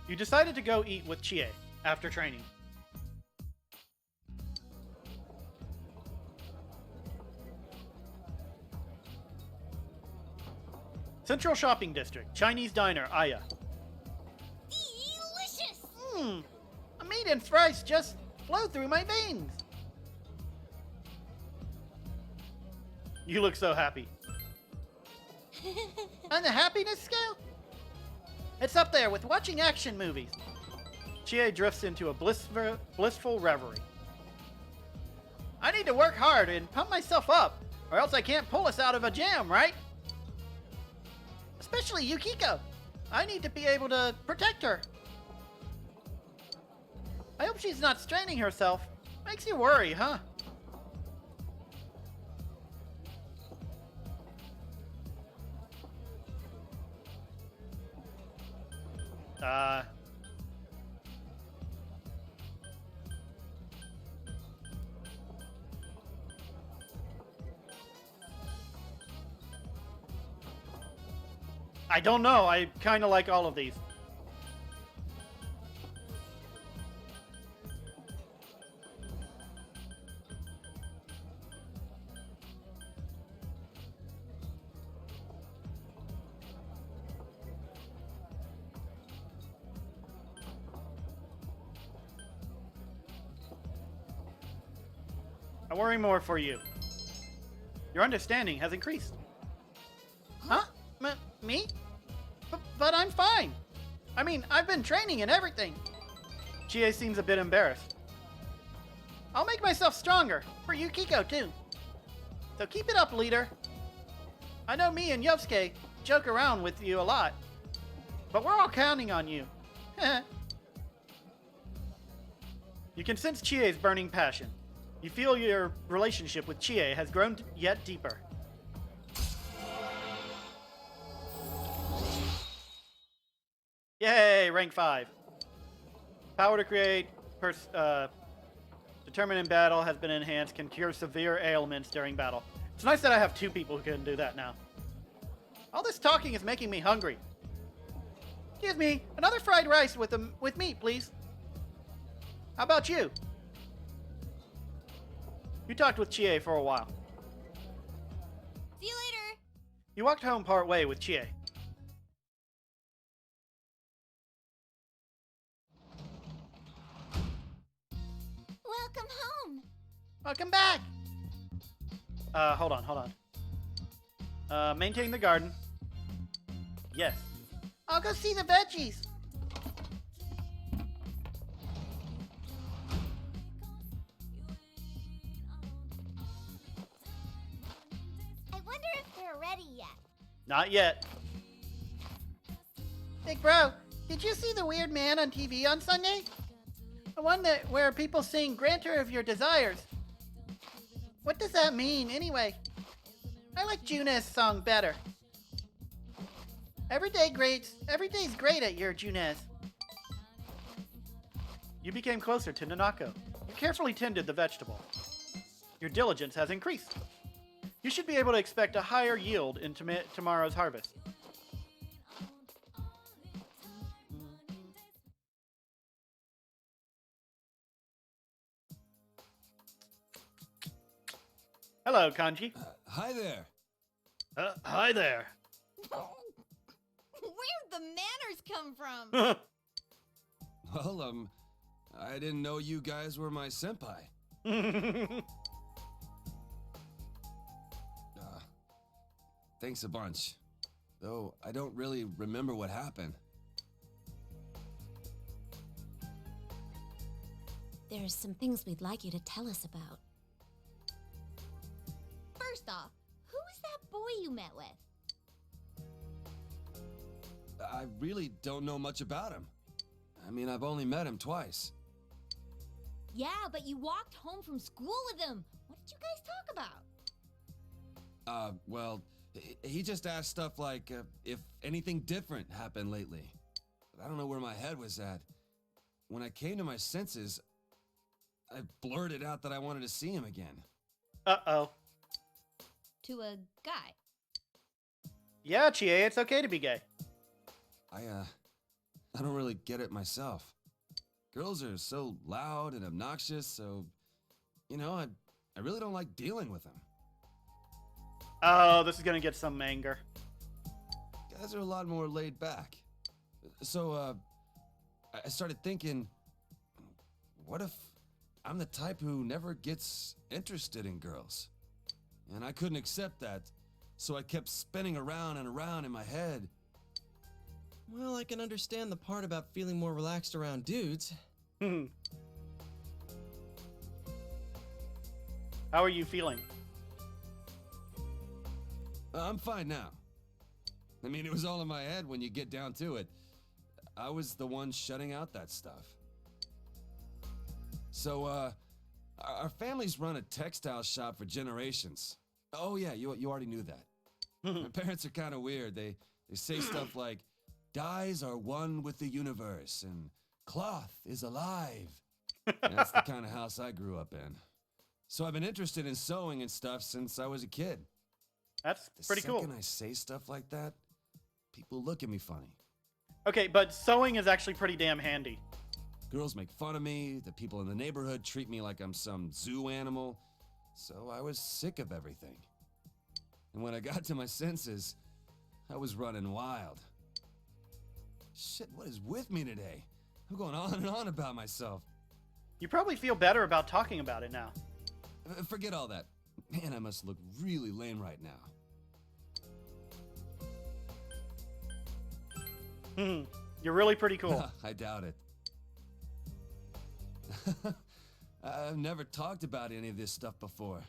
[SPEAKER 2] You decided to go eat with Chie after training. Central Shopping District, Chinese Diner, Aya.
[SPEAKER 5] Delicious!
[SPEAKER 6] meat and fries just flow through my veins.
[SPEAKER 2] You look so happy.
[SPEAKER 6] On the happiness scale, it's up there with watching action movies.
[SPEAKER 2] Chie drifts into a blissful reverie.
[SPEAKER 6] I need to work hard and pump myself up, or else I can't pull us out of a jam, right? Especially Yukiko. I need to be able to protect her. I hope she's not straining herself. Makes you worry, huh?
[SPEAKER 2] I don't know. I kind of like all of these. I worry more for you. Your understanding has increased.
[SPEAKER 6] Huh? Me? But I'm fine. I mean, I've been training and everything.
[SPEAKER 2] Chie seems a bit embarrassed.
[SPEAKER 6] I'll make myself stronger. For Yukiko, too. So keep it up, leader. I know me and Yosuke joke around with you a lot. But we're all counting on you.
[SPEAKER 2] You can sense Chie's burning passion. You feel your relationship with Chie has grown yet deeper. Yay, rank 5. Power to create, determined in battle has been enhanced, can cure severe ailments during battle. It's nice that I have 2 people who can do that now.
[SPEAKER 6] All this talking is making me hungry. Excuse me, another fried rice with meat, please. How about you?
[SPEAKER 2] You talked with Chie for a while.
[SPEAKER 5] See you later.
[SPEAKER 2] You walked home part way with Chie.
[SPEAKER 5] Welcome home.
[SPEAKER 6] Welcome back.
[SPEAKER 2] Hold on. Maintain the garden. Yes.
[SPEAKER 6] I'll go see the veggies.
[SPEAKER 5] I wonder if they're ready yet.
[SPEAKER 2] Not yet.
[SPEAKER 6] Big bro, did you see the weird man on TV on Sunday? The one where people sing "Granter of Your Desires." What does that mean, anyway? I like Junes' song better. Every day's great at your Junes.
[SPEAKER 2] You became closer to Nanako. You carefully tended the vegetable. Your diligence has increased. You should be able to expect a higher yield in tomorrow's harvest. Hello, Kanji.
[SPEAKER 4] Hi there.
[SPEAKER 2] Hi there.
[SPEAKER 5] Where'd the manners come from?
[SPEAKER 4] Well, I didn't know you guys were my senpai. Thanks a bunch. Though I don't really remember what happened.
[SPEAKER 5] There's some things we'd like you to tell us about. First off, who was that boy you met with?
[SPEAKER 4] I really don't know much about him. I mean, I've only met him twice.
[SPEAKER 5] Yeah, but you walked home from school with him. What did you guys talk about?
[SPEAKER 4] Well, he just asked stuff like if anything different happened lately. But I don't know where my head was at. When I came to my senses, I blurted out that I wanted to see him again.
[SPEAKER 2] Uh-oh.
[SPEAKER 5] To a guy.
[SPEAKER 2] Yeah, Chie, it's okay to be gay.
[SPEAKER 4] I don't really get it myself. Girls are so loud and obnoxious, so, you know, I really don't like dealing with them.
[SPEAKER 2] Oh, this is gonna get some anger.
[SPEAKER 4] Guys are a lot more laid back. So, I started thinking, what if I'm the type who never gets interested in girls? And I couldn't accept that, so I kept spinning around and around in my head.
[SPEAKER 9] Well, I can understand the part about feeling more relaxed around dudes.
[SPEAKER 2] How are you feeling?
[SPEAKER 4] I'm fine now. I mean, it was all in my head when you get down to it. I was the one shutting out that stuff. So, our family's run a textile shop for generations. Oh yeah, you already knew that. My parents are kind of weird. They say stuff like, dyes are one with the universe, and cloth is alive. That's the kind of house I grew up in. So I've been interested in sewing and stuff since I was a kid.
[SPEAKER 2] That's pretty
[SPEAKER 4] The
[SPEAKER 2] cool.
[SPEAKER 4] second I say stuff like that, people look at me funny.
[SPEAKER 2] Okay, but sewing is actually pretty damn handy.
[SPEAKER 4] Girls make fun of me, the people in the neighborhood treat me like I'm some zoo animal, so I was sick of everything. And when I got to my senses, I was running wild. Shit, what is with me today? I'm going on and on about myself.
[SPEAKER 2] You probably feel better about talking about it now.
[SPEAKER 4] Forget all that. Man, I must look really lame right now.
[SPEAKER 2] You're really pretty cool.
[SPEAKER 4] I doubt it. I've never talked about any of this stuff before.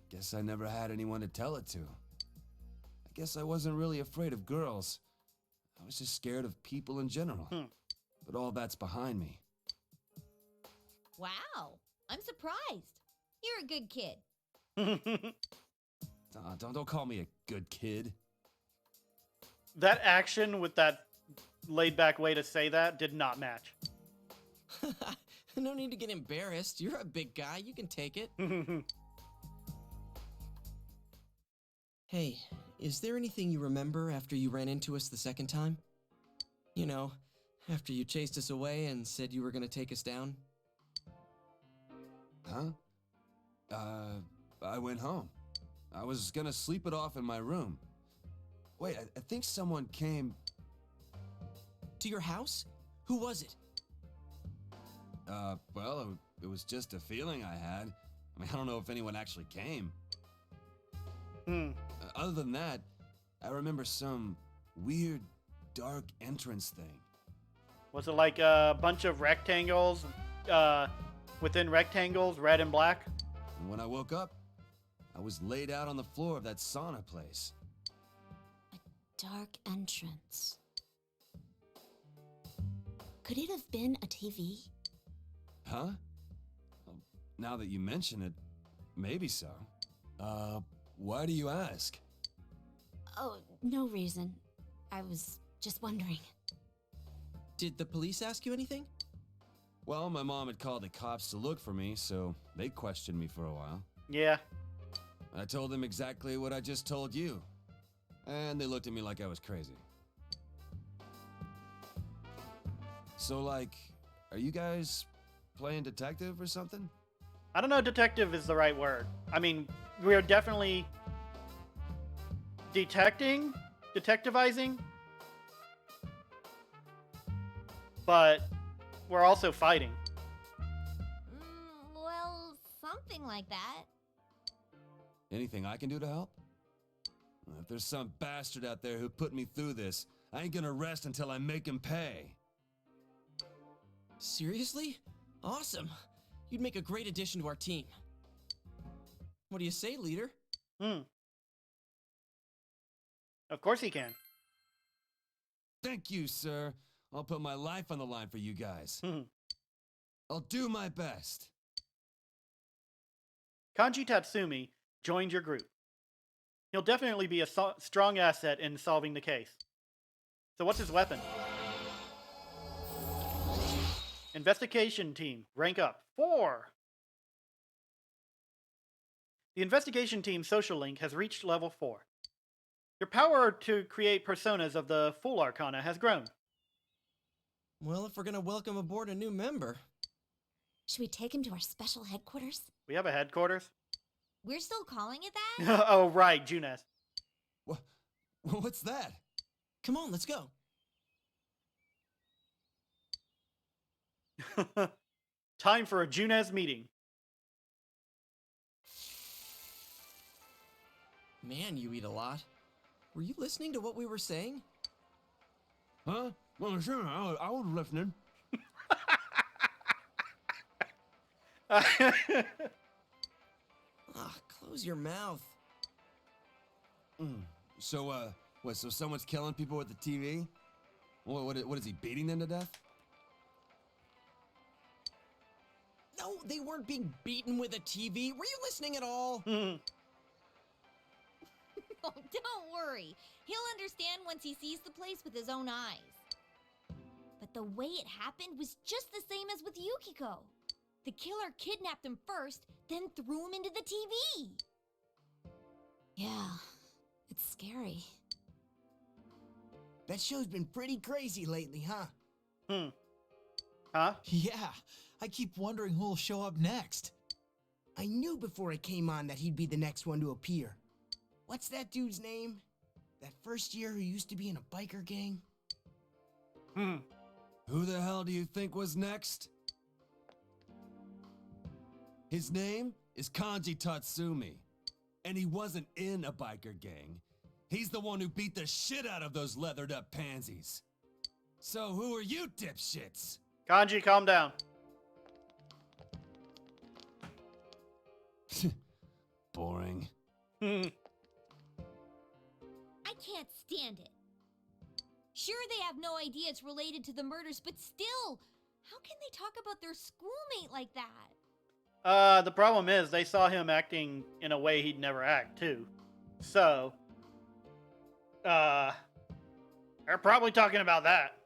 [SPEAKER 4] Guess I never had anyone to tell it to. I guess I wasn't really afraid of girls. I was just scared of people in general. But all that's behind me.
[SPEAKER 5] Wow, I'm surprised. You're a good kid.
[SPEAKER 4] Don't call me a good kid.
[SPEAKER 2] That action with that laid-back way to say that did not match.
[SPEAKER 9] No need to get embarrassed. You're a big guy. You can take it. Hey, is there anything you remember after you ran into us the second time? You know, after you chased us away and said you were gonna take us down?
[SPEAKER 4] Huh? I went home. I was gonna sleep it off in my room. Wait, I think someone came...
[SPEAKER 9] To your house? Who was it?
[SPEAKER 4] Well, it was just a feeling I had. I mean, I don't know if anyone actually came. Other than that, I remember some weird, dark entrance thing.
[SPEAKER 2] Was it like a bunch of rectangles within rectangles, red and black?
[SPEAKER 4] And when I woke up, I was laid out on the floor of that sauna place.
[SPEAKER 10] Dark entrance. Could it have been a TV?
[SPEAKER 4] Huh? Well, now that you mention it, maybe so. Why do you ask?
[SPEAKER 10] Oh, no reason. I was just wondering.
[SPEAKER 9] Did the police ask you anything?
[SPEAKER 4] Well, my mom had called the cops to look for me, so they questioned me for a while.
[SPEAKER 2] Yeah.
[SPEAKER 4] I told them exactly what I just told you. And they looked at me like I was crazy. So, like, are you guys playing detective or something?
[SPEAKER 2] I don't know if detective is the right word. I mean, we are definitely detectivizing, but we're also fighting.
[SPEAKER 5] Well, something like that.
[SPEAKER 4] Anything I can do to help? If there's some bastard out there who put me through this, I ain't gonna rest until I make him pay.
[SPEAKER 9] Seriously? Awesome. You'd make a great addition to our team. What do you say, leader?
[SPEAKER 2] Of course he can.
[SPEAKER 4] Thank you, sir. I'll put my life on the line for you guys. I'll do my best.
[SPEAKER 2] Kanji Tatsumi joined your group. He'll definitely be a strong asset in solving the case. So what's his weapon? Investigation team, rank up, 4. The investigation team's social link has reached level 4. Your power to create personas of the full arcana has grown.
[SPEAKER 9] Well, if we're gonna welcome aboard a new member.
[SPEAKER 10] Should we take him to our special headquarters?
[SPEAKER 2] We have a headquarters?
[SPEAKER 5] We're still calling it that?
[SPEAKER 2] Oh, right, Junes.
[SPEAKER 4] What's that?
[SPEAKER 9] Come on, let's go.
[SPEAKER 2] Time for a Junez meeting.
[SPEAKER 9] Man, you eat a lot. Were you listening to what we were saying?
[SPEAKER 4] Huh? Well, sure, I was listening.
[SPEAKER 9] Ah, close your mouth.
[SPEAKER 4] So, what, so someone's killing people with the TV? What is he, beating them to death?
[SPEAKER 9] No, they weren't being beaten with a TV. Were you listening at all?
[SPEAKER 5] Oh, don't worry. He'll understand once he sees the place with his own eyes. But the way it happened was just the same as with Yukiko. The killer kidnapped him first, then threw him into the TV.
[SPEAKER 10] Yeah, it's scary.
[SPEAKER 11] That show's been pretty crazy lately, huh?
[SPEAKER 2] Huh?
[SPEAKER 12] Yeah, I keep wondering who'll show up next.
[SPEAKER 11] I knew before I came on that he'd be the next one to appear. What's that dude's name? That first year who used to be in a biker gang?
[SPEAKER 4] Who the hell do you think was next? His name is Kanji Tatsumi, and he wasn't in a biker gang. He's the one who beat the shit out of those leathered up pansies. So who are you dipshits?
[SPEAKER 2] Kanji, calm down.
[SPEAKER 4] Boring.
[SPEAKER 5] I can't stand it. Sure, they have no idea it's related to the murders, but still, how can they talk about their schoolmate like that?
[SPEAKER 2] The problem is they saw him acting in a way he'd never act, too. So, they're probably talking about that.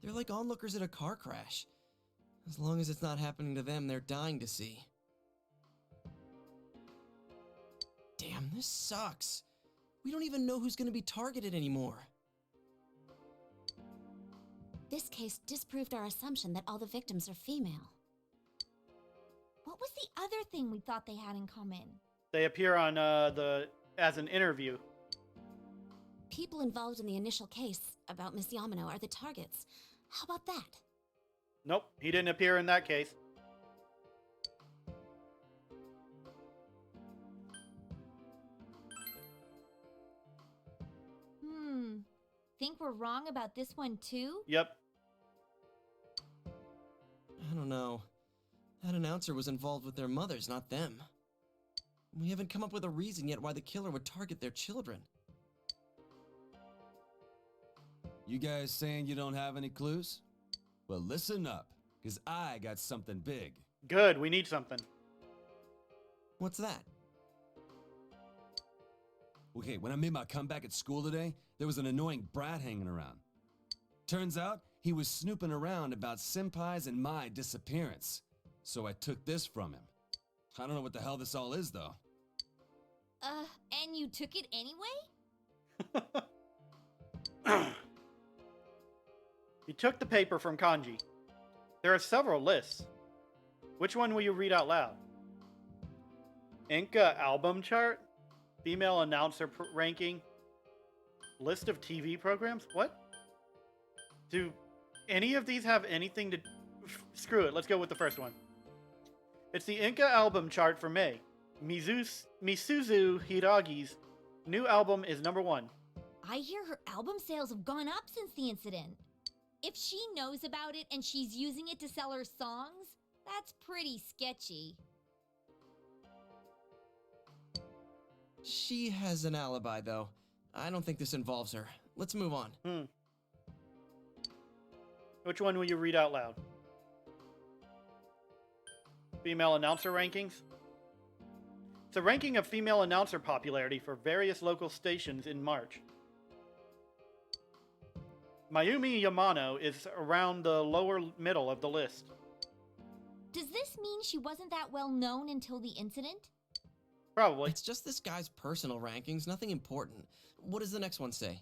[SPEAKER 9] They're like onlookers at a car crash. As long as it's not happening to them, they're dying to see. Damn, this sucks. We don't even know who's gonna be targeted anymore.
[SPEAKER 10] This case disproved our assumption that all the victims are female.
[SPEAKER 5] What was the other thing we thought they had in common?
[SPEAKER 2] They appear on as an interview.
[SPEAKER 10] People involved in the initial case about Miss Yamano are the targets. How about that?
[SPEAKER 2] Nope, he didn't appear in that case.
[SPEAKER 5] Think we're wrong about this one too?
[SPEAKER 2] Yep.
[SPEAKER 9] I don't know. That announcer was involved with their mothers, not them. We haven't come up with a reason yet why the killer would target their children.
[SPEAKER 4] You guys saying you don't have any clues? Well, listen up, because I got something big.
[SPEAKER 2] Good, we need something.
[SPEAKER 9] What's that?
[SPEAKER 4] Okay, when I made my comeback at school today, there was an annoying brat hanging around. Turns out, he was snooping around about Senpai's and my disappearance. So I took this from him. I don't know what the hell this all is, though.
[SPEAKER 5] And you took it anyway?
[SPEAKER 2] You took the paper from Kanji. There are several lists. Which one will you read out loud? Inca album chart? Female announcer ranking? List of TV programs? What? Do any of these have anything to... Screw it, let's go with the first one. It's the Inca album chart for May. Misuzu Hiragi's new album is #1.
[SPEAKER 5] I hear her album sales have gone up since the incident. If she knows about it and she's using it to sell her songs, that's pretty sketchy.
[SPEAKER 9] She has an alibi, though. I don't think this involves her. Let's move on.
[SPEAKER 2] Which one will you read out loud? Female announcer rankings? It's a ranking of female announcer popularity for various local stations in March. Mayumi Yamano is around the lower middle of the list.
[SPEAKER 5] Does this mean she wasn't that well known until the incident?
[SPEAKER 2] Probably.
[SPEAKER 9] It's just this guy's personal rankings, nothing important. What does the next one say?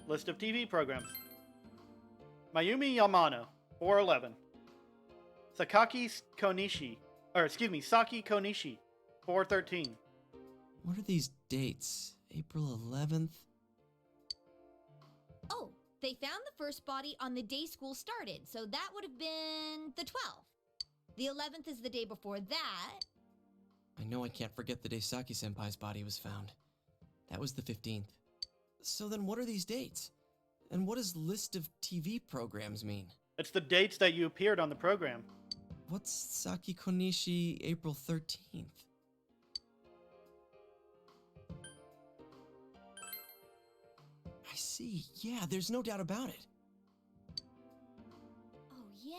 [SPEAKER 2] List of TV programs. Mayumi Yamano, 411. Saki Konishi, 413.
[SPEAKER 9] What are these dates? April 11th?
[SPEAKER 5] Oh, They found the first body on the day school started, so that would have been the 12th. The 11th is the day before that.
[SPEAKER 9] I know I can't forget the day Saki-senpai's body was found. That was the 15th. So then what are these dates? And what does list of TV programs mean?
[SPEAKER 2] It's the dates that you appeared on the program.
[SPEAKER 9] What's Saki Konishi April 13th? I see. Yeah, there's no doubt about it.
[SPEAKER 5] Oh, yeah.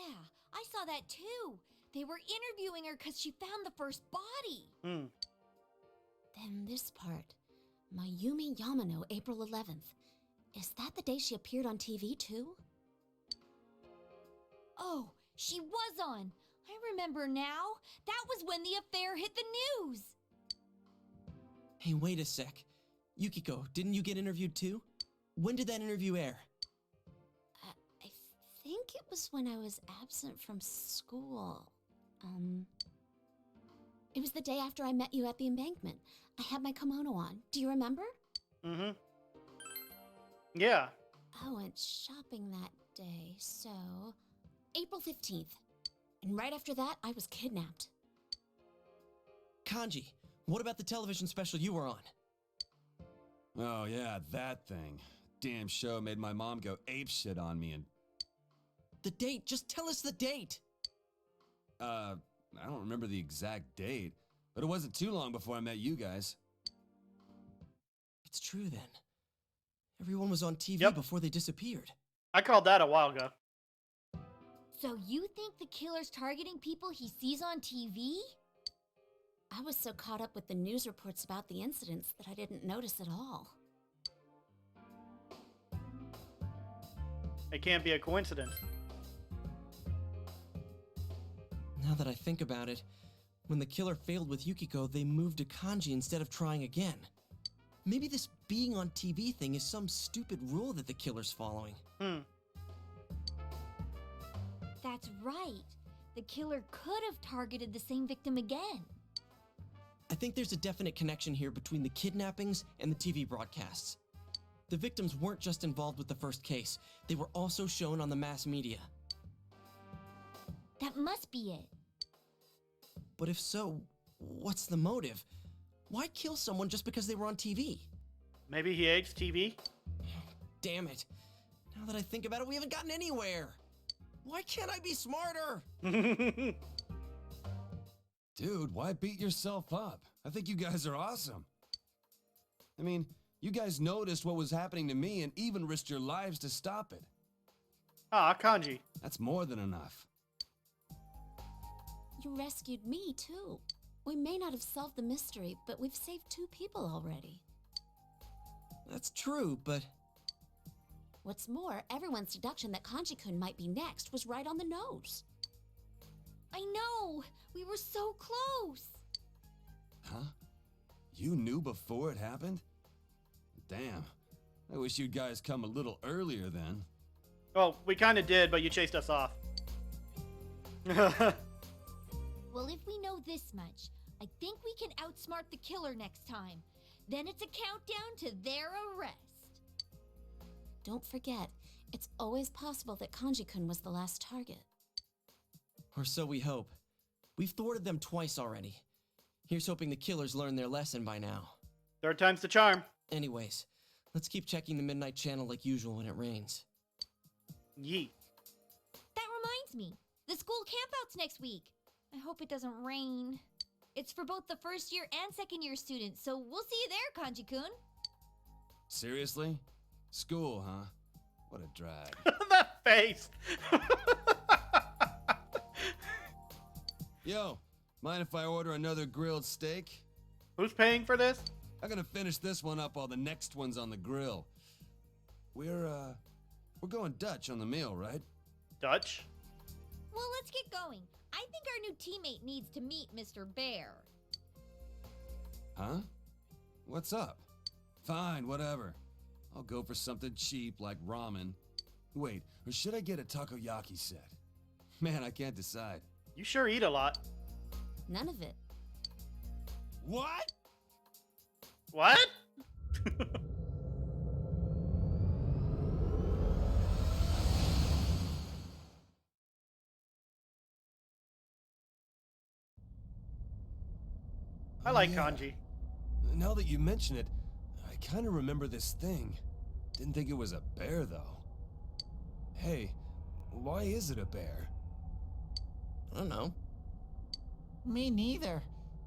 [SPEAKER 5] I saw that too. They were interviewing her because she found the first body.
[SPEAKER 10] Then this part. Mayumi Yamano, April 11th. Is that the day she appeared on TV too?
[SPEAKER 5] Oh, she was on. I remember now. That was when the affair hit the news.
[SPEAKER 9] Hey, wait a sec. Yukiko, didn't you get interviewed too? When did that interview air?
[SPEAKER 10] I think it was when I was absent from school. It was the day after I met you at the embankment. I had my kimono on. Do you remember?
[SPEAKER 2] Mm-hmm. Yeah.
[SPEAKER 10] I went shopping that day, so... April 15th. And right after that, I was kidnapped.
[SPEAKER 9] Kanji, what about the television special you were on?
[SPEAKER 4] Oh yeah, that thing. Damn show made my mom go apeshit on me and...
[SPEAKER 9] The date, just tell us the date!
[SPEAKER 4] I don't remember the exact date, but it wasn't too long before I met you guys.
[SPEAKER 9] It's true then. Everyone was on TV
[SPEAKER 2] Yep.
[SPEAKER 9] before they disappeared.
[SPEAKER 2] I called that a while ago.
[SPEAKER 5] So you think the killer's targeting people he sees on TV?
[SPEAKER 10] I was so caught up with the news reports about the incidents that I didn't notice at all.
[SPEAKER 2] It can't be a coincidence.
[SPEAKER 9] Now that I think about it, when the killer failed with Yukiko, they moved to Kanji instead of trying again. Maybe this being on TV thing is some stupid rule that the killer's following.
[SPEAKER 5] That's right. The killer could have targeted the same victim again.
[SPEAKER 9] I think there's a definite connection here between the kidnappings and the TV broadcasts. The victims weren't just involved with the first case, they were also shown on the mass media.
[SPEAKER 5] That must be it.
[SPEAKER 9] But if so, what's the motive? Why kill someone just because they were on TV?
[SPEAKER 2] Maybe he hates TV?
[SPEAKER 9] Damn it. Now that I think about it, we haven't gotten anywhere. Why can't I be smarter?
[SPEAKER 4] Dude, why beat yourself up? I think you guys are awesome. I mean, you guys noticed what was happening to me and even risked your lives to stop it.
[SPEAKER 2] Ah, Kanji.
[SPEAKER 4] That's more than enough.
[SPEAKER 10] You rescued me, too. We may not have solved the mystery, but we've saved 2 people already.
[SPEAKER 9] That's true, but...
[SPEAKER 10] What's more, everyone's deduction that Kanji-kun might be next was right on the nose.
[SPEAKER 5] I know! We were so close!
[SPEAKER 4] Huh? You knew before it happened? Damn. I wish you guys come a little earlier then.
[SPEAKER 2] Well, we kind of did, but you chased us off.
[SPEAKER 5] Well, if we know this much, I think we can outsmart the killer next time. Then it's a countdown to their arrest.
[SPEAKER 10] Don't forget, it's always possible that Kanji-kun was the last target.
[SPEAKER 9] Or so we hope. We've thwarted them twice already. Here's hoping the killers learn their lesson by now.
[SPEAKER 2] Third time's the charm.
[SPEAKER 9] Anyways, let's keep checking the Midnight Channel like usual when it rains.
[SPEAKER 2] Yeet.
[SPEAKER 5] That reminds me, the school campouts next week. I hope it doesn't rain. It's for both the first year and second year students, so we'll see you there, Kanji-kun.
[SPEAKER 4] Seriously? School, huh? What a drag.
[SPEAKER 2] That face.
[SPEAKER 4] Yo, mind if I order another grilled steak?
[SPEAKER 2] Who's paying for this?
[SPEAKER 4] I'm gonna finish this one up while the next one's on the grill. We're going Dutch on the meal, right?
[SPEAKER 2] Dutch?
[SPEAKER 5] Well, let's get going. I think our new teammate needs to meet Mr. Bear.
[SPEAKER 4] Huh? What's up? Fine, whatever. I'll go for something cheap like ramen. Wait, or should I get a takoyaki set? Man, I can't decide.
[SPEAKER 2] You sure eat a lot.
[SPEAKER 10] None of it.
[SPEAKER 4] What?
[SPEAKER 2] What? I like
[SPEAKER 4] Yeah.
[SPEAKER 2] Kanji.
[SPEAKER 4] Now that you mention it, I kind of remember this thing. Didn't think it was a bear, though. Hey, why is it a bear?
[SPEAKER 9] I don't know.
[SPEAKER 12] Me neither.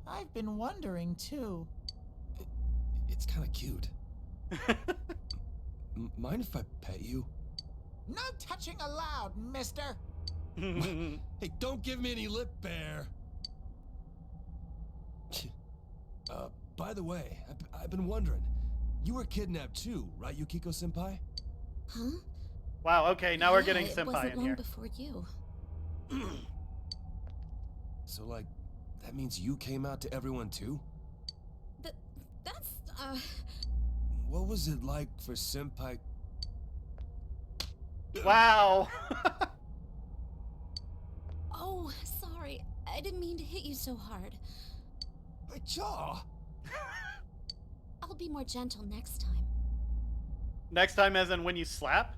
[SPEAKER 12] I've been wondering too.
[SPEAKER 4] It's kind of cute. Mind if I pet you?
[SPEAKER 12] No touching allowed, mister.
[SPEAKER 4] Hey, don't give me any lip, bear. By the way, I've been wondering. You were kidnapped too, right, Yukiko-senpai?
[SPEAKER 10] Huh?
[SPEAKER 2] Wow, okay, now we're
[SPEAKER 10] Yeah,
[SPEAKER 2] getting
[SPEAKER 10] it
[SPEAKER 2] Senpai
[SPEAKER 10] wasn't
[SPEAKER 2] in
[SPEAKER 10] long
[SPEAKER 2] here.
[SPEAKER 10] before you.
[SPEAKER 4] So, like, that means you came out to everyone too?
[SPEAKER 10] That's,
[SPEAKER 4] What was it like for Senpai?
[SPEAKER 2] Wow.
[SPEAKER 10] Oh, sorry. I didn't mean to hit you so hard.
[SPEAKER 4] My jaw!
[SPEAKER 10] I'll be more gentle next time.
[SPEAKER 2] Next time as in when you slap?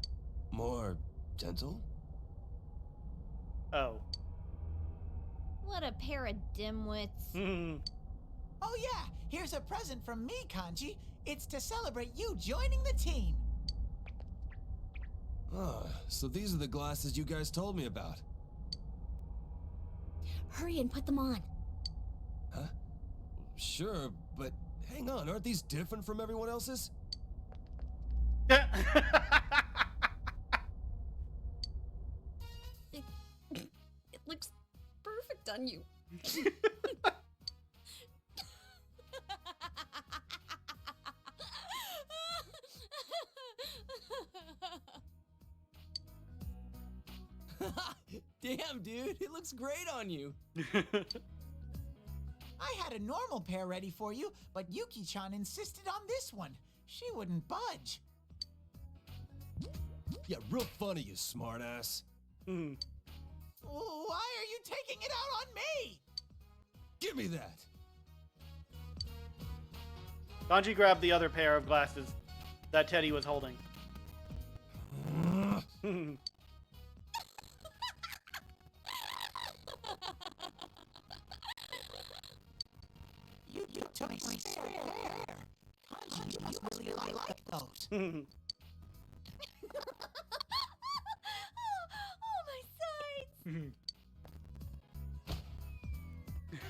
[SPEAKER 4] More gentle?
[SPEAKER 2] Oh.
[SPEAKER 5] What a pair of dimwits.
[SPEAKER 12] Oh yeah, here's a present from me, Kanji. It's to celebrate you joining the team.
[SPEAKER 4] Ah, so these are the glasses you guys told me about.
[SPEAKER 10] Hurry and put them on.
[SPEAKER 4] Huh? Sure, but hang on, aren't these different from everyone else's?
[SPEAKER 10] It looks perfect on you.
[SPEAKER 9] Damn, dude, it looks great on you.
[SPEAKER 12] I had a normal pair ready for you, but Yuki-chan insisted on this one. She wouldn't budge.
[SPEAKER 4] Yeah, real funny, you smartass.
[SPEAKER 12] Why are you taking it out on me?
[SPEAKER 4] Give me that.
[SPEAKER 2] Kanji grabbed the other pair of glasses that Teddy was holding.
[SPEAKER 12] You took my spare hair. Kanji, you really like those.
[SPEAKER 5] Oh, my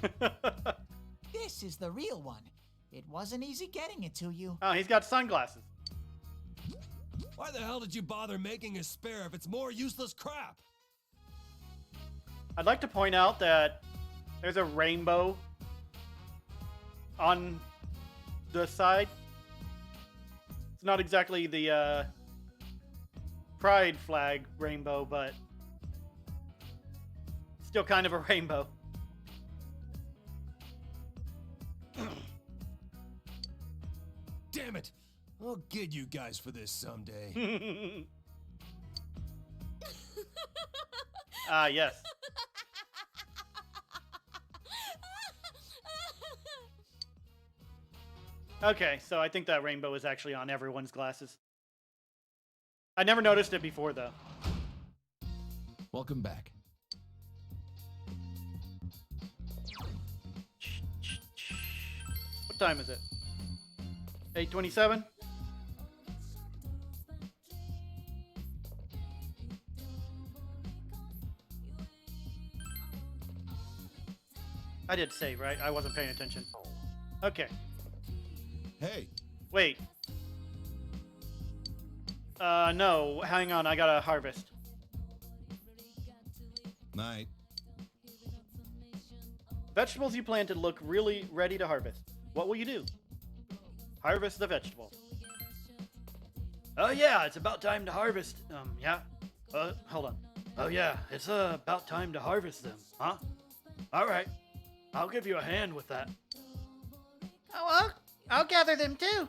[SPEAKER 5] sides!
[SPEAKER 12] This is the real one. It wasn't easy getting it to you.
[SPEAKER 2] Oh, he's got sunglasses.
[SPEAKER 4] Why the hell did you bother making a spare if it's more useless crap?
[SPEAKER 2] I'd like to point out that there's a rainbow on the side. It's not exactly the pride flag rainbow, but still kind of a rainbow.
[SPEAKER 4] Damn it! I'll get you guys for this someday.
[SPEAKER 2] Ah, yes. Okay, so I think that rainbow is actually on everyone's glasses. I never noticed it before, though.
[SPEAKER 13] Welcome back.
[SPEAKER 2] What time is it? 8:27? I did save, right? I wasn't paying attention. Okay.
[SPEAKER 13] Hey,
[SPEAKER 2] Wait. No. Hang on. I gotta harvest.
[SPEAKER 13] night.
[SPEAKER 2] Vegetables you planted look really ready to harvest. What will you do? Harvest the vegetable. Oh yeah, it's about time to harvest. Yeah. Hold on. Oh yeah, it's about time to harvest them, huh? All right. I'll give you a hand with that.
[SPEAKER 6] Oh, I'll gather them too.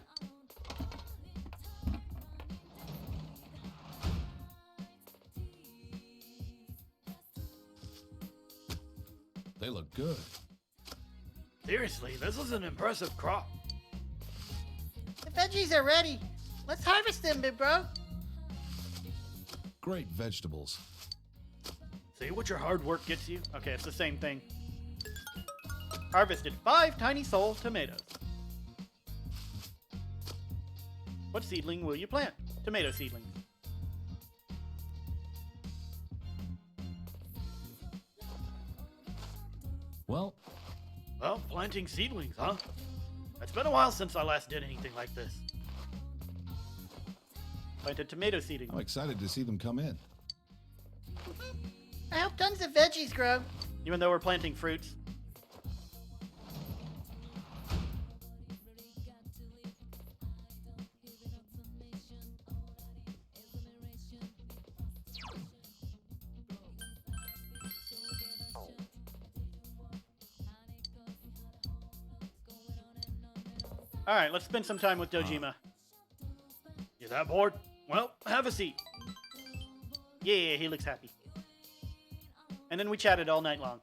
[SPEAKER 13] They look good.
[SPEAKER 2] Seriously, this is an impressive crop.
[SPEAKER 6] The veggies are ready. Let's harvest them, big bro.
[SPEAKER 13] Great vegetables.
[SPEAKER 2] See what your hard work gets you? Okay, it's the same thing. Harvested 5 tiny soul tomatoes. What seedling will you plant? Tomato seedlings.
[SPEAKER 13] Well,
[SPEAKER 8] Well, planting seedlings, huh? It's been a while since I last did anything like this.
[SPEAKER 2] Planted tomato seedlings.
[SPEAKER 13] I'm excited to see them come in.
[SPEAKER 6] I hope tons of veggies grow.
[SPEAKER 2] Even though we're planting fruits. Alright, let's spend some time with Dojima.
[SPEAKER 8] You that bored? Well, have a seat.
[SPEAKER 2] Yeah, he looks happy. And then we chatted all night long.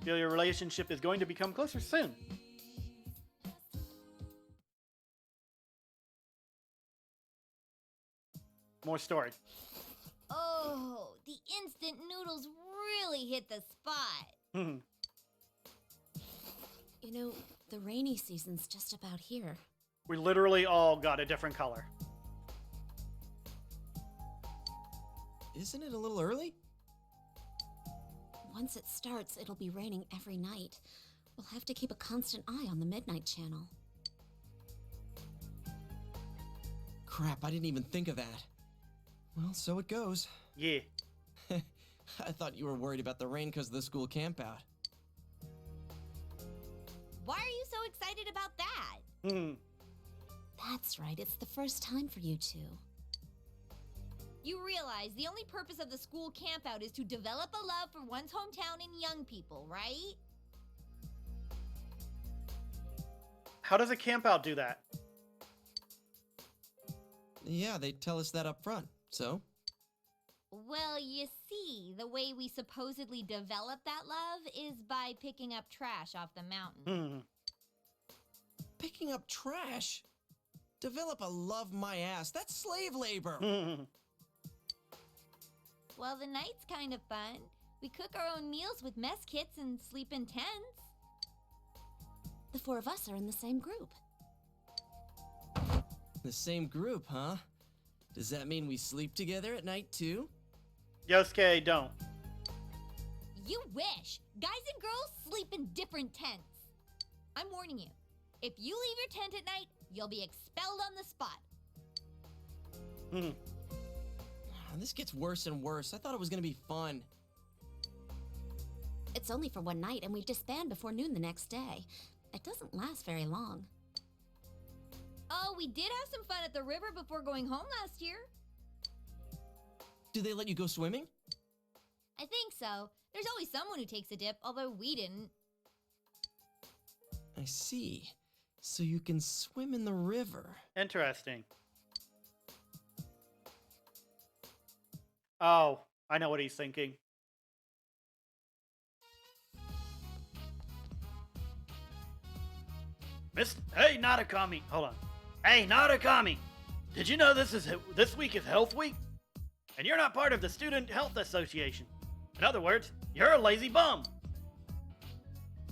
[SPEAKER 2] Feel your relationship is going to become closer soon. More story.
[SPEAKER 5] Oh, the instant noodles really hit the spot.
[SPEAKER 10] You know, the rainy season's just about here.
[SPEAKER 2] We literally all got a different color.
[SPEAKER 9] Isn't it a little early?
[SPEAKER 10] Once it starts, it'll be raining every night. We'll have to keep a constant eye on the Midnight Channel.
[SPEAKER 9] Crap, I didn't even think of that. Well, so it goes.
[SPEAKER 2] Yeah.
[SPEAKER 9] I thought you were worried about the rain because of the school campout.
[SPEAKER 5] Why are you so excited about that?
[SPEAKER 10] That's right, it's the first time for you two.
[SPEAKER 5] You realize the only purpose of the school campout is to develop a love for one's hometown and young people, right?
[SPEAKER 2] How does a campout do that?
[SPEAKER 9] Yeah, they tell us that up front. So?
[SPEAKER 5] Well, you see, the way we supposedly develop that love is by picking up trash off the mountain.
[SPEAKER 9] Picking up trash? Develop a love my ass. That's slave labor.
[SPEAKER 5] Well, the night's kind of fun. We cook our own meals with mess kits and sleep in tents.
[SPEAKER 10] The four of us are in the same group.
[SPEAKER 9] The same group, huh? Does that mean we sleep together at night too?
[SPEAKER 2] Yosuke, don't.
[SPEAKER 5] You wish! Guys and girls sleep in different tents. I'm warning you. If you leave your tent at night, you'll be expelled on the spot.
[SPEAKER 9] This gets worse and worse. I thought it was gonna be fun.
[SPEAKER 10] It's only for one night, and we disband before noon the next day. It doesn't last very long.
[SPEAKER 5] Oh, we did have some fun at the river before going home last year.
[SPEAKER 9] Do they let you go swimming?
[SPEAKER 5] I think so. There's always someone who takes a dip, although we didn't.
[SPEAKER 9] I see. So you can swim in the river.
[SPEAKER 2] Interesting. Oh, I know what he's thinking.
[SPEAKER 8] Hey, Natakami. Hold on. Hey, Natakami. Did you know this week is Health Week? And you're not part of the Student Health Association. In other words, you're a lazy bum.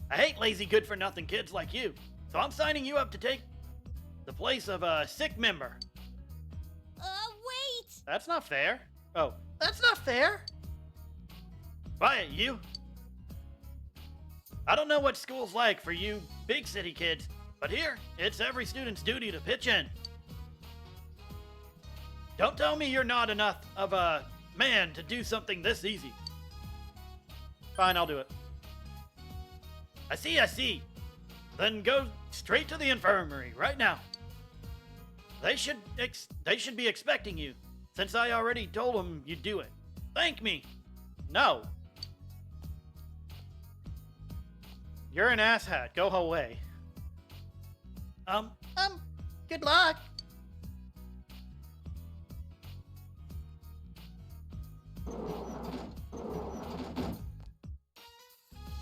[SPEAKER 8] I hate lazy good-for-nothing kids like you, so I'm signing you up to take the place of a sick member.
[SPEAKER 5] Wait!
[SPEAKER 2] That's not fair. Oh,
[SPEAKER 6] That's not fair.
[SPEAKER 8] Quiet, you. I don't know what school's like for you big city kids, but here, it's every student's duty to pitch in. Don't tell me you're not enough of a man to do something this easy.
[SPEAKER 2] fine, I'll do it.
[SPEAKER 8] I see. Then go straight to the infirmary right now. They should be expecting you, since I already told them you'd do it. Thank me.
[SPEAKER 2] No. You're an asshat. Go away.
[SPEAKER 6] Good luck.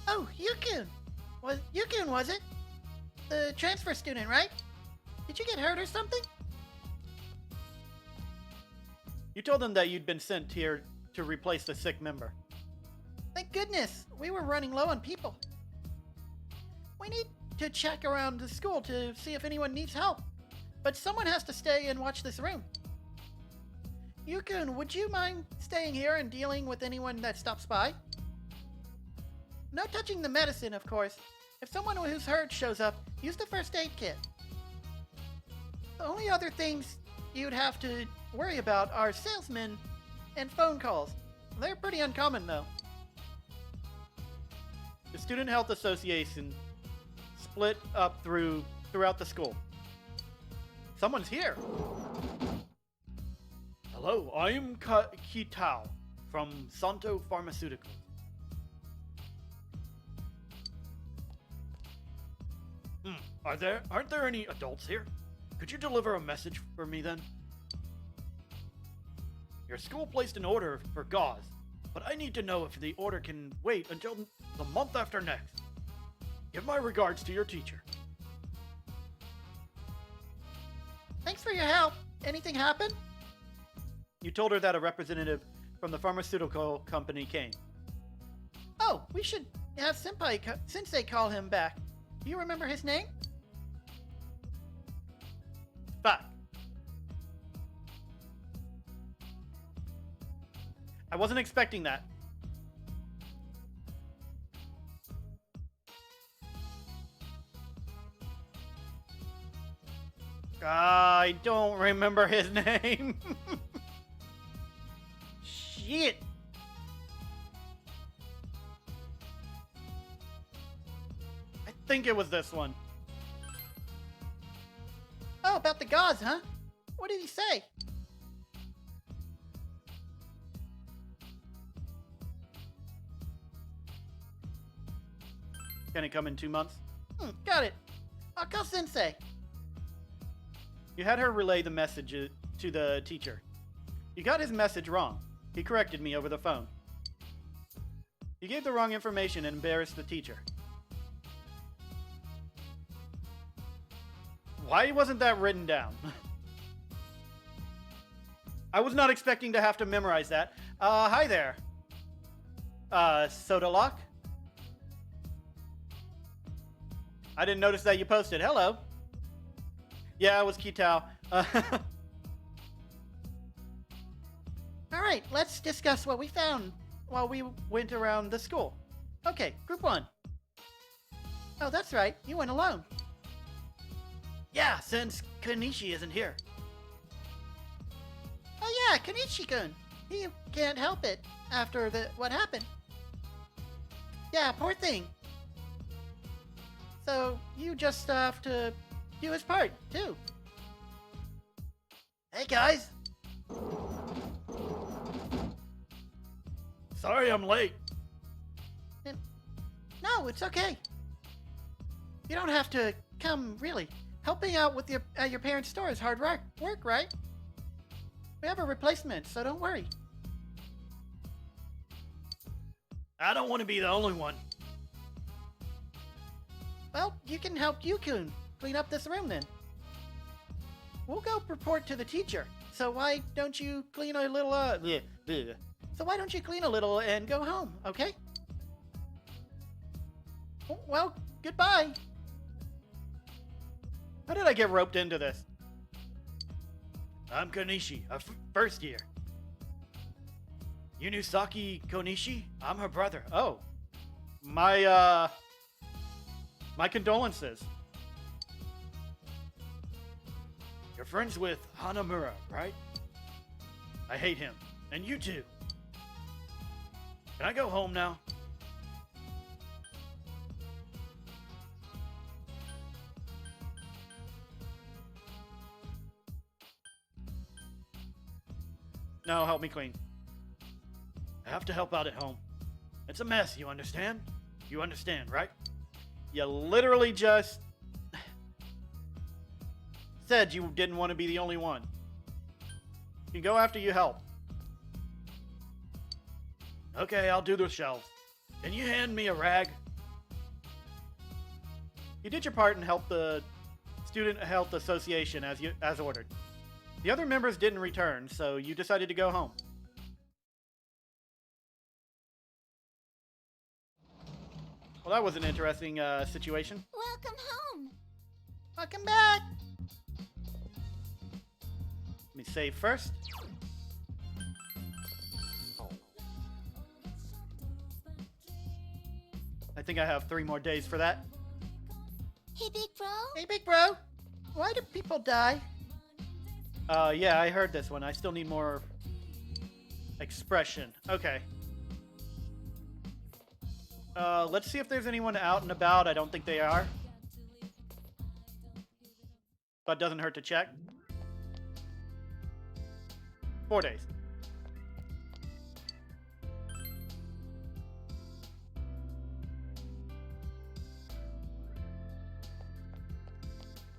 [SPEAKER 6] Oh, Yukun. Yukun, was it? The transfer student, right? Did you get hurt or something?
[SPEAKER 2] You told them that you'd been sent here to replace the sick member.
[SPEAKER 6] Thank goodness. We were running low on people. We need to check around the school to see if anyone needs help. But someone has to stay and watch this room. Yukun, would you mind staying here and dealing with anyone that stops by? No touching the medicine, of course. If someone who's hurt shows up, use the first aid kit. The only other things you'd have to worry about are salesmen and phone calls. They're pretty uncommon, though.
[SPEAKER 2] The Student Health Association split up throughout the school. Someone's here.
[SPEAKER 8] Hello, I am Kitao from Santo Pharmaceuticals. Aren't there any adults here? Could you deliver a message for me then? Your school placed an order for gauze, but I need to know if the order can wait until the month after next. Give my regards to your teacher.
[SPEAKER 6] Thanks for your help. Anything happen?
[SPEAKER 2] You told her that a representative from the pharmaceutical company came.
[SPEAKER 6] Oh, we should have Sensei call him back. Do you remember his name?
[SPEAKER 2] Back. I wasn't expecting that. I don't remember his name. Shit. I think it was this one.
[SPEAKER 6] Oh, about the gauze, huh? What did he say?
[SPEAKER 2] Can it come in 2 months?
[SPEAKER 6] Got it. I'll call Sensei.
[SPEAKER 2] You had her relay the message to the teacher. You got his message wrong. He corrected me over the phone. You gave the wrong information and embarrassed the teacher. Why wasn't that written down? I was not expecting to have to memorize that. Hi there. Soda Lock? I didn't notice that you posted. Hello. Yeah, it was Kitao.
[SPEAKER 6] Alright, let's discuss what we found while we went around the school. Okay, group 1. Oh, that's right. You went alone.
[SPEAKER 2] Yeah, since Kanishi isn't here.
[SPEAKER 6] Oh yeah, Kanishi-kun. He can't help it after what happened. Yeah, poor thing. So you just have to do his part, too. Hey guys!
[SPEAKER 8] Sorry I'm late.
[SPEAKER 6] No, it's okay. You don't have to come, really. Helping out with at your parents' store is hard work, right? We have a replacement, so don't worry.
[SPEAKER 8] I don't want to be the only one.
[SPEAKER 6] Well, you can help Yukun clean up this room then. We'll go report to the teacher. So why don't you clean a little, So why don't you clean a little and go home, okay? Well, goodbye.
[SPEAKER 2] How did I get roped into this?
[SPEAKER 8] I'm Konishi, a first year. You knew Saki Konishi? I'm her brother.
[SPEAKER 2] Oh. My condolences.
[SPEAKER 8] You're friends with Hanamura, right? I hate him. And you too. Can I go home now?
[SPEAKER 2] No, help me clean.
[SPEAKER 8] I have to help out at home. It's a mess, you understand? You understand, right?
[SPEAKER 2] You literally just said you didn't want to be the only one. You can go after you help.
[SPEAKER 8] Okay, I'll do the shelves. Can you hand me a rag?
[SPEAKER 2] You did your part and helped the Student Health Association as ordered. The other members didn't return, so you decided to go home. Well, that was an interesting situation.
[SPEAKER 5] Welcome home.
[SPEAKER 6] Welcome back.
[SPEAKER 2] Let me save first. I think I have 3 more days for that.
[SPEAKER 5] Hey, big bro.
[SPEAKER 6] Hey, big bro. Why do people die?
[SPEAKER 2] Yeah, I heard this one. I still need more expression. Okay. Let's see if there's anyone out and about. I don't think they are. But doesn't hurt to check. 4 days.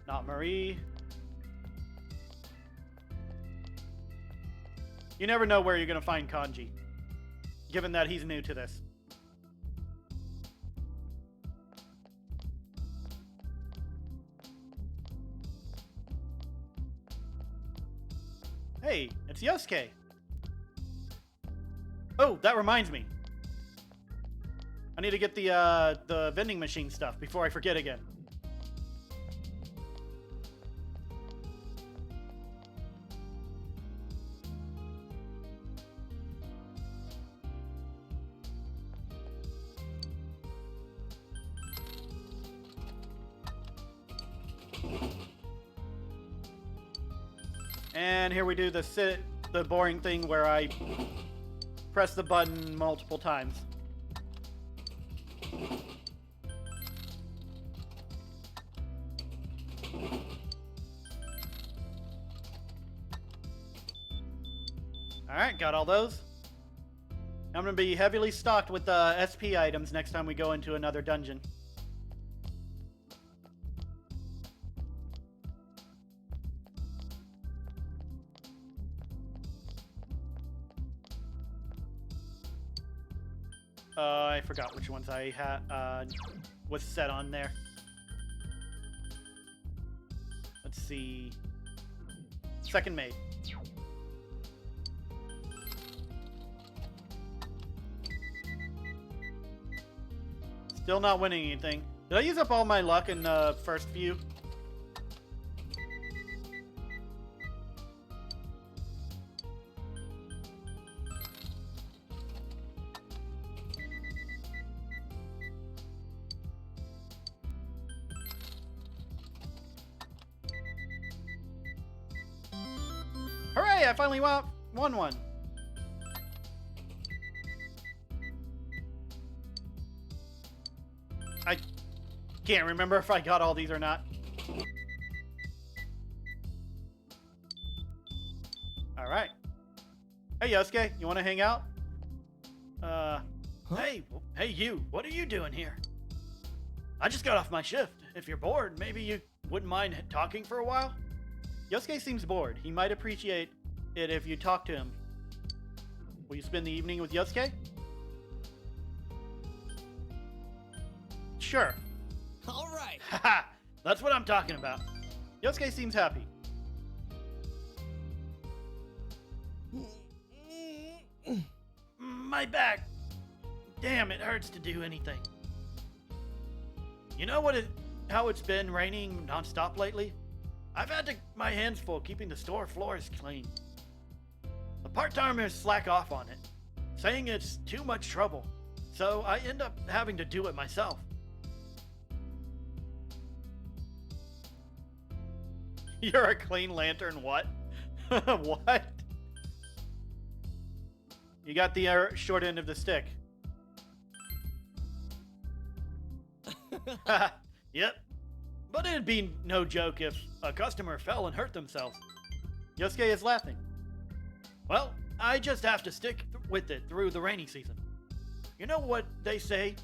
[SPEAKER 2] Not Marie. You never know where you're going to find Kanji, given that he's new to this. Hey, it's Yosuke. Oh, that reminds me. I need to get the vending machine stuff before I forget again. And here we do the boring thing where I press the button multiple times. Alright, got all those. I'm going to be heavily stocked with SP items next time we go into another dungeon. I forgot which ones I had was set on there. Let's see. Second maid. Still not winning anything. Did I use up all my luck in the first few? Hooray! I finally won one. I can't remember if I got all these or not. Alright. Hey, Yosuke, you want to hang out?
[SPEAKER 8] Hey, you. What are you doing here? I just got off my shift. If you're bored, maybe you wouldn't mind talking for a while?
[SPEAKER 2] Yosuke seems bored. He might appreciate it if you talk to him. Will you spend the evening with Yosuke? Sure.
[SPEAKER 9] All right.
[SPEAKER 8] Haha, that's what I'm talking about.
[SPEAKER 2] Yosuke seems happy.
[SPEAKER 8] My back. Damn, it hurts to do anything. You know how it's been raining nonstop lately? I've had my hands full keeping the store floors clean. The part-timers slack off on it, saying it's too much trouble, so I end up having to do it myself.
[SPEAKER 2] You're a clean lantern, what? What? You got the short end of the stick.
[SPEAKER 8] Yep. But it'd be no joke if a customer fell and hurt themselves.
[SPEAKER 2] Yosuke is laughing.
[SPEAKER 8] Well, I just have to stick with it through the rainy season. You know what they say?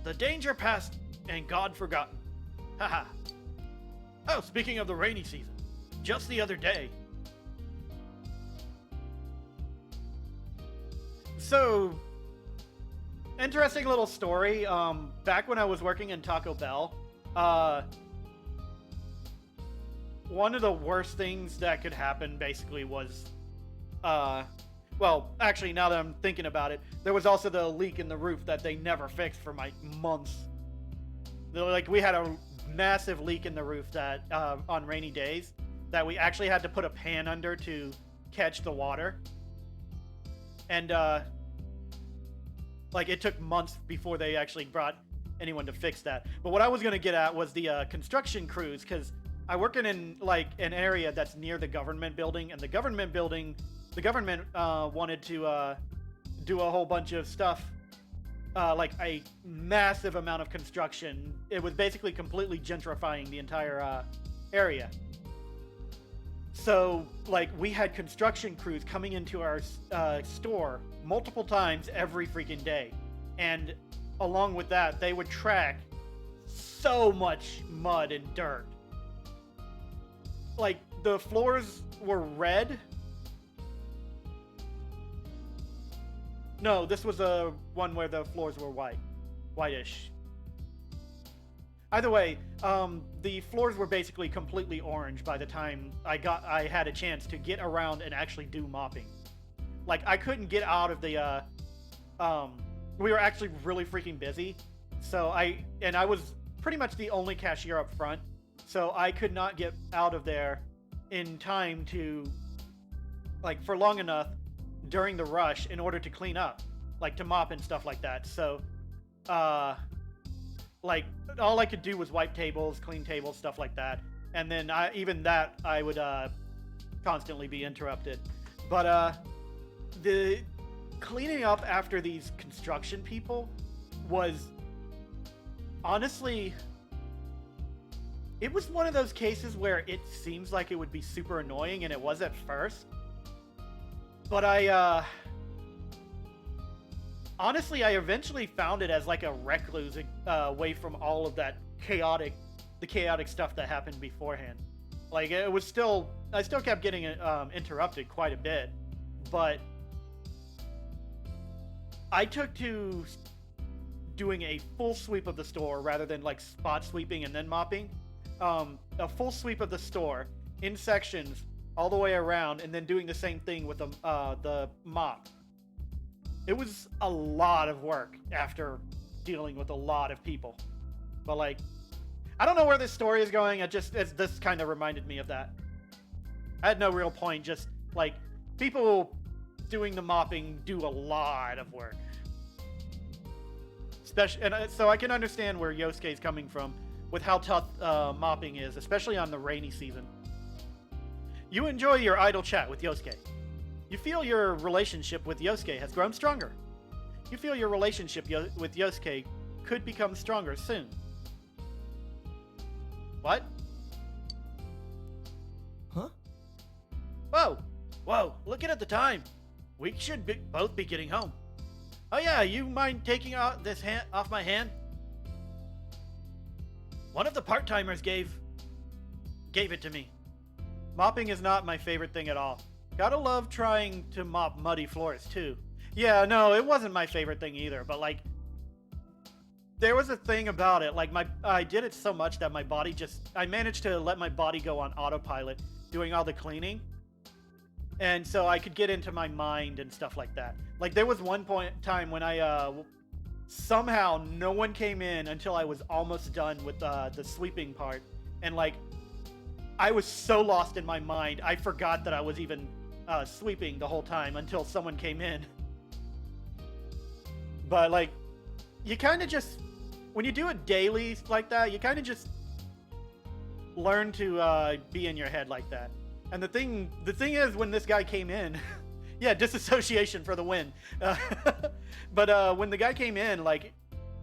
[SPEAKER 8] The danger past and God forgotten. Haha. Oh, speaking of the rainy season, just the other day.
[SPEAKER 2] So, interesting little story. Back when I was working in Taco Bell, one of the worst things that could happen basically was Well, actually, now that I'm thinking about it, there was also the leak in the roof that they never fixed for like months. Like, we had a massive leak in the roof that on rainy days that we actually had to put a pan under to catch the water. And like, it took months before they actually brought anyone to fix that. But what I was gonna get at was the construction crews, because I work in like an area that's near the government building, and the government wanted to do a whole bunch of stuff, like a massive amount of construction. It was basically completely gentrifying the entire area. So, like, we had construction crews coming into our store multiple times every freaking day. And along with that, they would track so much mud and dirt. Like, the floors were red. No, this was a one where the floors were whitish. Either way, the floors were basically completely orange by the time I had a chance to get around and actually do mopping. Like, I couldn't get out of the we were actually really freaking busy. So I was pretty much the only cashier up front. So I could not get out of there in time to, like, for long enough during the rush in order to clean up, like to mop and stuff like that. So, like, all I could do was wipe tables, clean tables, stuff like that. And then I would constantly be interrupted. But the cleaning up after these construction people was honestly, it was one of those cases where it seems like it would be super annoying, and it was at first. But honestly, I eventually found it as like a recluse away from all of that chaotic stuff that happened beforehand. Like, it was I still kept getting interrupted quite a bit, but I took to doing a full sweep of the store rather than like spot sweeping and then mopping. A full sweep of the store in sections all the way around, and then doing the same thing with the mop. It was a lot of work after dealing with a lot of people. But, like, I don't know where this story is going. This kind of reminded me of that. I had no real point. Just, like, people doing the mopping do a lot of work. So I can understand where Yosuke's coming from with how tough mopping is, especially on the rainy season. You enjoy your idle chat with Yosuke. You feel your relationship with Yosuke has grown stronger. You feel your relationship with Yosuke could become stronger soon. What?
[SPEAKER 9] Huh?
[SPEAKER 2] Whoa, looking at the time. We should both be getting home. Oh yeah, you mind taking this hand off my hand? One of the part-timers gave it to me. Mopping is not my favorite thing at all. Gotta love trying to mop muddy floors too. Yeah, no, it wasn't my favorite thing either, but like, there was a thing about it. Like, I did it so much that I managed to let my body go on autopilot doing all the cleaning. And so I could get into my mind and stuff like that. Like, there was one time when I, somehow no one came in until I was almost done with the sweeping part. And like, I was so lost in my mind, I forgot that I was even sweeping the whole time until someone came in. But like, you kind of just, when you do it daily like that, you kind of just learn to be in your head like that. And the thing is, when this guy came in, yeah, disassociation for the win. But when the guy came in, like,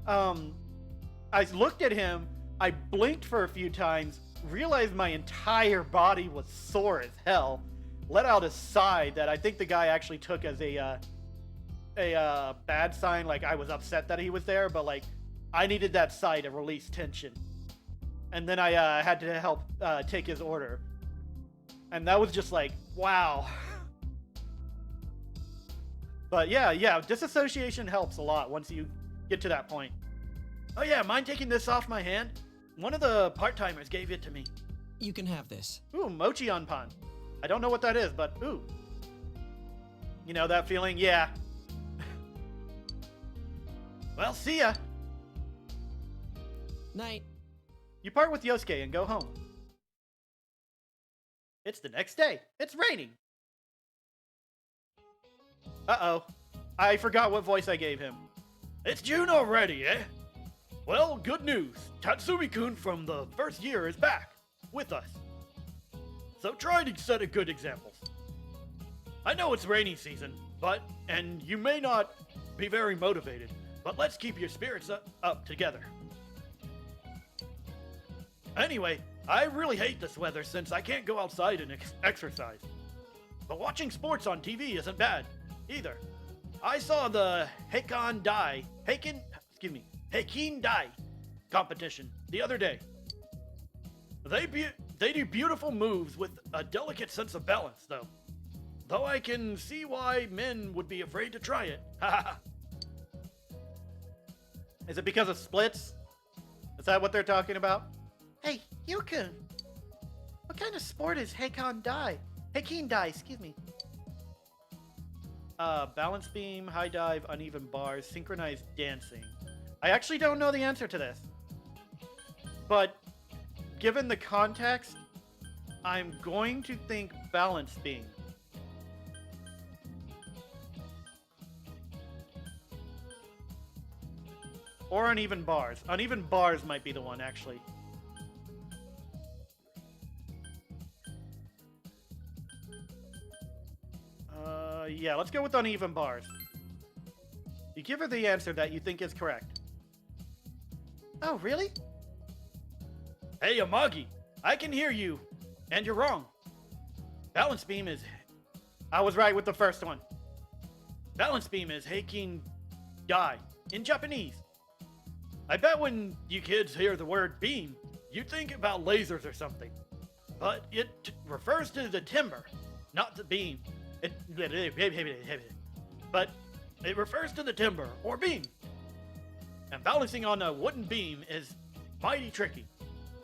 [SPEAKER 2] I looked at him, I blinked for a few times, realized my entire body was sore as hell, let out a sigh that I think the guy actually took as a bad sign. Like, I was upset that he was there, but like, I needed that sigh to release tension. And then I had to help take his order. And that was just like, wow. But yeah, disassociation helps a lot once you get to that point. Oh yeah, mind taking this off my hand? One of the part-timers gave it to me.
[SPEAKER 9] You can have this.
[SPEAKER 2] Ooh, mochi on pan. I don't know what that is, but ooh.
[SPEAKER 6] You know that feeling? Yeah. Well, see ya.
[SPEAKER 9] Night.
[SPEAKER 6] You part with Yosuke and go home. It's the next day. It's raining. Uh-oh. I forgot what voice I gave him.
[SPEAKER 8] It's June already, eh? Well, good news. Tatsumi-kun from the first year is back with us. So try to set a good examples. I know it's rainy season, and you may not be very motivated, but let's keep your spirits up together. Anyway, I really hate this weather since I can't go outside and exercise. But watching sports on TV isn't bad either. I saw the Heikin Dai competition the other day. They do beautiful moves with a delicate sense of balance, though. Though I can see why men would be afraid to try it.
[SPEAKER 6] Is it because of splits? Is that what they're talking about?
[SPEAKER 12] Hey, Yukun. What kind of sport is Heikin Dai? Heikin Dai, excuse me.
[SPEAKER 6] Balance beam, high dive, uneven bars, synchronized dancing. I actually don't know the answer to this. But given the context, I'm going to think balance beam. Or uneven bars. Uneven bars might be the one, actually. Yeah, let's go with uneven bars. You give her the answer that you think is correct.
[SPEAKER 12] Oh, really?
[SPEAKER 8] Hey, Amagi, I can hear you, and you're wrong. Balance beam is...
[SPEAKER 6] I was right with the first one.
[SPEAKER 8] Balance beam is Heikin Dai in Japanese. I bet when you kids hear the word beam, you think about lasers or something. But it refers to the timber, not the beam. But it refers to the timber or beam. And balancing on a wooden beam is mighty tricky.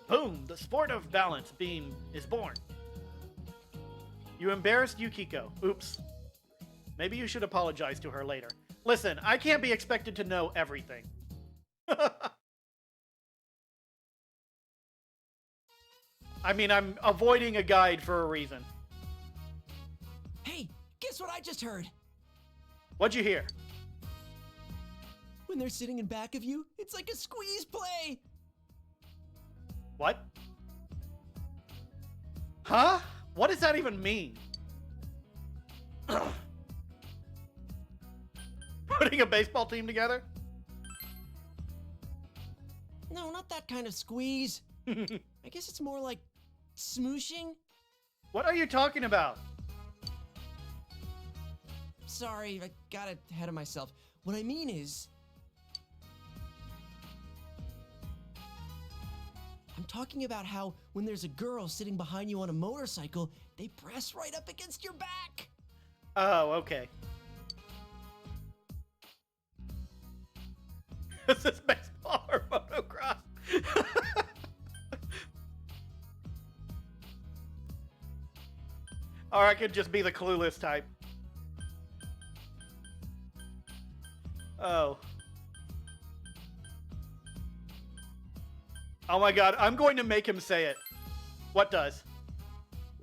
[SPEAKER 8] Boom, the sport of balance beam is born.
[SPEAKER 6] You embarrassed Yukiko. Oops. Maybe you should apologize to her later. Listen, I can't be expected to know everything. I mean, I'm avoiding a guide for a reason.
[SPEAKER 9] Hey, guess what I just heard?
[SPEAKER 6] What'd you hear?
[SPEAKER 9] When they're sitting in back of you, it's like a squeeze play.
[SPEAKER 6] What? Huh? What does that even mean? Putting a baseball team together?
[SPEAKER 9] No, not that kind of squeeze. I guess it's more like smooshing.
[SPEAKER 6] What are you talking about?
[SPEAKER 9] Sorry, I got ahead of myself. What I mean is... I'm talking about how when there's a girl sitting behind you on a motorcycle, they press right up against your back.
[SPEAKER 6] Oh, okay. Is this baseball or motocross? Or I could just be the clueless type. Oh. Oh my god, I'm going to make him say it. What does?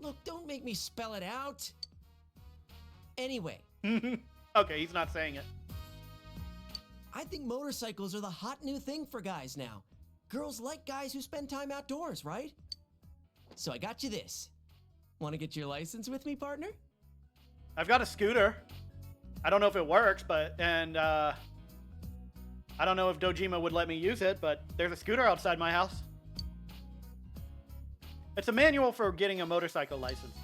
[SPEAKER 9] Look, don't make me spell it out. Anyway.
[SPEAKER 6] Okay, he's not saying it.
[SPEAKER 9] I think motorcycles are the hot new thing for guys now. Girls like guys who spend time outdoors, right? So I got you this. Want to get your license with me, partner?
[SPEAKER 6] I've got a scooter. I don't know if it works, I don't know if Dojima would let me use it, but there's a scooter outside my house. It's a manual for getting a motorcycle license.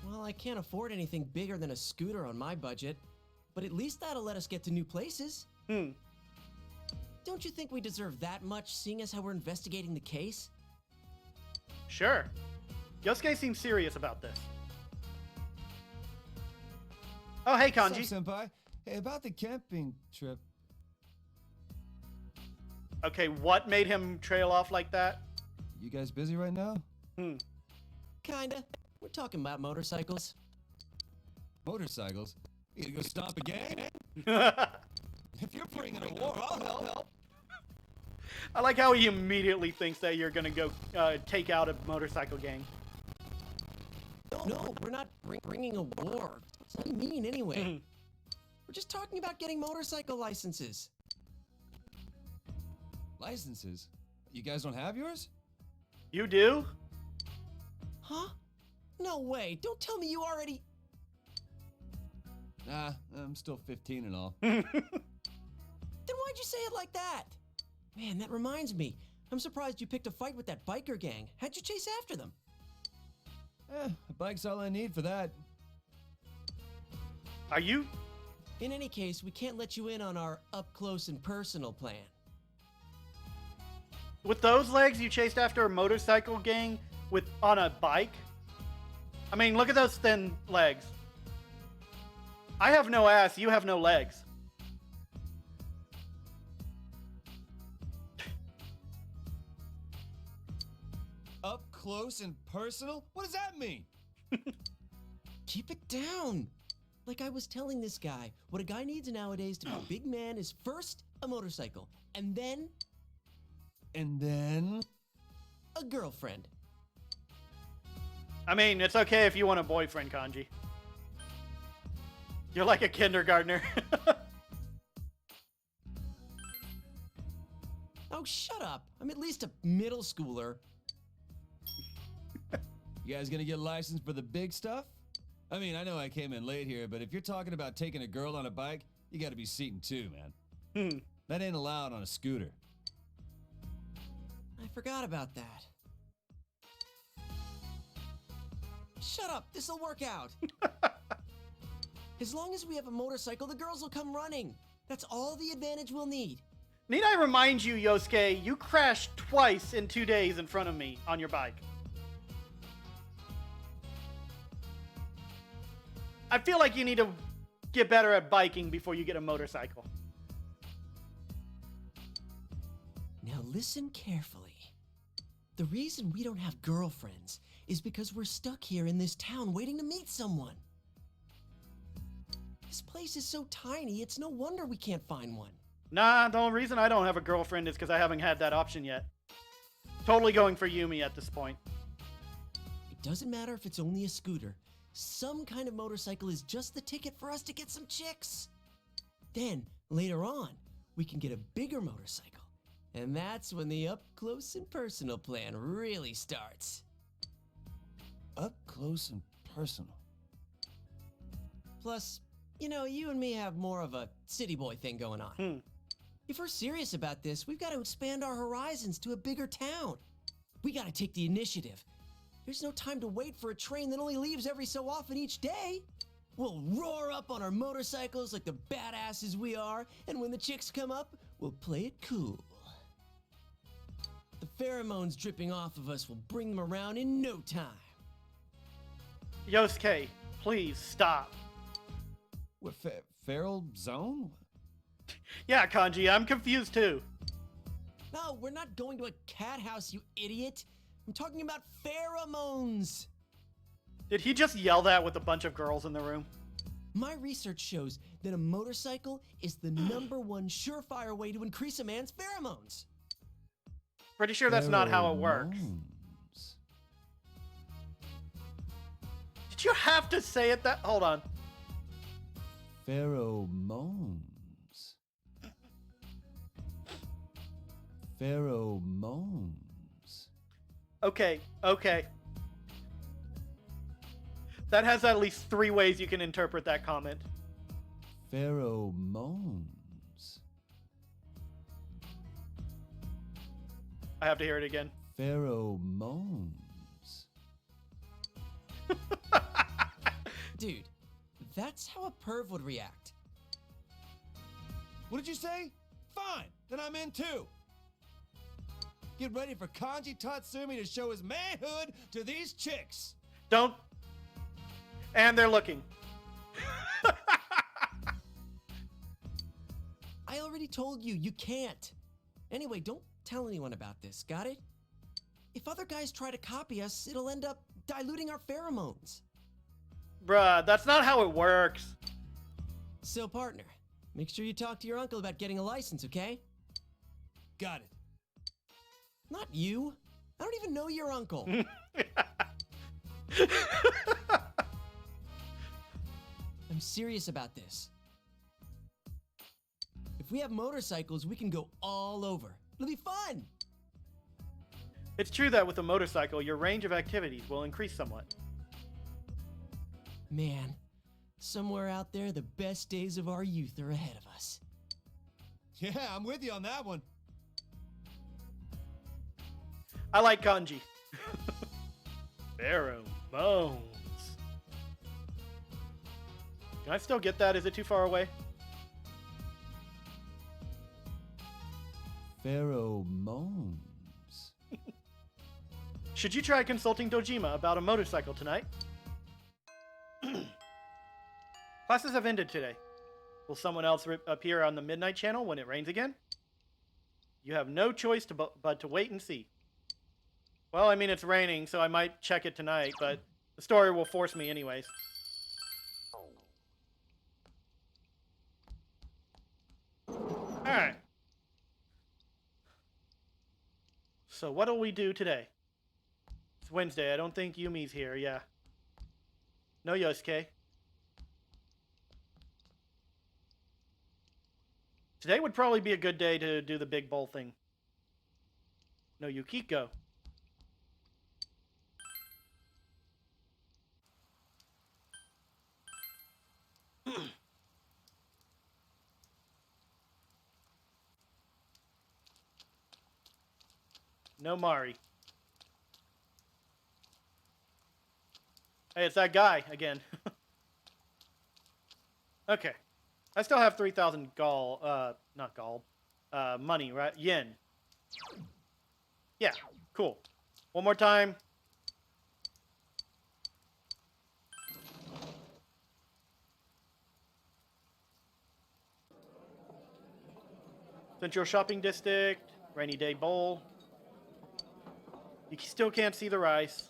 [SPEAKER 9] Well, I can't afford anything bigger than a scooter on my budget, but at least that'll let us get to new places. Don't you think we deserve that much, seeing as how we're investigating the case?
[SPEAKER 6] Sure. Yosuke seems serious about this. Oh, hey, Kanji.
[SPEAKER 14] What's up, senpai? Hey, about the camping trip.
[SPEAKER 6] Okay, what made him trail off like that?
[SPEAKER 14] You guys busy right now?
[SPEAKER 9] Kinda. We're talking about motorcycles.
[SPEAKER 4] Motorcycles? You gonna go stop a gang? If you're bringing a war, I'll help.
[SPEAKER 2] I like how he immediately thinks that you're gonna go take out a motorcycle gang.
[SPEAKER 9] No, we're not bringing a war. What's that mean anyway? We're just talking about getting motorcycle licenses.
[SPEAKER 4] Licenses? You guys don't have yours?
[SPEAKER 2] You do?
[SPEAKER 9] Huh? No way. Don't tell me you already...
[SPEAKER 4] Nah, I'm still 15 and all.
[SPEAKER 9] Then why'd you say it like that? Man, that reminds me. I'm surprised you picked a fight with that biker gang. How'd you chase after them?
[SPEAKER 4] A bike's all I need for that.
[SPEAKER 2] Are you?
[SPEAKER 9] In any case, we can't let you in on our up-close and personal plan.
[SPEAKER 2] With those legs, you chased after a motorcycle gang on a bike? I mean, look at those thin legs. I have no ass, you have no legs.
[SPEAKER 4] Up close and personal? What does that mean?
[SPEAKER 9] Keep it down. Like I was telling this guy, what a guy needs nowadays to be a big man is first a motorcycle, and then a girlfriend.
[SPEAKER 2] I mean, it's okay if you want a boyfriend, Kanji. You're like a kindergartner.
[SPEAKER 9] Oh, shut up. I'm at least a middle schooler.
[SPEAKER 4] You guys gonna get licensed for the big stuff? I mean, I know I came in late here, but if you're talking about taking a girl on a bike, you gotta be seating two, man. That ain't allowed on a scooter.
[SPEAKER 9] I forgot about that. Shut up, this'll work out. As long as we have a motorcycle, the girls will come running. That's all the advantage we'll need.
[SPEAKER 2] Need I remind you, Yosuke, you crashed twice in 2 days in front of me on your bike. I feel like you need to get better at biking before you get a motorcycle.
[SPEAKER 9] Now listen carefully. The reason we don't have girlfriends is because we're stuck here in this town waiting to meet someone. This place is so tiny, it's no wonder we can't find one.
[SPEAKER 2] Nah, the only reason I don't have a girlfriend is because I haven't had that option yet. Totally going for Yumi at this point.
[SPEAKER 9] It doesn't matter if it's only a scooter. Some kind of motorcycle is just the ticket for us to get some chicks. Then, later on, we can get a bigger motorcycle. And that's when the up-close and personal plan really starts.
[SPEAKER 4] Up close and personal.
[SPEAKER 9] Plus, you know, you and me have more of a city boy thing going on. If we're serious about this, we've got to expand our horizons to a bigger town. We got to take the initiative. There's no time to wait for a train that only leaves every so often each day. We'll roar up on our motorcycles like the badasses we are, and when the chicks come up, we'll play it cool. The pheromones dripping off of us will bring them around in no time.
[SPEAKER 2] Yosuke, please stop.
[SPEAKER 4] What, feral zone?
[SPEAKER 2] Yeah, Kanji, I'm confused too.
[SPEAKER 9] No, we're not going to a cat house, you idiot. I'm talking about pheromones.
[SPEAKER 2] Did he just yell that with a bunch of girls in the room?
[SPEAKER 9] My research shows that a motorcycle is the #1 surefire way to increase a man's pheromones.
[SPEAKER 2] Pretty sure that's not how it works. Did you have to say it that? Hold on.
[SPEAKER 4] Pheromones. Pheromones.
[SPEAKER 2] Okay. That has at least 3 ways you can interpret that comment.
[SPEAKER 4] Pheromones.
[SPEAKER 2] I have to hear it again.
[SPEAKER 4] Pheromones.
[SPEAKER 9] Dude, that's how a perv would react.
[SPEAKER 4] What did you say? Fine, then I'm in too. Get ready for Kanji Tatsumi to show his manhood to these chicks.
[SPEAKER 2] Don't. And they're looking.
[SPEAKER 9] I already told you, you can't. Anyway, don't tell anyone about this, got it? If other guys try to copy us, it'll end up diluting our pheromones.
[SPEAKER 2] Bruh, that's not how it works.
[SPEAKER 9] So, partner, make sure you talk to your uncle about getting a license, okay?
[SPEAKER 4] Got it.
[SPEAKER 9] Not you. I don't even know your uncle. I'm serious about this. If we have motorcycles, we can go all over. It'll be fun.
[SPEAKER 2] It's true that with a motorcycle, your range of activities will increase somewhat.
[SPEAKER 9] Man, somewhere out there, the best days of our youth are ahead of us.
[SPEAKER 14] Yeah, I'm with you on that one.
[SPEAKER 2] I like Kanji. Pheromones. Can I still get that? Is it too far away?
[SPEAKER 14] Pheromones.
[SPEAKER 2] Should you try consulting Dojima about a motorcycle tonight? Classes have ended today. Will someone else appear on the Midnight Channel when it rains again? You have no choice but to wait and see. Well, I mean, it's raining, so I might check it tonight, but the story will force me anyways. Alright. So what'll we do today? It's Wednesday. I don't think Yumi's here, yeah. No Yosuke. Today would probably be a good day to do the big bowl thing. No Yukiko. No Mari. Hey, it's that guy again. Okay. I still have 3,000 not gall, money, right? Yen. Yeah, cool. One more time. Central Shopping District, Rainy Day Bowl. You still can't see the rice.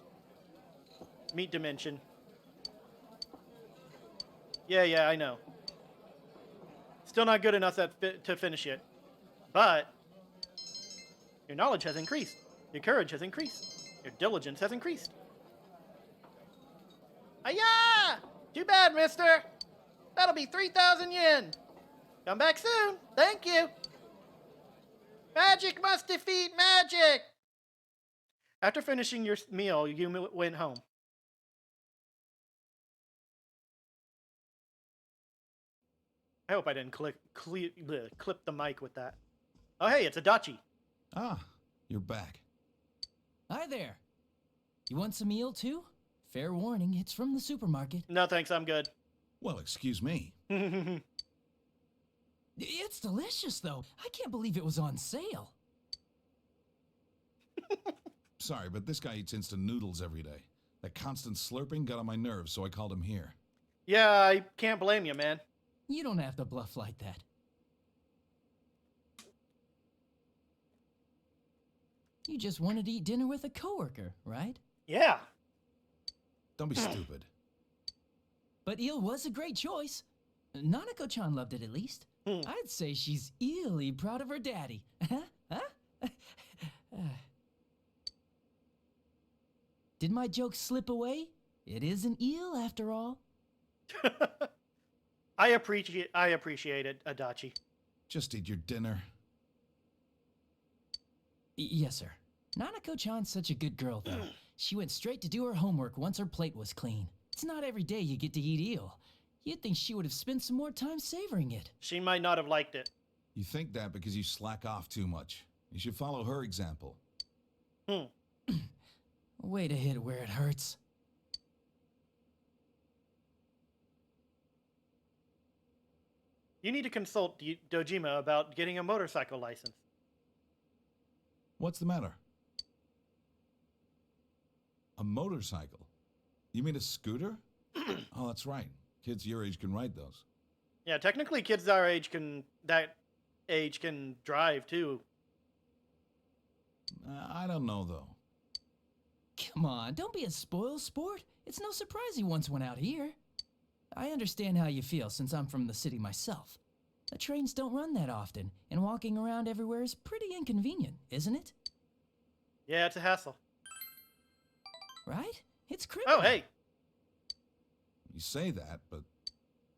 [SPEAKER 2] Meat Dimension. Yeah, I know. Still not good enough to finish it. But your knowledge has increased. Your courage has increased. Your diligence has increased. Hiya! Too bad, mister. That'll be 3,000 yen. Come back soon. Thank you. Magic must defeat magic. After finishing your meal, you went home. I hope I didn't clip the mic with that. Oh, hey, it's Adachi.
[SPEAKER 13] Ah, you're back.
[SPEAKER 15] Hi there. You want some meal too? Fair warning, it's from the supermarket.
[SPEAKER 2] No, thanks, I'm good.
[SPEAKER 13] Well, excuse me.
[SPEAKER 15] It's delicious, though. I can't believe it was on sale.
[SPEAKER 13] Sorry, but this guy eats instant noodles every day. That constant slurping got on my nerves, so I called him here.
[SPEAKER 2] Yeah, I can't blame you, man.
[SPEAKER 15] You don't have to bluff like that. You just wanted to eat dinner with a coworker, right?
[SPEAKER 2] Yeah.
[SPEAKER 13] Don't be stupid.
[SPEAKER 15] But eel was a great choice. Nanako-chan loved it at least. I'd say she's eerily proud of her daddy. Did my joke slip away? It is an eel after all.
[SPEAKER 2] I appreciate it, Adachi.
[SPEAKER 13] Just eat your dinner.
[SPEAKER 15] Yes, sir. Nanako-chan's such a good girl, though. She went straight to do her homework once her plate was clean. It's not every day you get to eat eel. You'd think she would have spent some more time savoring it.
[SPEAKER 2] She might not have liked it.
[SPEAKER 13] You think that because you slack off too much. You should follow her example.
[SPEAKER 15] Way to hit where it hurts.
[SPEAKER 2] You need to consult Dojima about getting a motorcycle license.
[SPEAKER 13] What's the matter? A motorcycle? You mean a scooter? Oh, that's right. Kids your age can ride those.
[SPEAKER 2] Yeah, technically kids our age can drive too.
[SPEAKER 13] I don't know, though.
[SPEAKER 15] Come on, don't be a spoil sport. It's no surprise he wants one out here. I understand how you feel since I'm from the city myself. The trains don't run that often, and walking around everywhere is pretty inconvenient, isn't it?
[SPEAKER 2] Yeah, it's a hassle.
[SPEAKER 15] Right? It's criminal.
[SPEAKER 2] Oh, hey.
[SPEAKER 13] You say that, but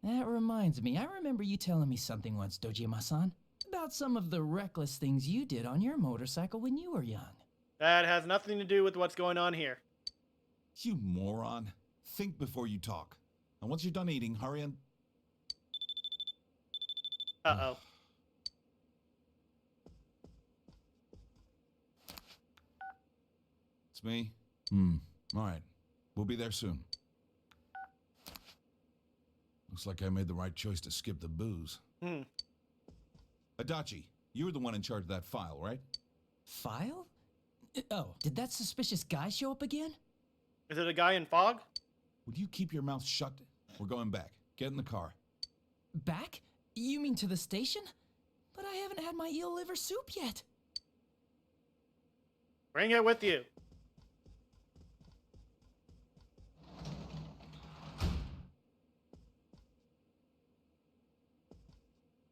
[SPEAKER 15] That reminds me, I remember you telling me something once, Dojima-san, about some of the reckless things you did on your motorcycle when you were young.
[SPEAKER 2] That has nothing to do with what's going on here.
[SPEAKER 13] you moron. Think before you talk. And once you're done eating, hurry and...
[SPEAKER 2] Uh-oh.
[SPEAKER 13] It's me? All right. We'll be there soon. Looks like I made the right choice to skip the booze. Adachi, you were the one in charge of that file, right?
[SPEAKER 15] File? Oh, did that suspicious guy show up again?
[SPEAKER 2] Is it a guy in fog?
[SPEAKER 13] Would you keep your mouth shut? We're going back. Get in the car.
[SPEAKER 15] Back? You mean to the station? But I haven't had my eel liver soup yet.
[SPEAKER 2] Bring it with you.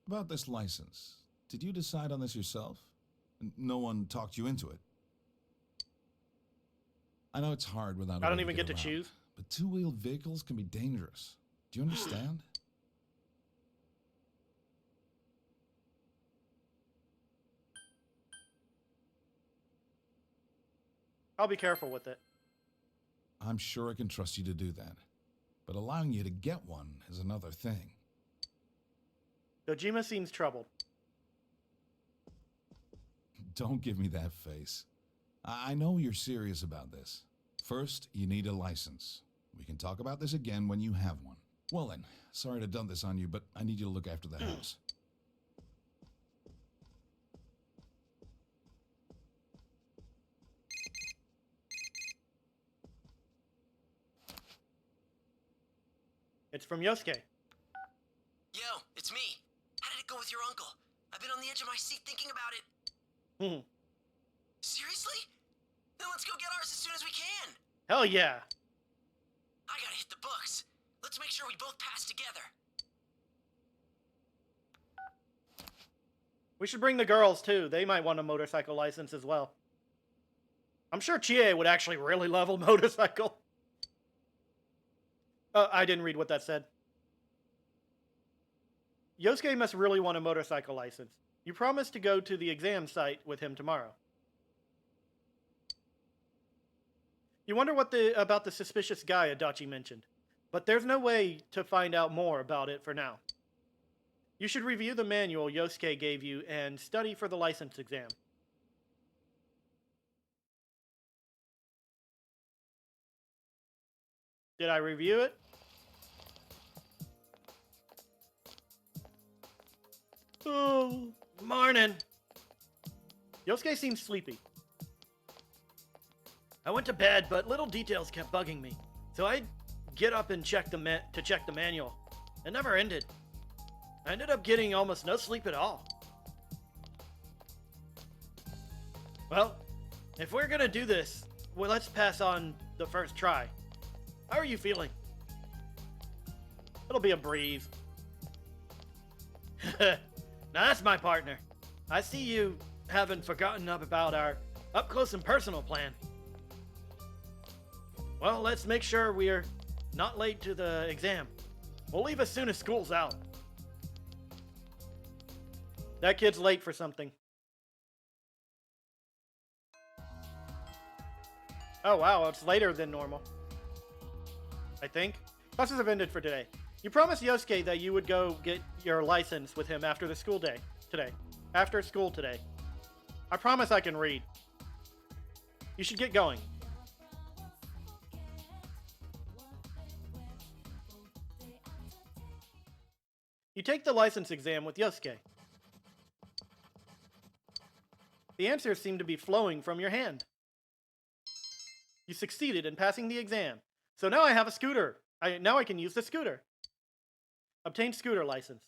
[SPEAKER 13] About this license. Did you decide on this yourself? No one talked you into it? I know it's hard without a
[SPEAKER 2] I
[SPEAKER 13] way
[SPEAKER 2] don't even get to
[SPEAKER 13] around,
[SPEAKER 2] choose.
[SPEAKER 13] but two-wheeled vehicles can be dangerous. Do you understand?
[SPEAKER 2] I'll be careful with it.
[SPEAKER 13] I'm sure I can trust you to do that. But allowing you to get one is another thing.
[SPEAKER 2] Dojima seems troubled.
[SPEAKER 13] Don't give me that face. I know you're serious about this. First, you need a license. We can talk about this again when you have one. Well then, sorry to dump this on you, but I need you to look after the house.
[SPEAKER 2] It's from Yosuke.
[SPEAKER 9] Yo, it's me. How did it go with your uncle? I've been on the edge of my seat thinking about it. Seriously? Then let's go get ours as soon as we can.
[SPEAKER 2] Hell yeah.
[SPEAKER 9] I gotta hit the books. Let's make sure we both pass together.
[SPEAKER 2] We should bring the girls too. They might want a motorcycle license as well. I'm sure Chie would actually really love a motorcycle. I didn't read what that said. Yosuke must really want a motorcycle license. You promised to go to the exam site with him tomorrow. You wonder what about the suspicious guy Adachi mentioned, but there's no way to find out more about it for now. You should review the manual Yosuke gave you and study for the license exam. Did I review it? Oh, morning. Yosuke seems sleepy. I went to bed, but little details kept bugging me. So I'd get up and check the manual. It never ended. I ended up getting almost no sleep at all. Well, if we're gonna do this, well, let's pass on the first try. How are you feeling? It'll be a breeze. Now that's my partner. I see you haven't forgotten about our up-close and personal plan. Well, let's make sure we're not late to the exam. We'll leave as soon as school's out. That kid's late for something. Oh wow, it's later than normal. I think. Classes have ended for today. You promised Yosuke that you would go get your license with him after the school day today. After school today. I promise I can read. You should get going. You take the license exam with Yosuke. The answers seem to be flowing from your hand. You succeeded in passing the exam. So now I have a scooter. Now I can use the scooter. Obtain scooter license.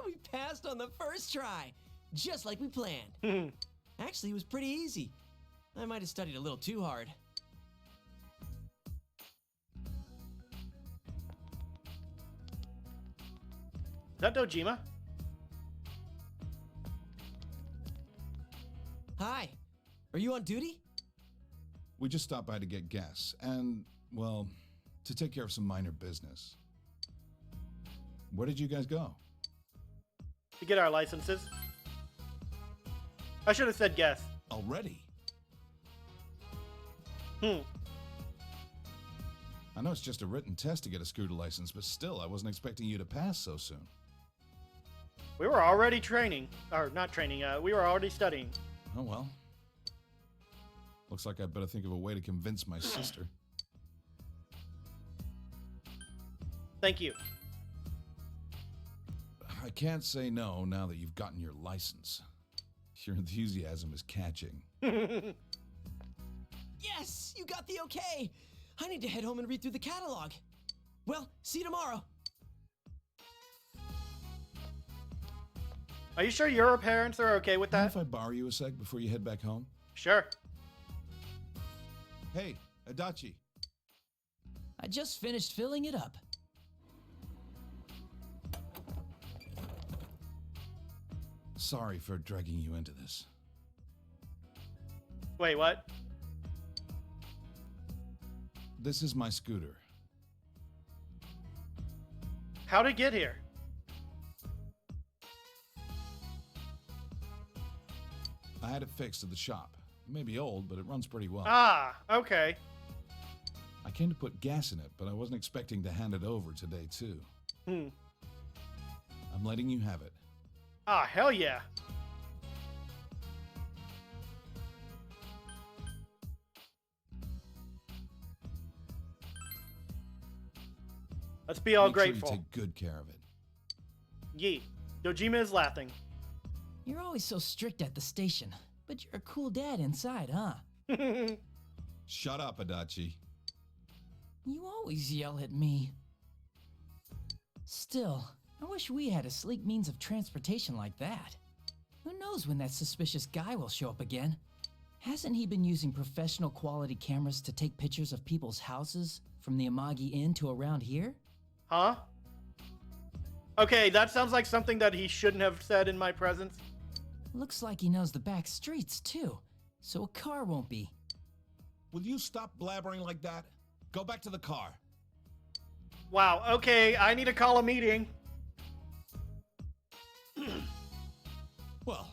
[SPEAKER 9] We passed on the first try, just like we planned. Actually, it was pretty easy. I might have studied a little too hard.
[SPEAKER 2] Is that Dojima?
[SPEAKER 9] Hi. Are you on duty?
[SPEAKER 13] We just stopped by to get gas and, well, to take care of some minor business. Where did you guys go?
[SPEAKER 2] To get our licenses. I should have said guess.
[SPEAKER 13] Already?
[SPEAKER 2] Hmm.
[SPEAKER 13] I know it's just a written test to get a scooter license, but still, I wasn't expecting you to pass so soon.
[SPEAKER 2] We were already training. Or not training, we were already studying.
[SPEAKER 13] Oh well. Looks like I'd better think of a way to convince my sister.
[SPEAKER 2] Thank you.
[SPEAKER 13] I can't say no now that you've gotten your license. Your enthusiasm is catching.
[SPEAKER 9] Yes! You got the okay! I need to head home and read through the catalog. Well, see you tomorrow.
[SPEAKER 2] Are you sure your parents are okay with
[SPEAKER 13] Mind
[SPEAKER 2] that?
[SPEAKER 13] if I borrow you a sec before you head back home?
[SPEAKER 2] Sure.
[SPEAKER 13] Hey, Adachi.
[SPEAKER 15] I just finished filling it up.
[SPEAKER 13] Sorry for dragging you into this.
[SPEAKER 2] Wait, what?
[SPEAKER 13] This is my scooter.
[SPEAKER 2] How'd it get here?
[SPEAKER 13] I had it fixed at the shop. It may be old, but it runs pretty well.
[SPEAKER 2] Ah, okay.
[SPEAKER 13] I came to put gas in it, but I wasn't expecting to hand it over today, too.
[SPEAKER 2] Hmm.
[SPEAKER 13] I'm letting you have it.
[SPEAKER 2] Ah, hell yeah. Let's be all
[SPEAKER 13] Make sure
[SPEAKER 2] grateful.
[SPEAKER 13] you take good care of it.
[SPEAKER 2] Yee. Dojima is laughing.
[SPEAKER 15] You're always so strict at the station, but you're a cool dad inside, huh?
[SPEAKER 13] Shut up, Adachi.
[SPEAKER 15] You always yell at me. Still, I wish we had a sleek means of transportation like that. Who knows when that suspicious guy will show up again? Hasn't he been using professional quality cameras to take pictures of people's houses from the Amagi Inn to around here?
[SPEAKER 2] Huh? Okay, that sounds like something that he shouldn't have said in my presence.
[SPEAKER 15] Looks like he knows the back streets too, so a car won't be.
[SPEAKER 13] Will you stop blabbering like that? Go back to the car.
[SPEAKER 2] Wow, okay, I need to call a meeting.
[SPEAKER 13] Well,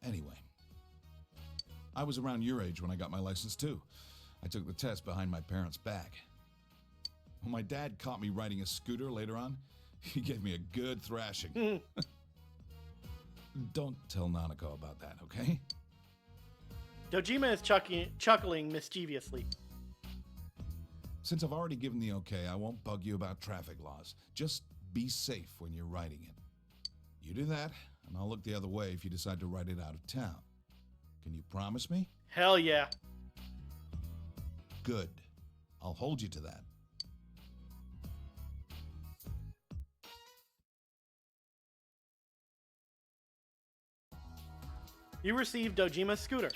[SPEAKER 13] anyway. I was around your age when I got my license too. I took the test behind my parents' back. When my dad caught me riding a scooter later on, he gave me a good thrashing. Don't tell Nanako about that, okay?
[SPEAKER 2] Dojima is chuckling mischievously.
[SPEAKER 13] Since I've already given the okay, I won't bug you about traffic laws. Just be safe when you're riding it. You do that, and I'll look the other way if you decide to ride it out of town. Can you promise me?
[SPEAKER 2] Hell yeah.
[SPEAKER 13] Good. I'll hold you to that.
[SPEAKER 2] You receive Dojima's scooter.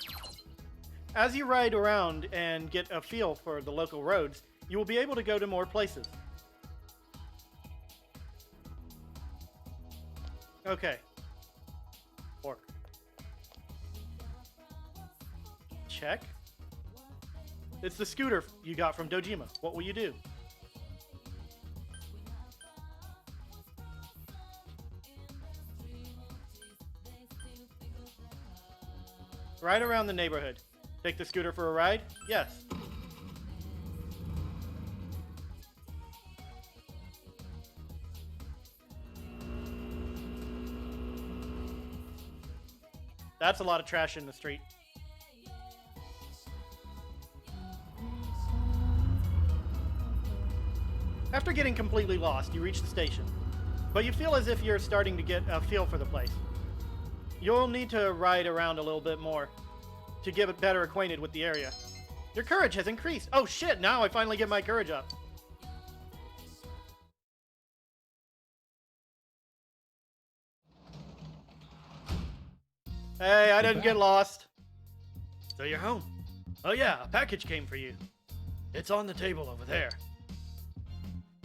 [SPEAKER 2] As you ride around and get a feel for the local roads, you will be able to go to more places. Okay. Work. Check. It's the scooter you got from Dojima. What will you do? Ride around the neighborhood. Take the scooter for a ride? Yes. That's a lot of trash in the street. After getting completely lost, you reach the station, but you feel as if you're starting to get a feel for the place. You'll need to ride around a little bit more to get better acquainted with the area. Your courage has increased. Oh shit, now I finally get my courage up. Hey, I didn't get lost. So you're home.
[SPEAKER 8] Oh yeah, a package came for you. It's on the table over there.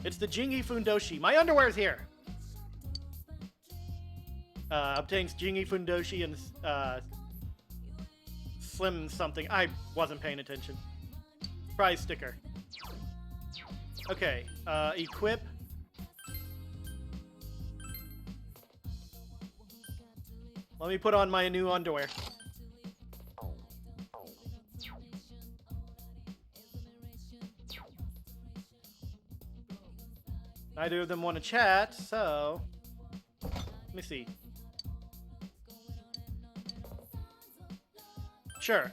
[SPEAKER 2] It's the Jingi Fundoshi. My underwear's here. Obtains Jingi Fundoshi and Slim something. I wasn't paying attention. Prize sticker. Okay, equip. Let me put on my new underwear. Neither of them want to chat, so let me see. Sure.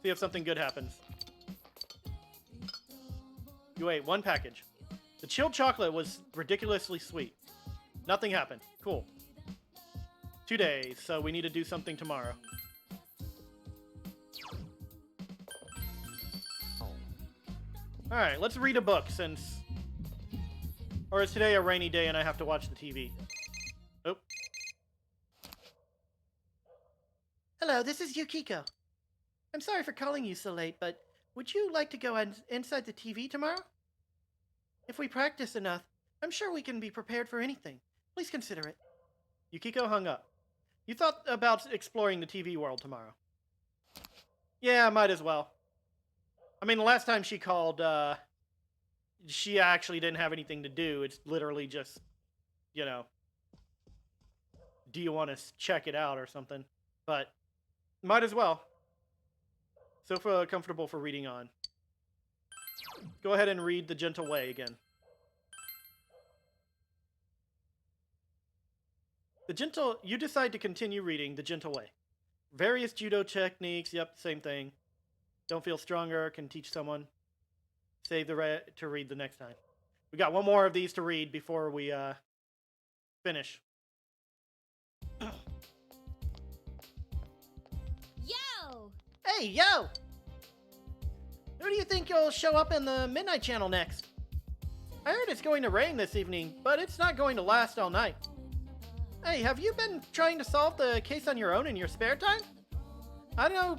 [SPEAKER 2] See if something good happens. You ate one package. The chilled chocolate was ridiculously sweet. Nothing happened. Cool. 2 days, so we need to do something tomorrow. Alright, let's read a book since... Or is today a rainy day and I have to watch the TV? Oh.
[SPEAKER 6] Hello, this is Yukiko. I'm sorry for calling you so late, but would you like to go inside the TV tomorrow? If we practice enough, I'm sure we can be prepared for anything. Please consider it.
[SPEAKER 2] Yukiko hung up. You thought about exploring the TV world tomorrow? Yeah, might as well. I mean, the last time she called, she actually didn't have anything to do. It's literally just, you know, do you want to check it out or something? But might as well. So comfortable for reading on. Go ahead and read The Gentle Way again. You decide to continue reading The Gentle Way. Various judo techniques, yep, same thing. Don't feel stronger, can teach someone. Save to read the next time. We got one more of these to read before we finish.
[SPEAKER 5] Yo!
[SPEAKER 6] Hey, yo! Who do you think will show up in the Midnight Channel next? I heard it's going to rain this evening, but it's not going to last all night. Hey, have you been trying to solve the case on your own in your spare time? I know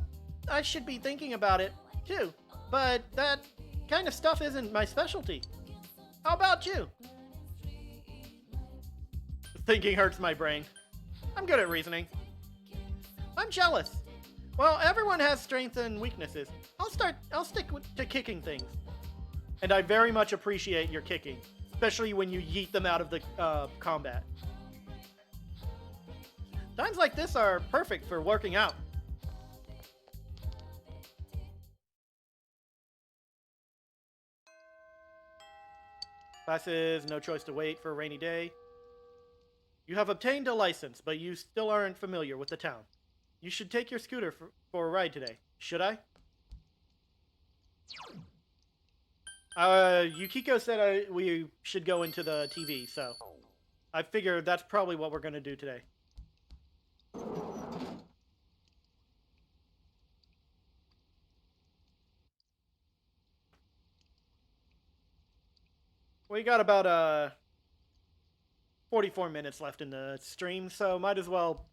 [SPEAKER 6] I should be thinking about it, too, but that kind of stuff isn't my specialty. How about you?
[SPEAKER 2] Thinking hurts my brain. I'm good at reasoning.
[SPEAKER 6] I'm jealous. Well, everyone has strengths and weaknesses. I'll stick to kicking things.
[SPEAKER 2] And I very much appreciate your kicking, especially when you yeet them out of the combat. Times like this are perfect for working out. Classes, no choice to wait for a rainy day. You have obtained a license, but you still aren't familiar with the town. You should take your scooter for a ride today. Should I? Yukiko said we should go into the TV, so I figure that's probably what we're going to do today. We got about 44 minutes left in the stream, so might as well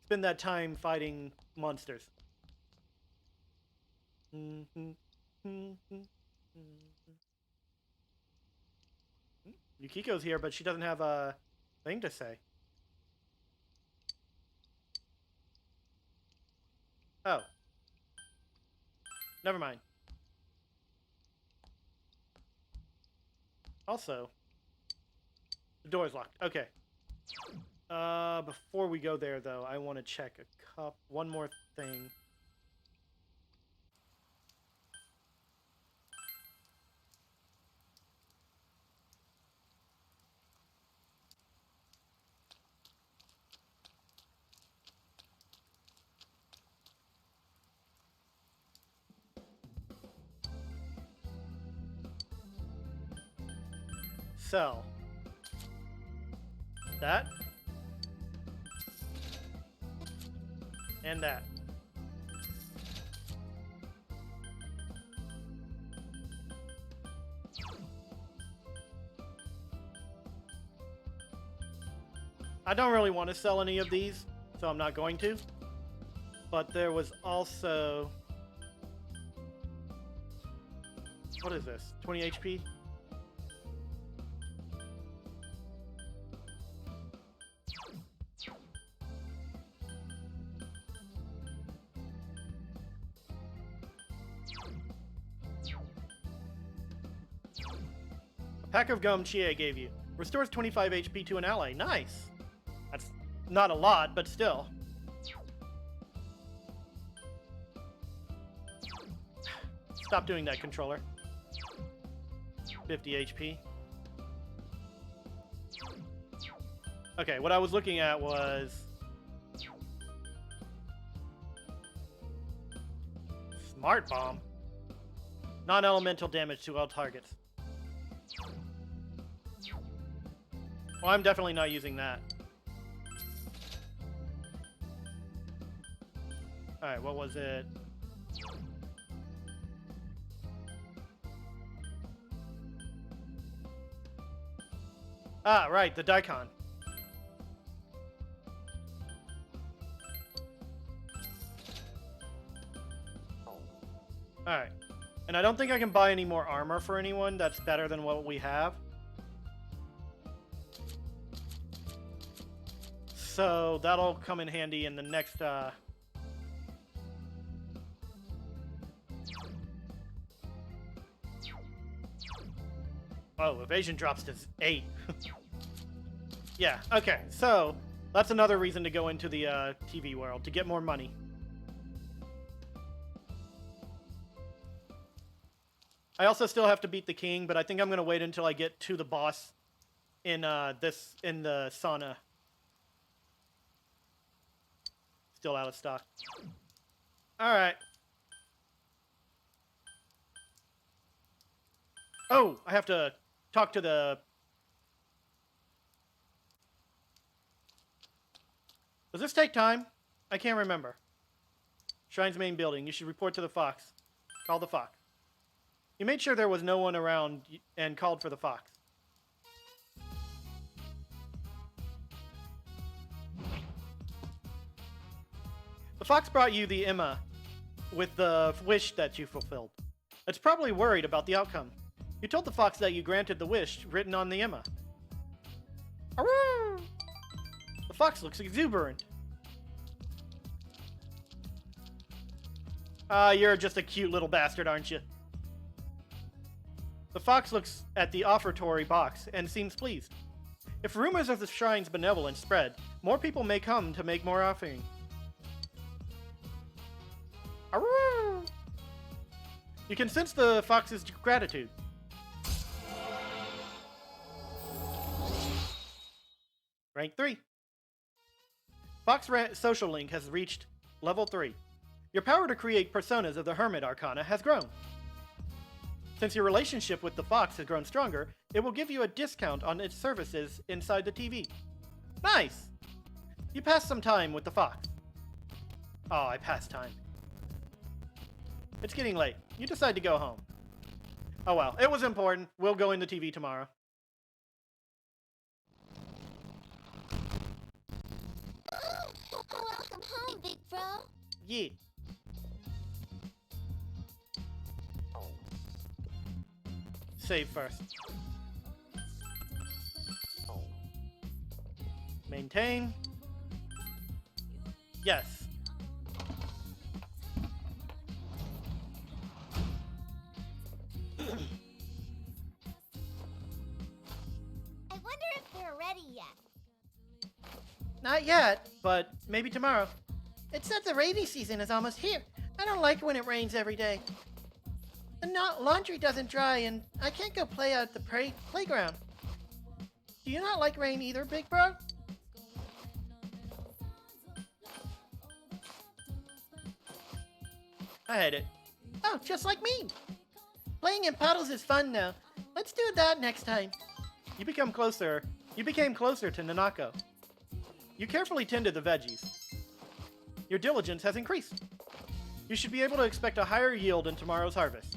[SPEAKER 2] spend that time fighting monsters. Yukiko's here, but she doesn't have a thing to say. Oh. Never mind. Also, the door's locked. Okay. Before we go there, though, I want to check one more thing. Sell. That. And that. I don't really want to sell any of these, so I'm not going to. But there was also What is this? 20 HP? A pack of gum Chie gave you. Restores 25 HP to an ally. Nice! That's not a lot, but still. Stop doing that, controller. 50 HP. Okay, what I was looking at was... Smart Bomb. Non-elemental damage to all targets. Well, I'm definitely not using that. Alright, what was it? Ah, right, the Daikon. Alright. And I don't think I can buy any more armor for anyone that's better than what we have. So that'll come in handy in the next, Oh, evasion drops to 8. Yeah, okay. So, that's another reason to go into the TV world, to get more money. I also still have to beat the king, but I think I'm going to wait until I get to the boss in the sauna. Still out of stock. Alright. Oh, I have to talk to the... Does this take time? I can't remember. Shrine's main building. You should report to the fox. Call the fox. You made sure there was no one around and called for the fox. The fox brought you the Emma with the wish that you fulfilled. It's probably worried about the outcome. You told the fox that you granted the wish written on the Emma. Arrgh! The fox looks exuberant. You're just a cute little bastard, aren't you? The fox looks at the offertory box and seems pleased. If rumors of the shrine's benevolence spread, more people may come to make more offering. Arrgh! You can sense the fox's gratitude. Rank 3. Fox Social Link has reached level 3. Your power to create personas of the Hermit Arcana has grown. Since your relationship with the fox has grown stronger, it will give you a discount on its services inside the TV. Nice! You passed some time with the fox. Oh, I passed time. It's getting late. You decide to go home. Oh well, it was important. We'll go in the TV tomorrow.
[SPEAKER 10] Welcome home, big bro.
[SPEAKER 2] Yeah. Save first. Maintain. Yes.
[SPEAKER 5] I wonder if they're ready yet.
[SPEAKER 6] Not yet, but maybe tomorrow. It said the rainy season is almost here. I don't like when it rains every day. The laundry doesn't dry, and I can't go play out at the playground. Do you not like rain either, big bro?
[SPEAKER 2] I hate it.
[SPEAKER 6] Oh, just like me. Playing in puddles is fun now. Let's do that next time.
[SPEAKER 2] You became closer to Nanako. You carefully tended the veggies. Your diligence has increased. You should be able to expect a higher yield in tomorrow's harvest.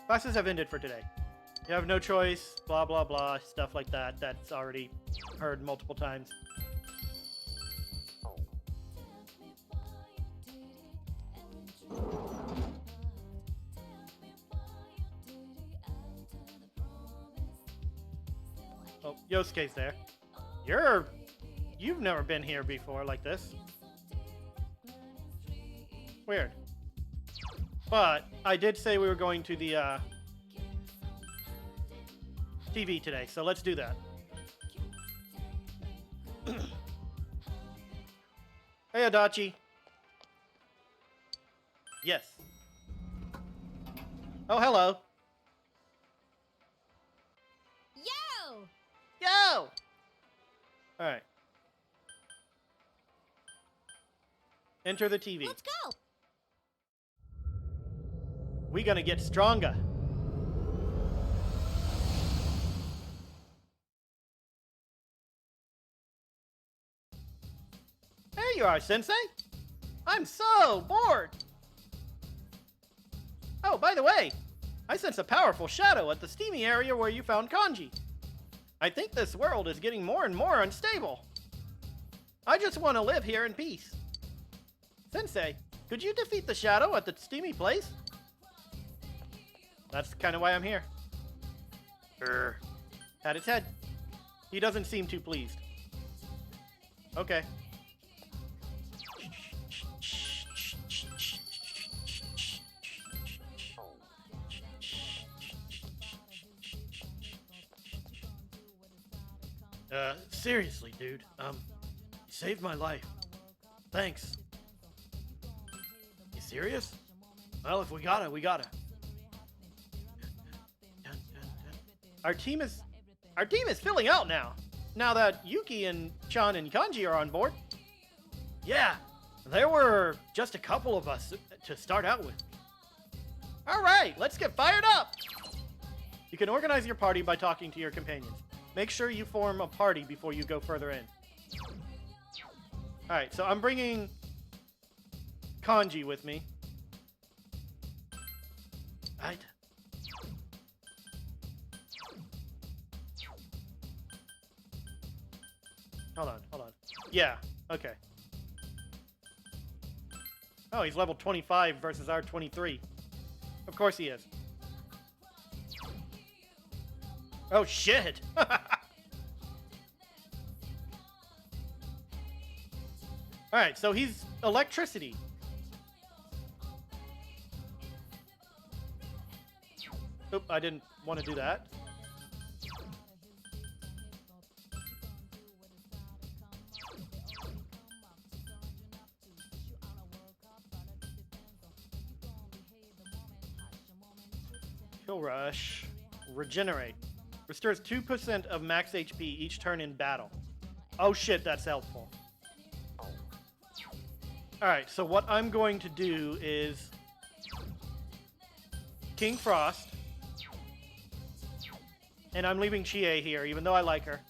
[SPEAKER 2] Classes have ended for today. You have no choice, blah blah blah, stuff like that. That's already heard multiple times. Yosuke's there. You've never been here before like this. Weird. But I did say we were going to the TV today, so let's do that. Hey, Adachi. Yes. Oh, hello.
[SPEAKER 5] Yo!
[SPEAKER 2] Yo! Alright. Enter the TV.
[SPEAKER 5] Let's go!
[SPEAKER 2] We gonna get stronger. There you are, Sensei. I'm so bored. Oh, by the way, I sense a powerful shadow at the steamy area where you found Kanji. I think this world is getting more and more unstable. I just want to live here in peace. Sensei, could you defeat the shadow at the steamy place? That's kind of why I'm here. Pat his head. He doesn't seem too pleased. Okay. Seriously, dude. You saved my life. Thanks. You serious? Well, if we gotta, we gotta. Our team is filling out now. Now that Yuki and Chan and Kanji are on board. Yeah, there were just a couple of us to start out with. All right, let's get fired up. You can organize your party by talking to your companions. Make sure you form a party before you go further in. All right, so I'm bringing Kanji with me. Right. Hold on. Yeah, okay. Oh, he's level 25 versus our 23. Of course he is. Oh, shit! Alright, so he's electricity. Oop, I didn't want to do that. Kill Rush. Regenerate. Restores 2% of max HP each turn in battle. Oh shit, that's helpful. Alright, so what I'm going to do is King Frost. And I'm leaving Chie here, even though I like her.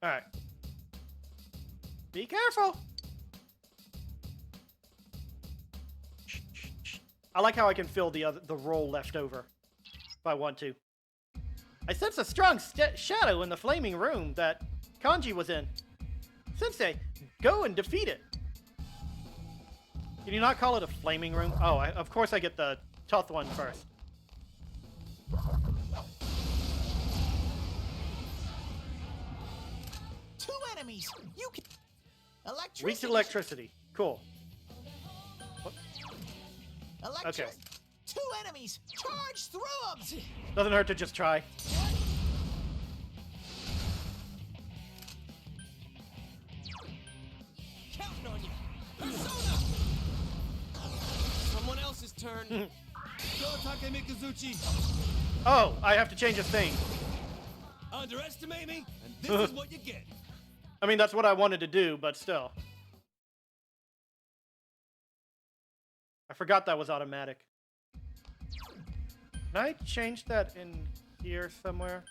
[SPEAKER 2] Alright. Be careful! I like how I can fill the role left over, if I want to. I sense a strong shadow in the flaming room that Kanji was in. Sensei, go and defeat it. Can you not call it a flaming room? Oh, of course I get the tough one first.
[SPEAKER 12] Two enemies. You can. Electricity.
[SPEAKER 2] Reach electricity. Cool. Okay.
[SPEAKER 12] Two enemies. Charge through them.
[SPEAKER 2] Doesn't hurt to just try.
[SPEAKER 9] Counting on you. Persona. Someone else's turn. Go Take Mikazuchi.
[SPEAKER 2] Oh, I have to change a thing.
[SPEAKER 9] Underestimate me, and this is what you get.
[SPEAKER 2] I mean, that's what I wanted to do, but still. I forgot that was automatic. Can I change that in here somewhere?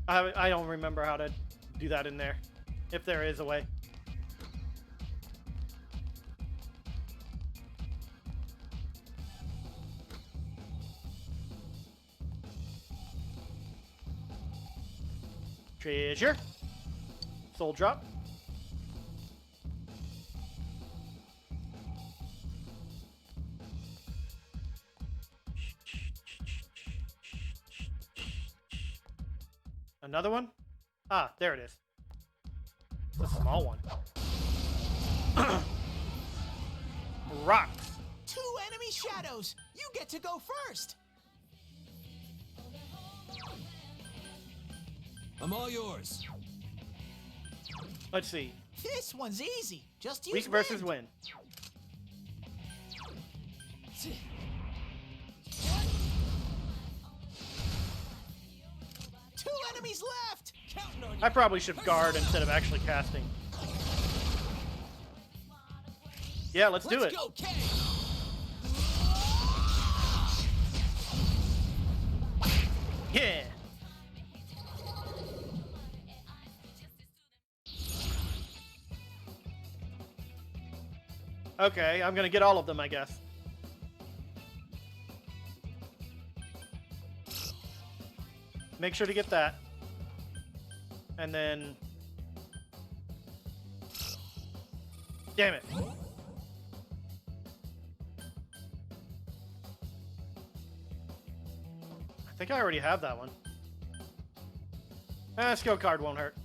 [SPEAKER 2] I don't remember how to do that in there, if there is a way. Treasure. Soul drop. Another one? Ah, there it is. It's a small one. Rocks.
[SPEAKER 12] 2 enemy shadows. You get to go first.
[SPEAKER 4] I'm all yours.
[SPEAKER 2] Let's see.
[SPEAKER 12] This one's easy. Just use
[SPEAKER 2] Weak versus win.
[SPEAKER 12] Two enemies left.
[SPEAKER 2] I probably should guard instead of actually casting. Yeah, let's do it.
[SPEAKER 12] Go, Kay.
[SPEAKER 2] Yeah. Okay, I'm gonna get all of them, I guess. Make sure to get that. And then... Damn it. I think I already have that one. Skill card won't hurt.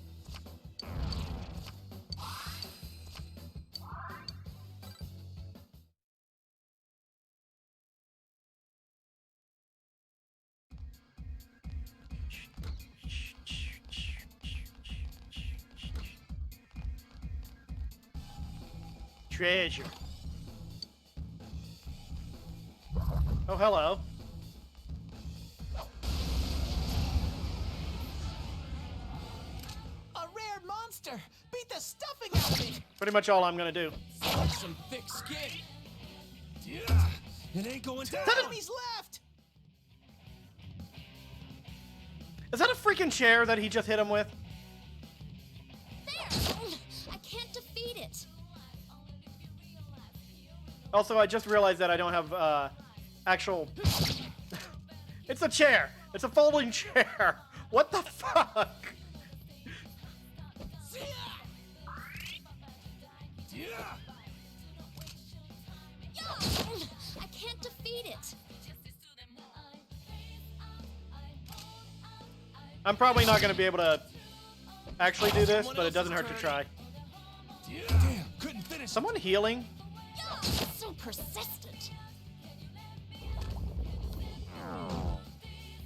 [SPEAKER 2] Treasure. Oh, hello.
[SPEAKER 12] A rare monster. Beat the stuffing out of me.
[SPEAKER 2] Pretty much all I'm gonna do.
[SPEAKER 4] Some thick skin. Yeah, it ain't going down.
[SPEAKER 12] Two enemies left.
[SPEAKER 2] Is that a freaking chair that he just hit him with?
[SPEAKER 5] There! I can't defeat it.
[SPEAKER 2] Also, I just realized that I don't have actual... It's a chair! It's a folding chair! What the fuck?
[SPEAKER 5] I can't defeat it.
[SPEAKER 2] I'm probably not going to be able to actually do this, but it doesn't hurt to try.
[SPEAKER 4] Damn, couldn't finish.
[SPEAKER 2] Someone healing?
[SPEAKER 5] So persistent.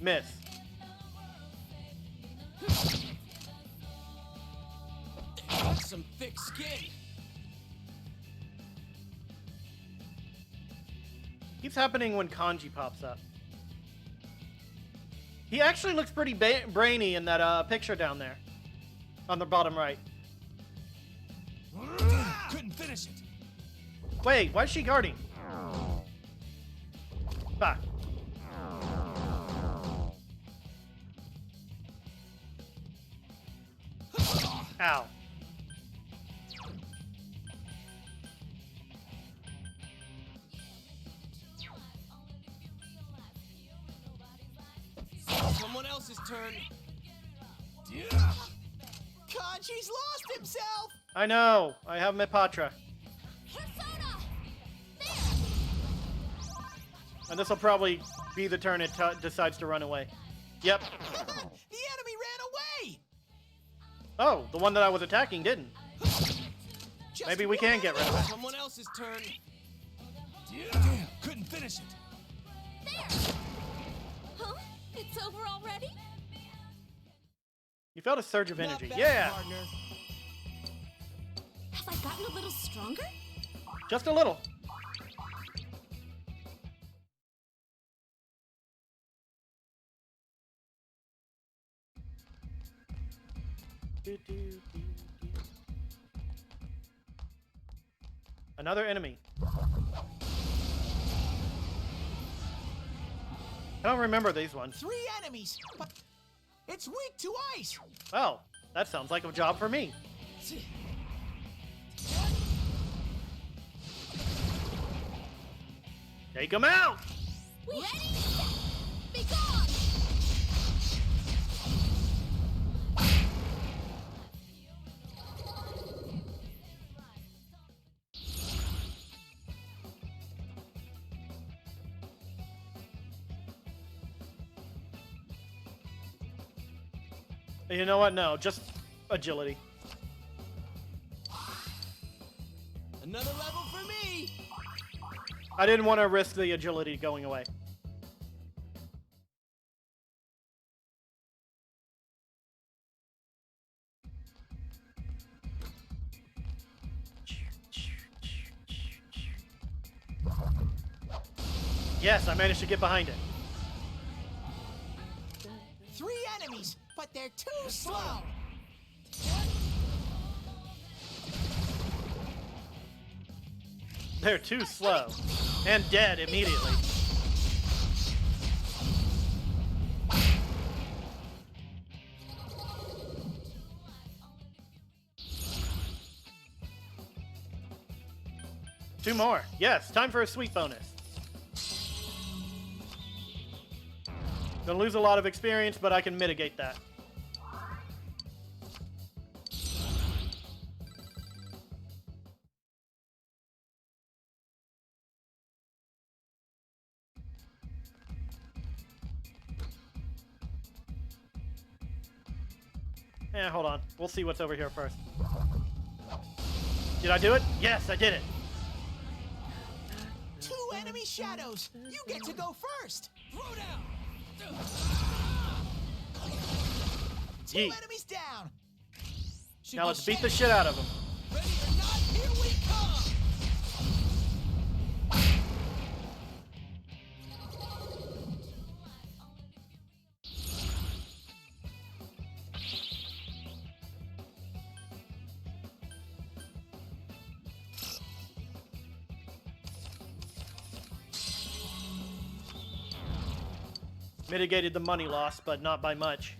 [SPEAKER 2] Miss.
[SPEAKER 4] That's some thick skin.
[SPEAKER 2] Keeps happening when Kanji pops up. He actually looks pretty brainy in that picture down there. On the bottom right.
[SPEAKER 4] Couldn't finish it.
[SPEAKER 2] Wait, why is she guarding? Back. Ow.
[SPEAKER 4] Someone else's turn.
[SPEAKER 12] Kanji's lost himself.
[SPEAKER 2] I know. I have Mipatra. And this will probably be the turn it decides to run away. Yep.
[SPEAKER 12] The enemy ran away.
[SPEAKER 2] Oh, the one that I was attacking didn't.
[SPEAKER 12] Just
[SPEAKER 2] Maybe we can get rid of it.
[SPEAKER 4] Someone else's turn. Damn, couldn't finish it.
[SPEAKER 5] There! Huh? It's over already?
[SPEAKER 2] You felt a surge of energy.
[SPEAKER 12] Not bad,
[SPEAKER 2] Yeah!
[SPEAKER 12] partner.
[SPEAKER 10] Have I gotten a little stronger?
[SPEAKER 2] Just a little. Another enemy. I don't remember these ones.
[SPEAKER 12] 3 enemies, but it's weak to ice.
[SPEAKER 2] Well, that sounds like a job for me. Take him out!
[SPEAKER 5] Ready, set, be gone!
[SPEAKER 2] You know what? No, just agility.
[SPEAKER 11] Another level for me!
[SPEAKER 2] I didn't want to risk the agility going away. Yes, I managed to get behind it.
[SPEAKER 12] 3 enemies, but they're too slow.
[SPEAKER 2] They're too slow. And dead immediately. Two more. Yes, time for a sweet bonus. Gonna lose a lot of experience, but I can mitigate that. Hold on. We'll see what's over here first. Did I do it? Yes, I did it.
[SPEAKER 12] 2 enemy shadows. You get to go first.
[SPEAKER 11] Throw down!
[SPEAKER 12] 2
[SPEAKER 2] Yeet.
[SPEAKER 12] enemies down.
[SPEAKER 2] Now let's beat the shit out of them.
[SPEAKER 11] Ready or not, here we come!
[SPEAKER 2] Mitigated the money loss, but not by much.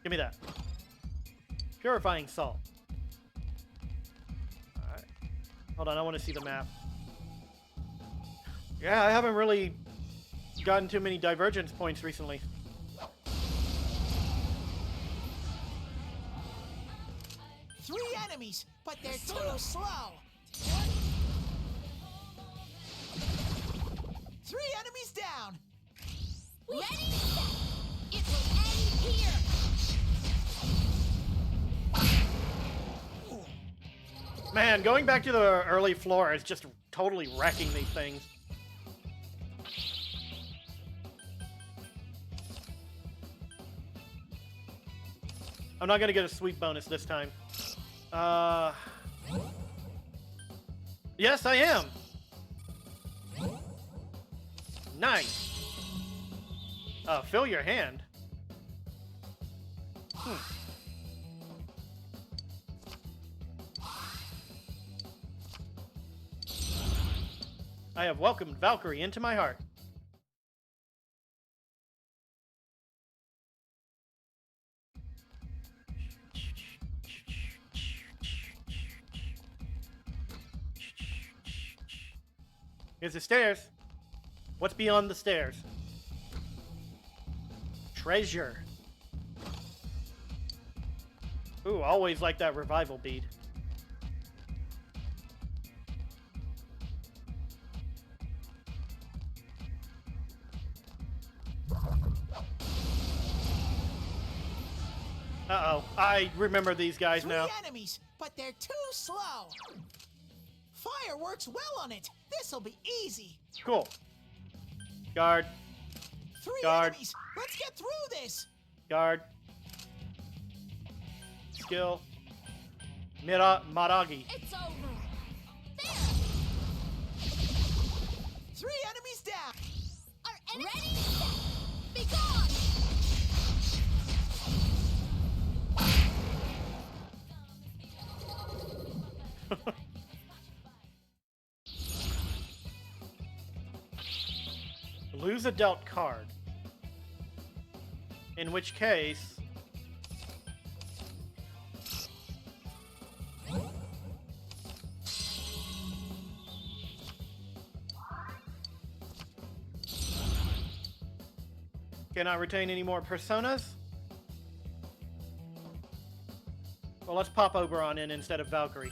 [SPEAKER 2] Give me that. Purifying salt. Alright. Hold on, I want to see the map. Yeah, I haven't really gotten too many divergence points recently.
[SPEAKER 12] Three enemies, but they're too slow. 3 enemies down.
[SPEAKER 5] Ready? It will end here.
[SPEAKER 2] Man, going back to the early floor is just totally wrecking these things. I'm not gonna get a sweet bonus this time. Yes, I am. Nice. Fill your hand. I have welcomed Valkyrie into my heart. Here's the stairs. What's beyond the stairs? Treasure. Ooh, always like that revival bead. Uh-oh. I remember these guys
[SPEAKER 12] 3
[SPEAKER 2] now.
[SPEAKER 12] enemies, but they're too slow. Fire works well on it. This'll be easy.
[SPEAKER 2] Cool. Guard.
[SPEAKER 12] 3
[SPEAKER 2] Guard.
[SPEAKER 12] enemies. Let's get through this.
[SPEAKER 2] Guard. Skill. Maragi.
[SPEAKER 5] It's over. There.
[SPEAKER 12] 3 enemies down.
[SPEAKER 5] Our enemy. Ready? Be gone.
[SPEAKER 2] Lose a dealt card. In which case... Cannot retain any more personas? Well, let's pop Oberon in instead of Valkyrie.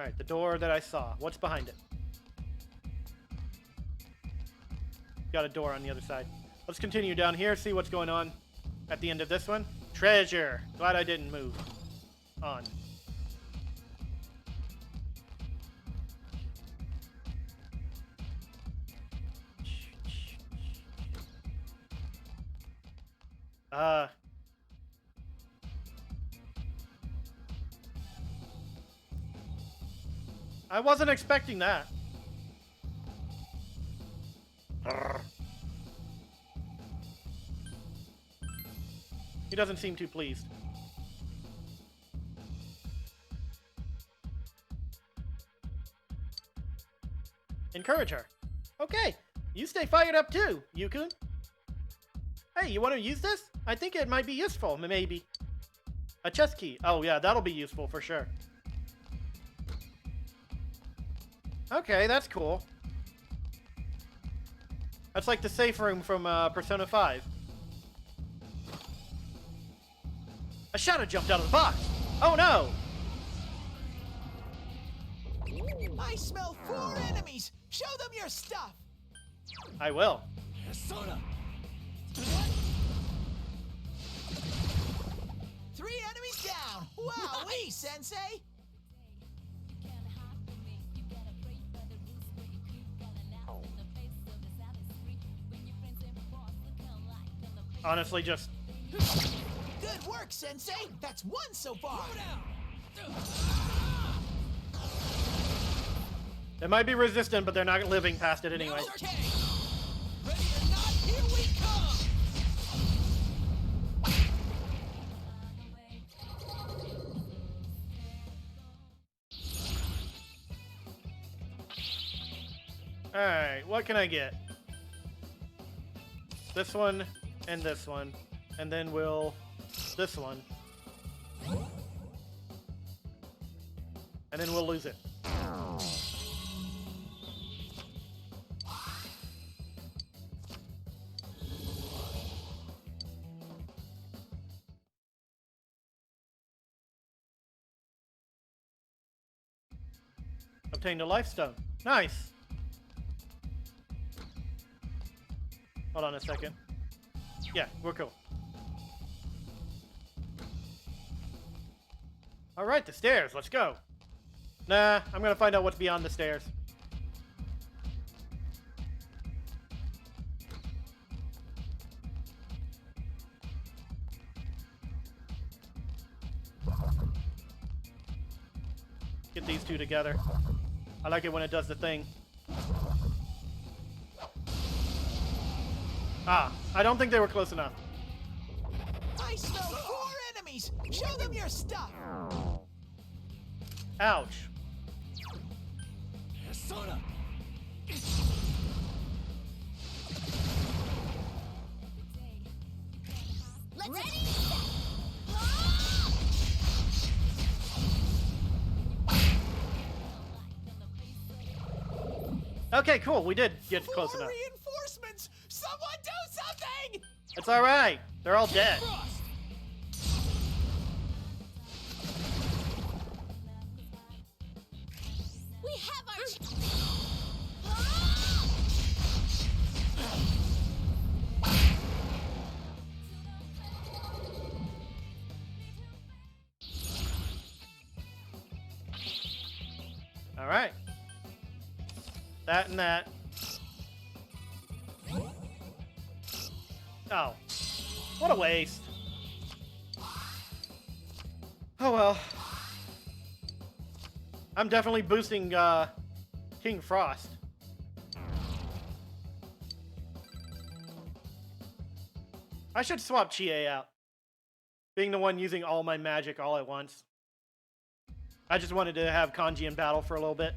[SPEAKER 2] Alright, the door that I saw. What's behind it? Got a door on the other side. Let's continue down here, see what's going on at the end of this one. Treasure! Glad I didn't move. On. I wasn't expecting that. He doesn't seem too pleased. Encourage her. Okay, you stay fired up too, Yukun. Hey, you want to use this? I think it might be useful, maybe. A chest key. Oh yeah, that'll be useful for sure. Okay, that's cool. That's like the safe room from Persona 5. A shadow jumped out of the box! Oh no!
[SPEAKER 12] I smell 4 enemies! Show them your stuff!
[SPEAKER 2] I will.
[SPEAKER 12] Persona! 3 enemies down! Wowee, Sensei!
[SPEAKER 2] Honestly, just...
[SPEAKER 12] Good work, Sensei! That's 1 so far!
[SPEAKER 2] They might be resistant, but they're not living past it anyway.
[SPEAKER 12] Okay. Ready or not, here we come!
[SPEAKER 2] Alright, what can I get? This one, and this one. And then we'll... this one. And then we'll lose it. Obtained a life stone. Nice! Hold on a second. Yeah, we're cool. Alright, the stairs. Let's go. Nah, I'm gonna find out what's beyond the stairs. Get these two together. I like it when it does the thing. Ah, I don't think they were close enough.
[SPEAKER 12] I smell 4 enemies! Show them your stuff!
[SPEAKER 2] Ouch.
[SPEAKER 12] Persona!
[SPEAKER 5] Let's
[SPEAKER 10] Ready?
[SPEAKER 2] Okay, cool. We did get close
[SPEAKER 12] 4
[SPEAKER 2] enough.
[SPEAKER 12] reinforcements! Someone do something!
[SPEAKER 2] It's alright. They're all dead.
[SPEAKER 10] We have our...
[SPEAKER 2] Alright. That and that. Oh. What a waste. Oh well. I'm definitely boosting King Frost. I should swap Chie out. Being the one using all my magic all at once. I just wanted to have Kanji in battle for a little bit.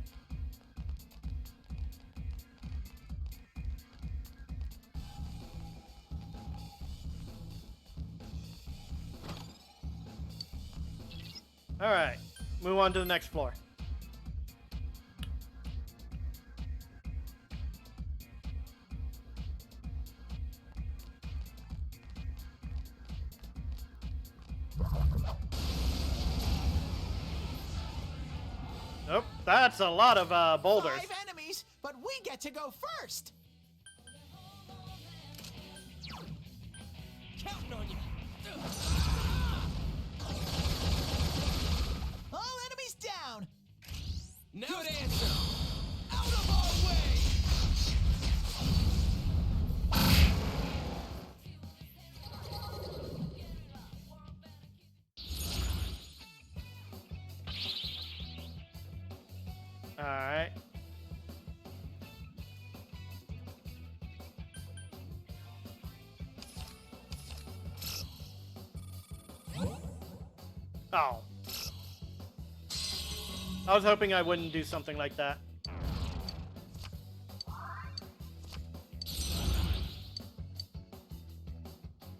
[SPEAKER 2] Alright, move on to the next floor. Oh, that's a lot of boulders.
[SPEAKER 12] 5 enemies, but we get to go first.
[SPEAKER 9] Counting on you.
[SPEAKER 12] All enemies down.
[SPEAKER 9] Good answer.
[SPEAKER 12] Out of our way.
[SPEAKER 2] All right. Oh. I was hoping I wouldn't do something like that.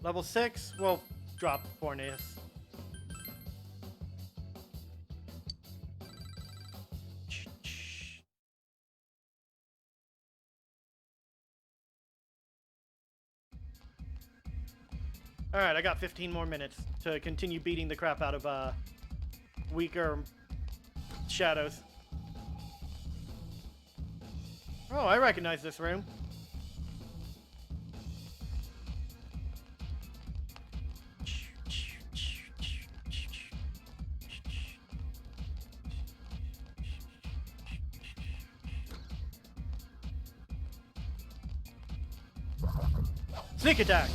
[SPEAKER 2] Level 6, we'll drop Forneus. Alright, I got 15 more minutes to continue beating the crap out of weaker shadows. Oh, I recognize this room. Sneak attack!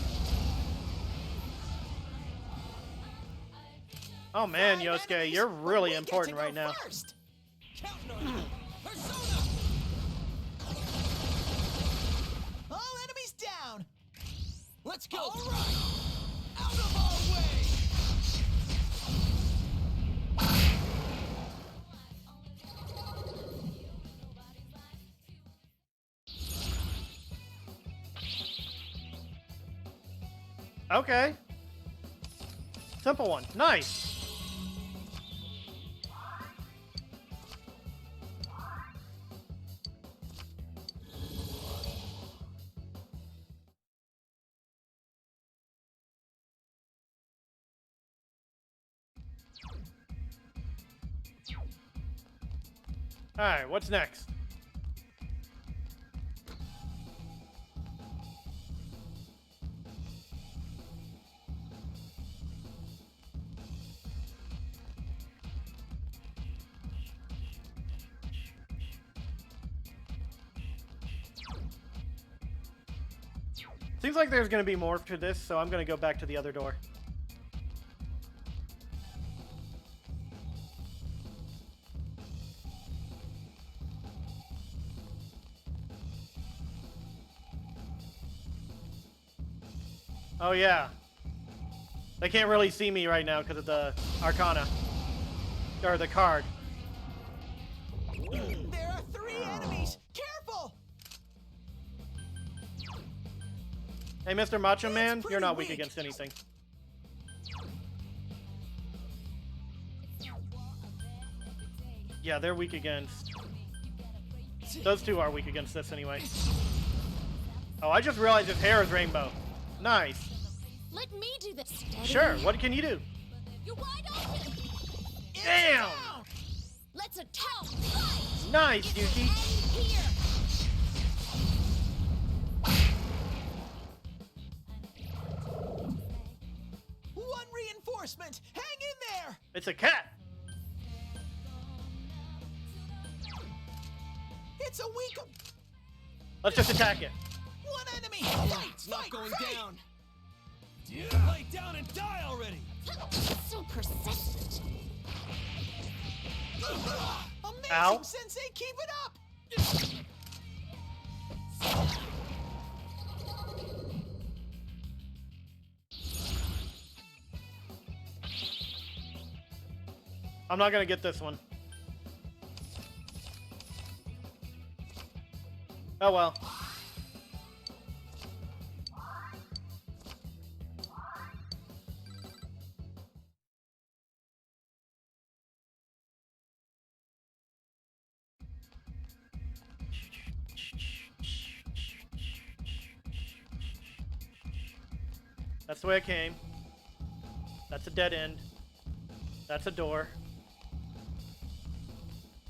[SPEAKER 2] Oh man, Yosuke, you're really important right now.
[SPEAKER 12] All enemies down.
[SPEAKER 9] Let's go.
[SPEAKER 12] All right. Out of our way.
[SPEAKER 2] Okay. Simple one. Nice. Alright, what's next? Seems like there's going to be more to this, so I'm going to go back to the other door. Oh yeah. They can't really see me right now because of the Arcana. Or the card.
[SPEAKER 12] There are 3 enemies. Careful.
[SPEAKER 2] Hey, Mr. Macho Man, you're not weak against anything. Yeah, they're weak against... Those two are weak against this anyway. Oh, I just realized his hair is rainbow. Nice.
[SPEAKER 10] Let me do this.
[SPEAKER 2] Sure, what can you do?
[SPEAKER 10] You're wide open.
[SPEAKER 2] Damn!
[SPEAKER 10] Let's attack. Right.
[SPEAKER 2] Nice, Yuki.
[SPEAKER 10] Here.
[SPEAKER 12] One reinforcement. Hang in there.
[SPEAKER 2] It's a cat.
[SPEAKER 12] It's a weak.
[SPEAKER 2] Let's just attack it.
[SPEAKER 12] One enemy. Fight,
[SPEAKER 9] It's not going
[SPEAKER 12] fight.
[SPEAKER 9] down. Lay down and die already.
[SPEAKER 10] So persistent.
[SPEAKER 12] Amazing,
[SPEAKER 2] Ow.
[SPEAKER 12] Sensei. Keep it up.
[SPEAKER 2] I'm not gonna get this one. Oh well. That's the way I came. That's a dead end. That's a door.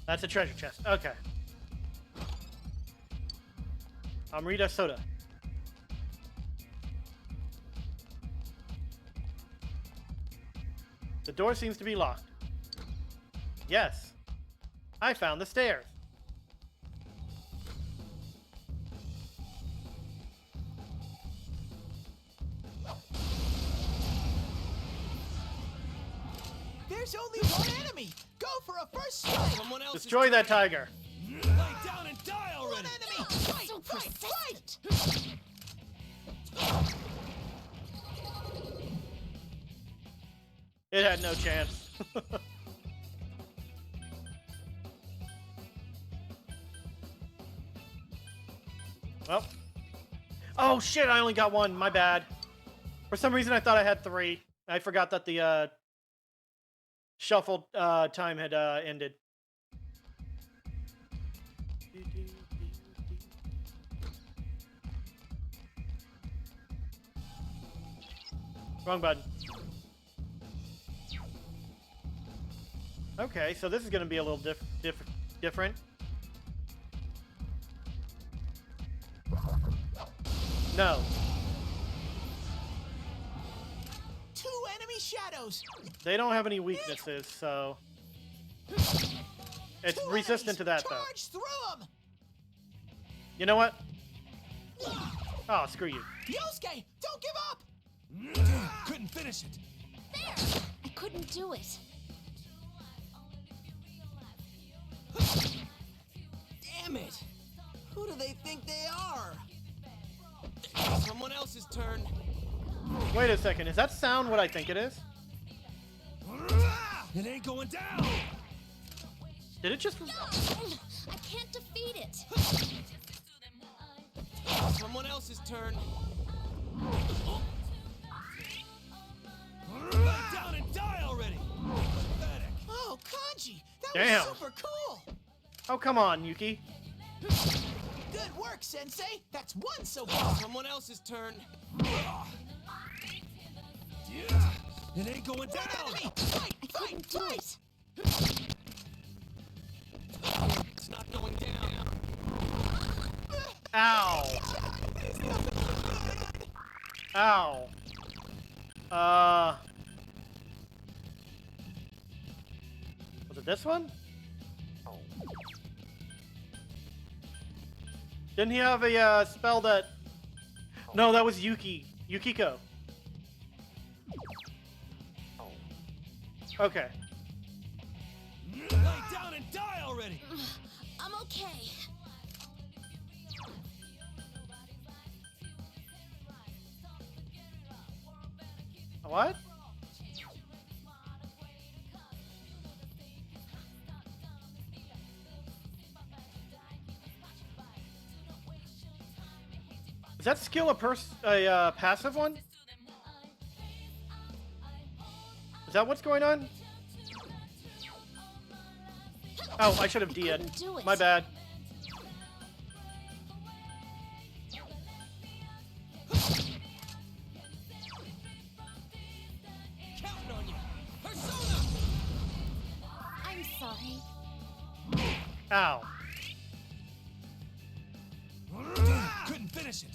[SPEAKER 2] That's a treasure chest. Okay. Amrita soda. The door seems to be locked. Yes. I found the stairs.
[SPEAKER 12] There's only one enemy. Go for a first strike.
[SPEAKER 9] Someone else
[SPEAKER 2] Destroy that tiger.
[SPEAKER 9] Lay down and die already.
[SPEAKER 12] One enemy. Fight,
[SPEAKER 10] So
[SPEAKER 12] fight, fight.
[SPEAKER 2] It had no chance. Well. Oh shit, I only got one. My bad. For some reason I thought I had 3. I forgot that the shuffle time had ended. Wrong button. Okay, so this is going to be a little different. No.
[SPEAKER 12] 2 enemy shadows.
[SPEAKER 2] They don't have any weaknesses, so... It's
[SPEAKER 12] 2
[SPEAKER 2] resistant
[SPEAKER 12] enemies.
[SPEAKER 2] to that, though.
[SPEAKER 12] Charge through them.
[SPEAKER 2] You know what? Oh, screw you.
[SPEAKER 12] Yosuke, don't give up.
[SPEAKER 4] Couldn't finish it.
[SPEAKER 10] There! I couldn't do it.
[SPEAKER 9] Damn it! Who do they think they are? Someone else's turn.
[SPEAKER 2] Wait a second, is that sound what I think it is?
[SPEAKER 4] It ain't going down.
[SPEAKER 2] Did it just...
[SPEAKER 10] I can't defeat it.
[SPEAKER 9] Someone else's turn. Lay down and die already. Pathetic.
[SPEAKER 12] Oh, Kanji, that
[SPEAKER 2] Damn.
[SPEAKER 12] was super cool.
[SPEAKER 2] Oh, come on, Yuki.
[SPEAKER 12] Good work, Sensei. That's 1 so far.
[SPEAKER 9] Someone else's turn.
[SPEAKER 4] It ain't going
[SPEAKER 12] One
[SPEAKER 4] down.
[SPEAKER 12] enemy. Fight,
[SPEAKER 10] I
[SPEAKER 12] fight,
[SPEAKER 10] couldn't do
[SPEAKER 12] fight.
[SPEAKER 10] it.
[SPEAKER 9] It's not going down.
[SPEAKER 2] Ow. Ow. Was it this one? Didn't he have a spell that... No, that was Yukiko. Okay.
[SPEAKER 9] Lay down and die already.
[SPEAKER 10] I'm okay.
[SPEAKER 2] What? Is that skill a passive one? Is that what's going on? Oh, I should have D'd.
[SPEAKER 10] couldn't do it.
[SPEAKER 2] My bad.
[SPEAKER 9] Counting on you. Persona.
[SPEAKER 10] I'm sorry.
[SPEAKER 2] Ow.
[SPEAKER 4] Couldn't finish it.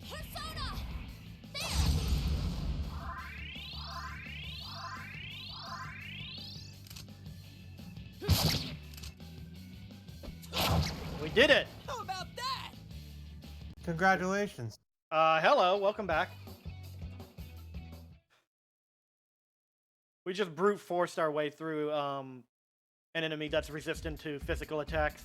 [SPEAKER 10] Persona!
[SPEAKER 2] We did it.
[SPEAKER 12] How about that?
[SPEAKER 1] Congratulations.
[SPEAKER 2] Hello, welcome back. We just brute forced our way through an enemy that's resistant to physical attacks.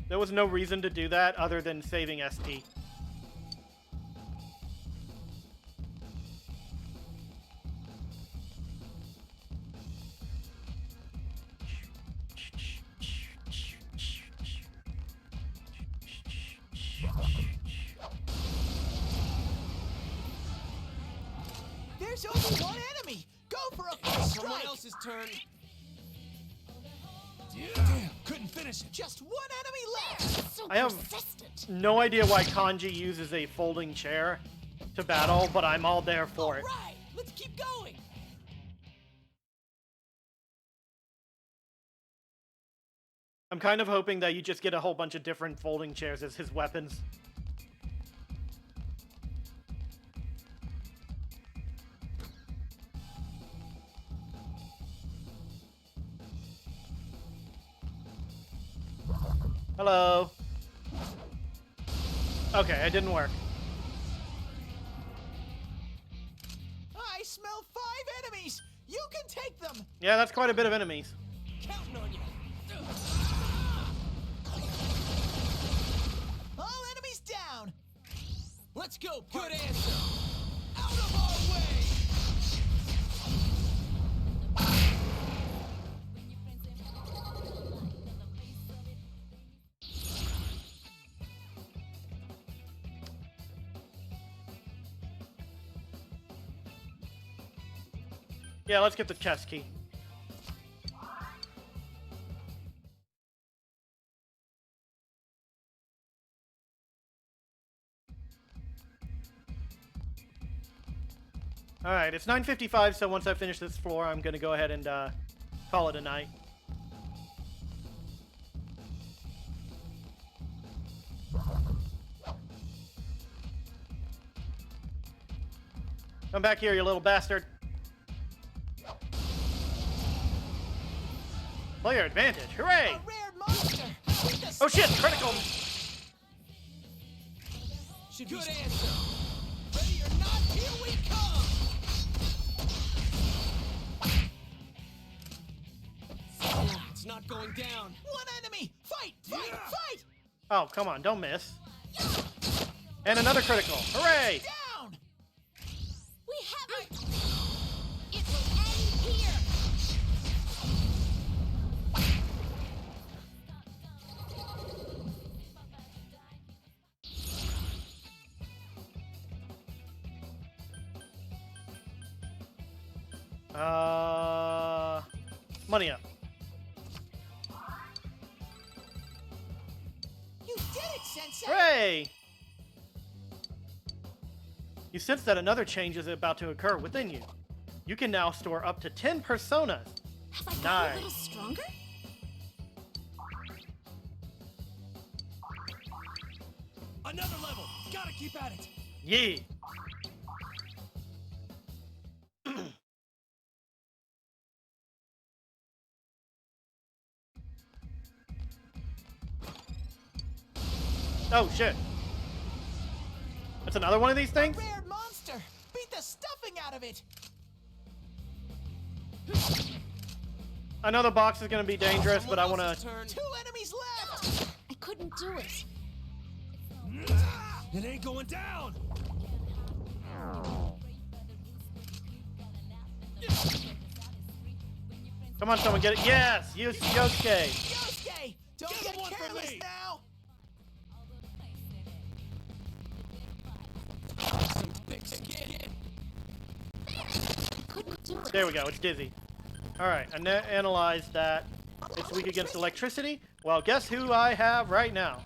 [SPEAKER 2] There was no reason to do that other than saving SP.
[SPEAKER 12] There's only one enemy. Go for a first
[SPEAKER 9] Someone
[SPEAKER 12] strike.
[SPEAKER 9] else's turn.
[SPEAKER 4] Damn, couldn't finish it.
[SPEAKER 12] Just one enemy left.
[SPEAKER 10] So
[SPEAKER 2] I have
[SPEAKER 10] persistent.
[SPEAKER 2] no idea why Kanji uses a folding chair to battle, but I'm all there for it.
[SPEAKER 12] Right, let's keep going.
[SPEAKER 2] I'm kind of hoping that you just get a whole bunch of different folding chairs as his weapons. Hello. Okay, it didn't work.
[SPEAKER 12] I smell 5 enemies! You can take them!
[SPEAKER 2] Yeah, that's quite a bit of enemies.
[SPEAKER 12] Counting on you! All enemies down!
[SPEAKER 9] Let's go, good answer! Out of our way!
[SPEAKER 2] Yeah, let's get the chest key. Alright, it's 9:55, so once I finish this floor, I'm gonna go ahead and call it a night. Come back here, you little bastard. Player advantage, hooray!
[SPEAKER 12] A rare monster!
[SPEAKER 2] Oh shit, critical!
[SPEAKER 9] Should
[SPEAKER 12] Good
[SPEAKER 9] be...
[SPEAKER 12] answer! Ready or not, here we come!
[SPEAKER 9] It's not going down.
[SPEAKER 12] One enemy! Fight! Fight! Fight!
[SPEAKER 2] Oh, come on, don't miss. And another critical, hooray!
[SPEAKER 12] Down!
[SPEAKER 5] We have it! It will end here!
[SPEAKER 2] Money up.
[SPEAKER 12] You did it, Sensei!
[SPEAKER 2] Hooray! You sense that another change is about to occur within you. You can now store up to 10 personas.
[SPEAKER 10] Have I gotten a
[SPEAKER 2] Nice.
[SPEAKER 10] little stronger?
[SPEAKER 9] Another level. Gotta keep at it.
[SPEAKER 2] Yeah. Oh shit. That's another one of these things?
[SPEAKER 12] A rare monster! Beat the stuffing out of it!
[SPEAKER 2] I know the box is gonna be dangerous, but I wanna...
[SPEAKER 9] Turn.
[SPEAKER 12] 2 enemies left!
[SPEAKER 10] I couldn't do it.
[SPEAKER 9] It ain't going down.
[SPEAKER 2] Come on, someone get it. Yes! Use Yosuke!
[SPEAKER 12] Yosuke! Don't
[SPEAKER 9] Get
[SPEAKER 12] get
[SPEAKER 9] one for
[SPEAKER 12] careless
[SPEAKER 9] me.
[SPEAKER 12] now!
[SPEAKER 9] Some thick skin.
[SPEAKER 10] Couldn't do it.
[SPEAKER 2] There we go, it's dizzy. Alright, I analyzed that. It's weak against electricity. Well, guess who I have right now?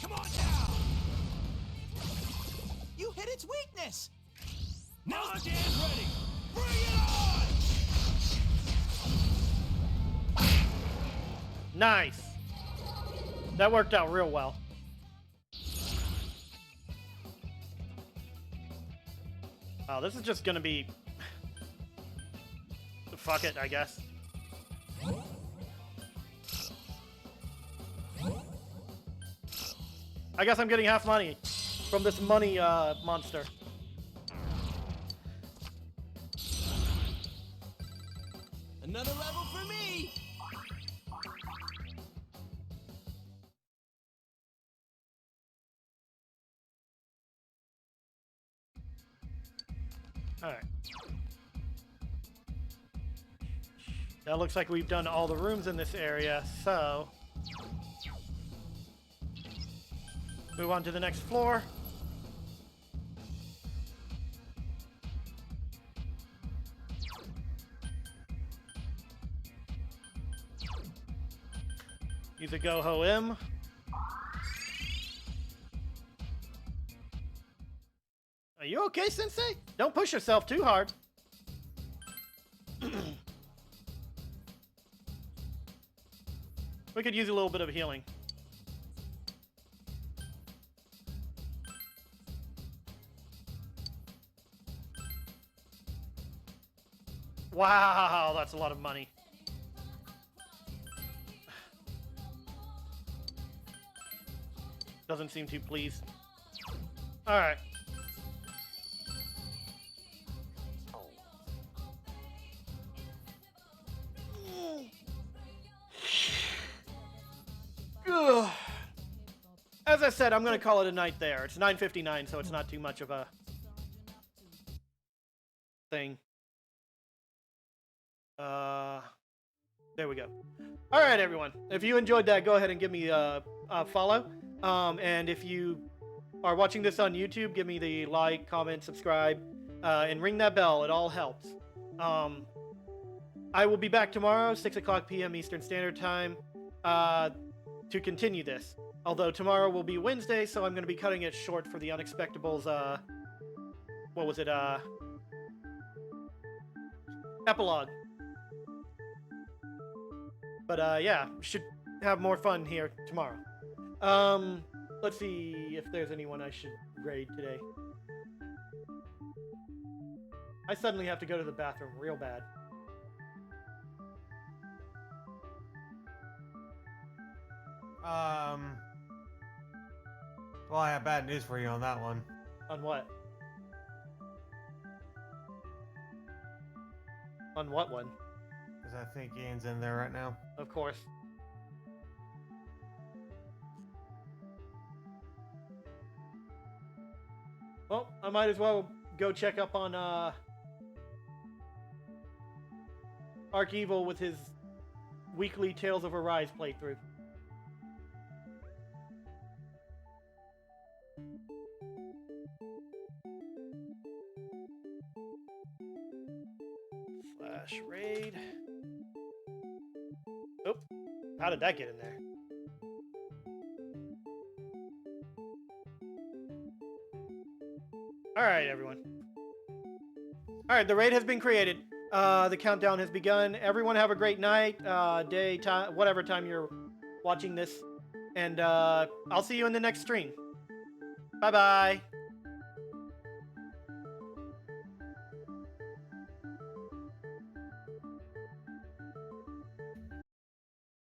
[SPEAKER 9] Come on now.
[SPEAKER 12] You hit its weakness!
[SPEAKER 9] Now the game's ready. Bring it on.
[SPEAKER 2] Nice! That worked out real well. Oh, this is just gonna be... Fuck it, I guess. I guess I'm getting half money from this money monster.
[SPEAKER 9] Another level for me.
[SPEAKER 2] Alright. That looks like we've done all the rooms in this area, so... Move on to the next floor. Use a Go-Ho M. Are you okay, Sensei? Don't push yourself too hard. We could use a little bit of healing. Wow, that's a lot of money. Doesn't seem too pleased. Alright. Ugh. As I said, I'm going to call it a night there. It's 9:59, so it's not too much of a thing. There we go. All right, everyone. If you enjoyed that, go ahead and give me a follow. And if you are watching this on YouTube, give me the like, comment, subscribe, and ring that bell. It all helps. I will be back tomorrow, 6 o'clock p.m. Eastern Standard Time, to continue this. Although tomorrow will be Wednesday, so I'm going to be cutting it short for the Unexpectables, what was it, epilogue. But, yeah, should have more fun here tomorrow. Let's see if there's anyone I should raid today. I suddenly have to go to the bathroom real bad.
[SPEAKER 1] Well, I have bad news for you on that one.
[SPEAKER 2] On what? On what one?
[SPEAKER 1] Because I think Ian's in there right now.
[SPEAKER 2] Of course. Well, I might as well go check up on Arc Evil with his weekly Tales of Arise playthrough. Flash raid. Oh, how did that get in there? Alright, everyone. Alright, the raid has been created. The countdown has begun. Everyone have a great night, day, time, whatever time you're watching this. And I'll see you in the next stream. Bye-bye.